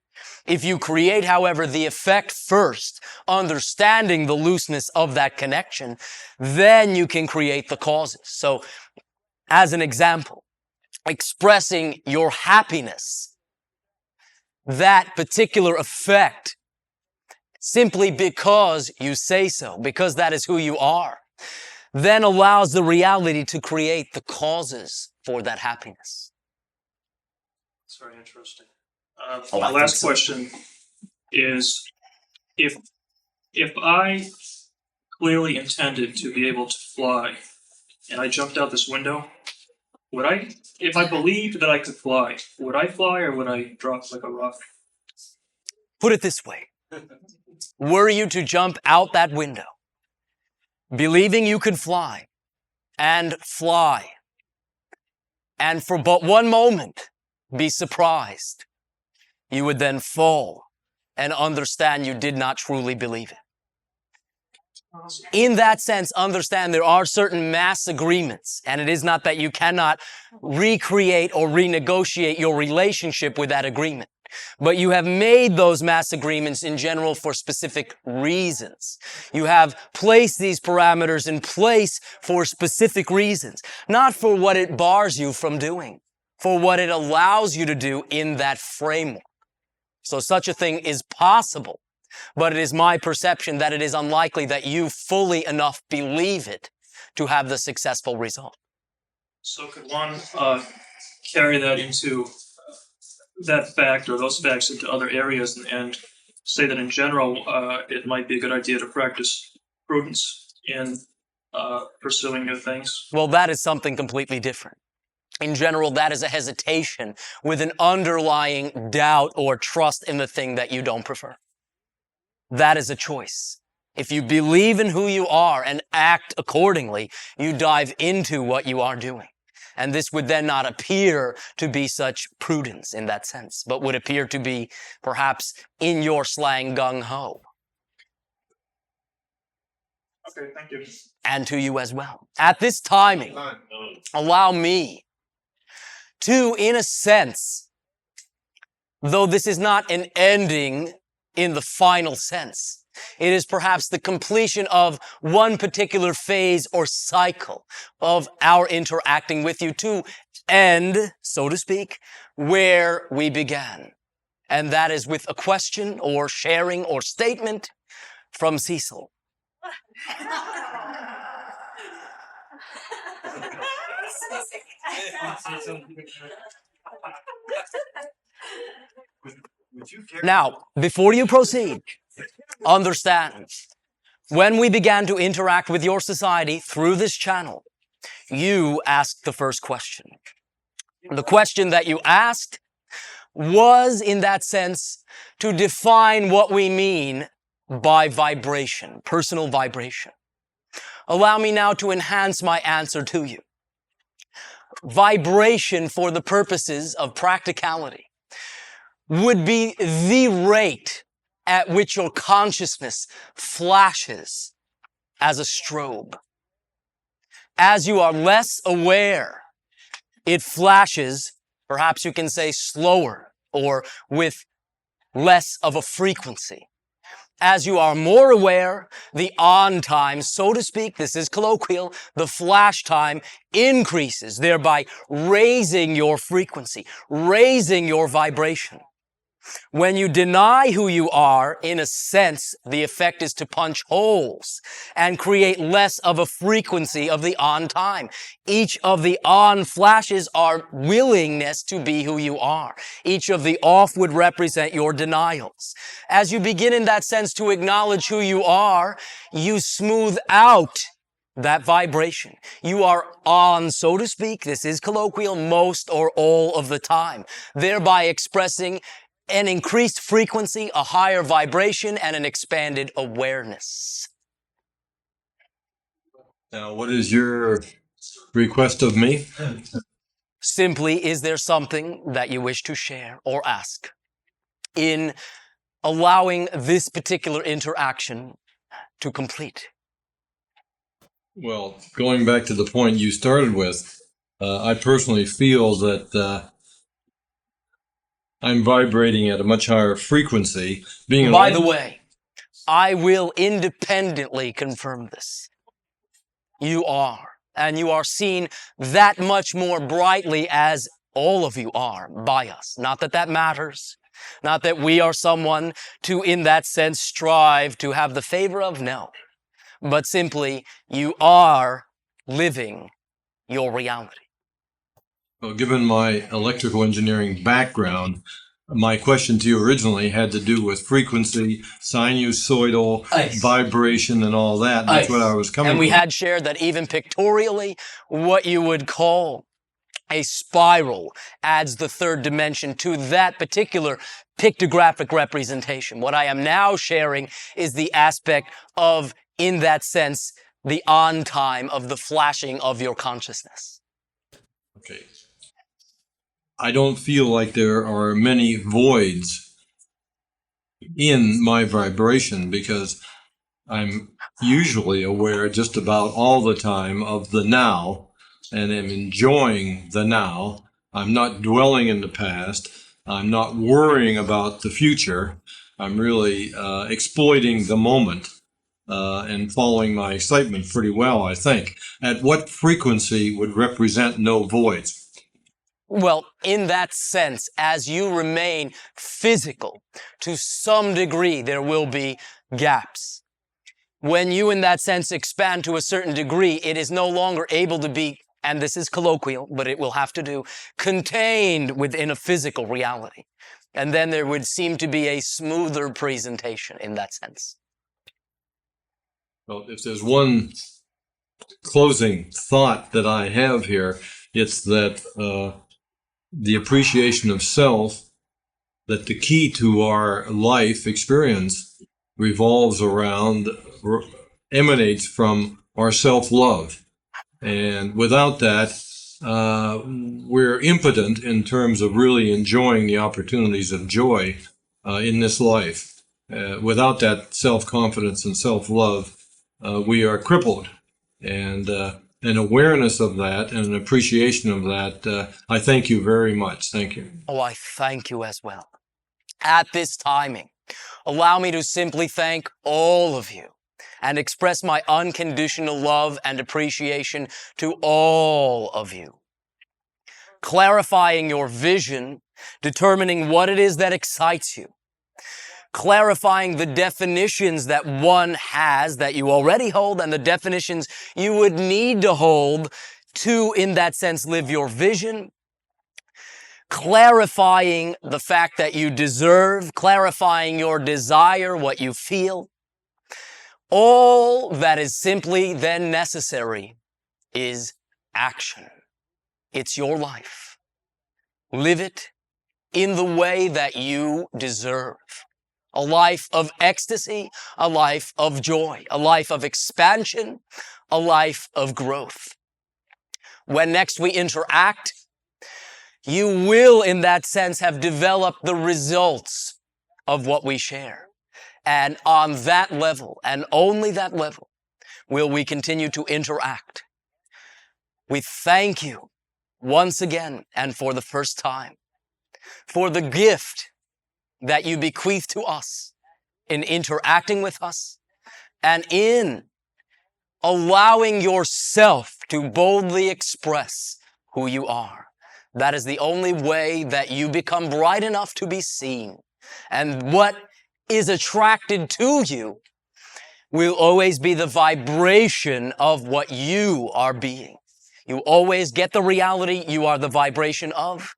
If you create, however, the effect first, understanding the looseness of that connection, then you can create the causes. So, as an example, expressing your happiness, that particular effect, simply because you say so, because that is who you are, then allows the reality to create the causes for that happiness. That's very interesting. My last question is, if I clearly intended to be able to fly, and I jumped out this window, if I believed that I could fly, would I fly or would I drop like a rock? Put it this way. Were you to jump out that window, believing you could fly, and for but one moment be surprised, you would then fall and understand you did not truly believe it. In that sense, understand there are certain mass agreements, and it is not that you cannot recreate or renegotiate your relationship with that agreement. But you have made those mass agreements in general for specific reasons. You have placed these parameters in place for specific reasons, not for what it bars you from doing, for what it allows you to do in that framework. So such a thing is possible, but it is my perception that it is unlikely that you fully enough believe it to have the successful result. So could one carry that into that fact or those facts into other areas and say that in general it might be a good idea to practice prudence in pursuing new things? Well, that is something completely different. In general, that is a hesitation with an underlying doubt or trust in the thing that you don't prefer. That is a choice. If you believe in who you are and act accordingly, you dive into what you are doing. And this would then not appear to be such prudence in that sense, but would appear to be perhaps in your slang gung-ho. Okay, thank you. And to you as well. At this timing, allow me to, in a sense, though this is not an ending in the final sense, it is perhaps the completion of one particular phase or cycle of our interacting with you to end, so to speak, where we began. And that is with a question or sharing or statement from Cecil. Now, before you proceed, understand, when we began to interact with your society through this channel, you asked the first question. The question that you asked was, in that sense, to define what we mean by vibration, personal vibration. Allow me now to enhance my answer to you. Vibration, for the purposes of practicality, would be the rate at which your consciousness flashes as a strobe. As you are less aware, it flashes, perhaps you can say slower, or with less of a frequency. As you are more aware, the on time, so to speak, this is colloquial, the flash time increases, thereby raising your frequency, raising your vibration. When you deny who you are, in a sense, the effect is to punch holes and create less of a frequency of the on time. Each of the on flashes are willingness to be who you are. Each of the off would represent your denials. As you begin in that sense to acknowledge who you are, you smooth out that vibration. You are on, so to speak, this is colloquial, most or all of the time, thereby expressing an increased frequency, a higher vibration, and an expanded awareness. Now, what is your request of me? Simply, is there something that you wish to share or ask in allowing this particular interaction to complete? Well, going back to the point you started with, I personally feel that I'm vibrating at a much higher frequency. By the way, I will independently confirm this. You are, and you are seen that much more brightly as all of you are by us. Not that that matters. Not that we are someone to, in that sense, strive to have the favor of, no. But simply, you are living your reality. Well, given my electrical engineering background, my question to you originally had to do with frequency, sinusoidal, vibration, and all that. And that's what I was coming And we from. had shared that even pictorially, what you would call a spiral adds the third dimension to that particular pictographic representation. What I am now sharing is the aspect of, in that sense, the on time of the flashing of your consciousness. Okay. I don't feel like there are many voids in my vibration because I'm usually aware just about all the time of the now and am enjoying the now. I'm not dwelling in the past. I'm not worrying about the future. I'm really exploiting the moment and following my excitement pretty well, I think. At what frequency would represent no voids? Well, in that sense, as you remain physical, to some degree, there will be gaps. When you, in that sense, expand to a certain degree, it is no longer able to be, and this is colloquial, but it will have to do, contained within a physical reality. And then there would seem to be a smoother presentation in that sense. Well, if there's one closing thought that I have here, it's that the appreciation of self, that the key to our life experience revolves around, emanates from our self-love. And without that, we're impotent in terms of really enjoying the opportunities of joy in this life. Without that self-confidence and self-love, we are crippled. And an awareness of that and an appreciation of that, I thank you very much. Thank you. Oh, I thank you as well. At this timing, allow me to simply thank all of you and express my unconditional love and appreciation to all of you. Clarifying your vision, determining what it is that excites you, clarifying the definitions that one has that you already hold and the definitions you would need to hold to, in that sense, live your vision, clarifying the fact that you deserve, clarifying your desire, what you feel. All that is simply then necessary is action. It's your life. Live it in the way that you deserve. A life of ecstasy, a life of joy, a life of expansion, a life of growth. When next we interact, you will, in that sense, have developed the results of what we share. And on that level, and only that level, will we continue to interact. We thank you once again and for the first time for the gift that you bequeath to us in interacting with us and in allowing yourself to boldly express who you are. That is the only way that you become bright enough to be seen. And what is attracted to you will always be the vibration of what you are being. You always get the reality you are the vibration of.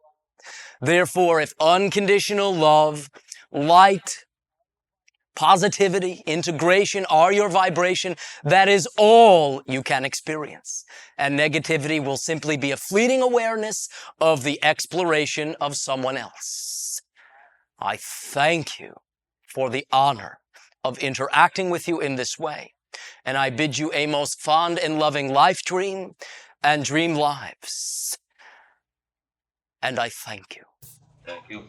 Therefore, if unconditional love, light, positivity, integration are your vibration, that is all you can experience. And negativity will simply be a fleeting awareness of the exploration of someone else. I thank you for the honor of interacting with you in this way. And I bid you a most fond and loving life dream and dream lives. And I thank you. Thank you.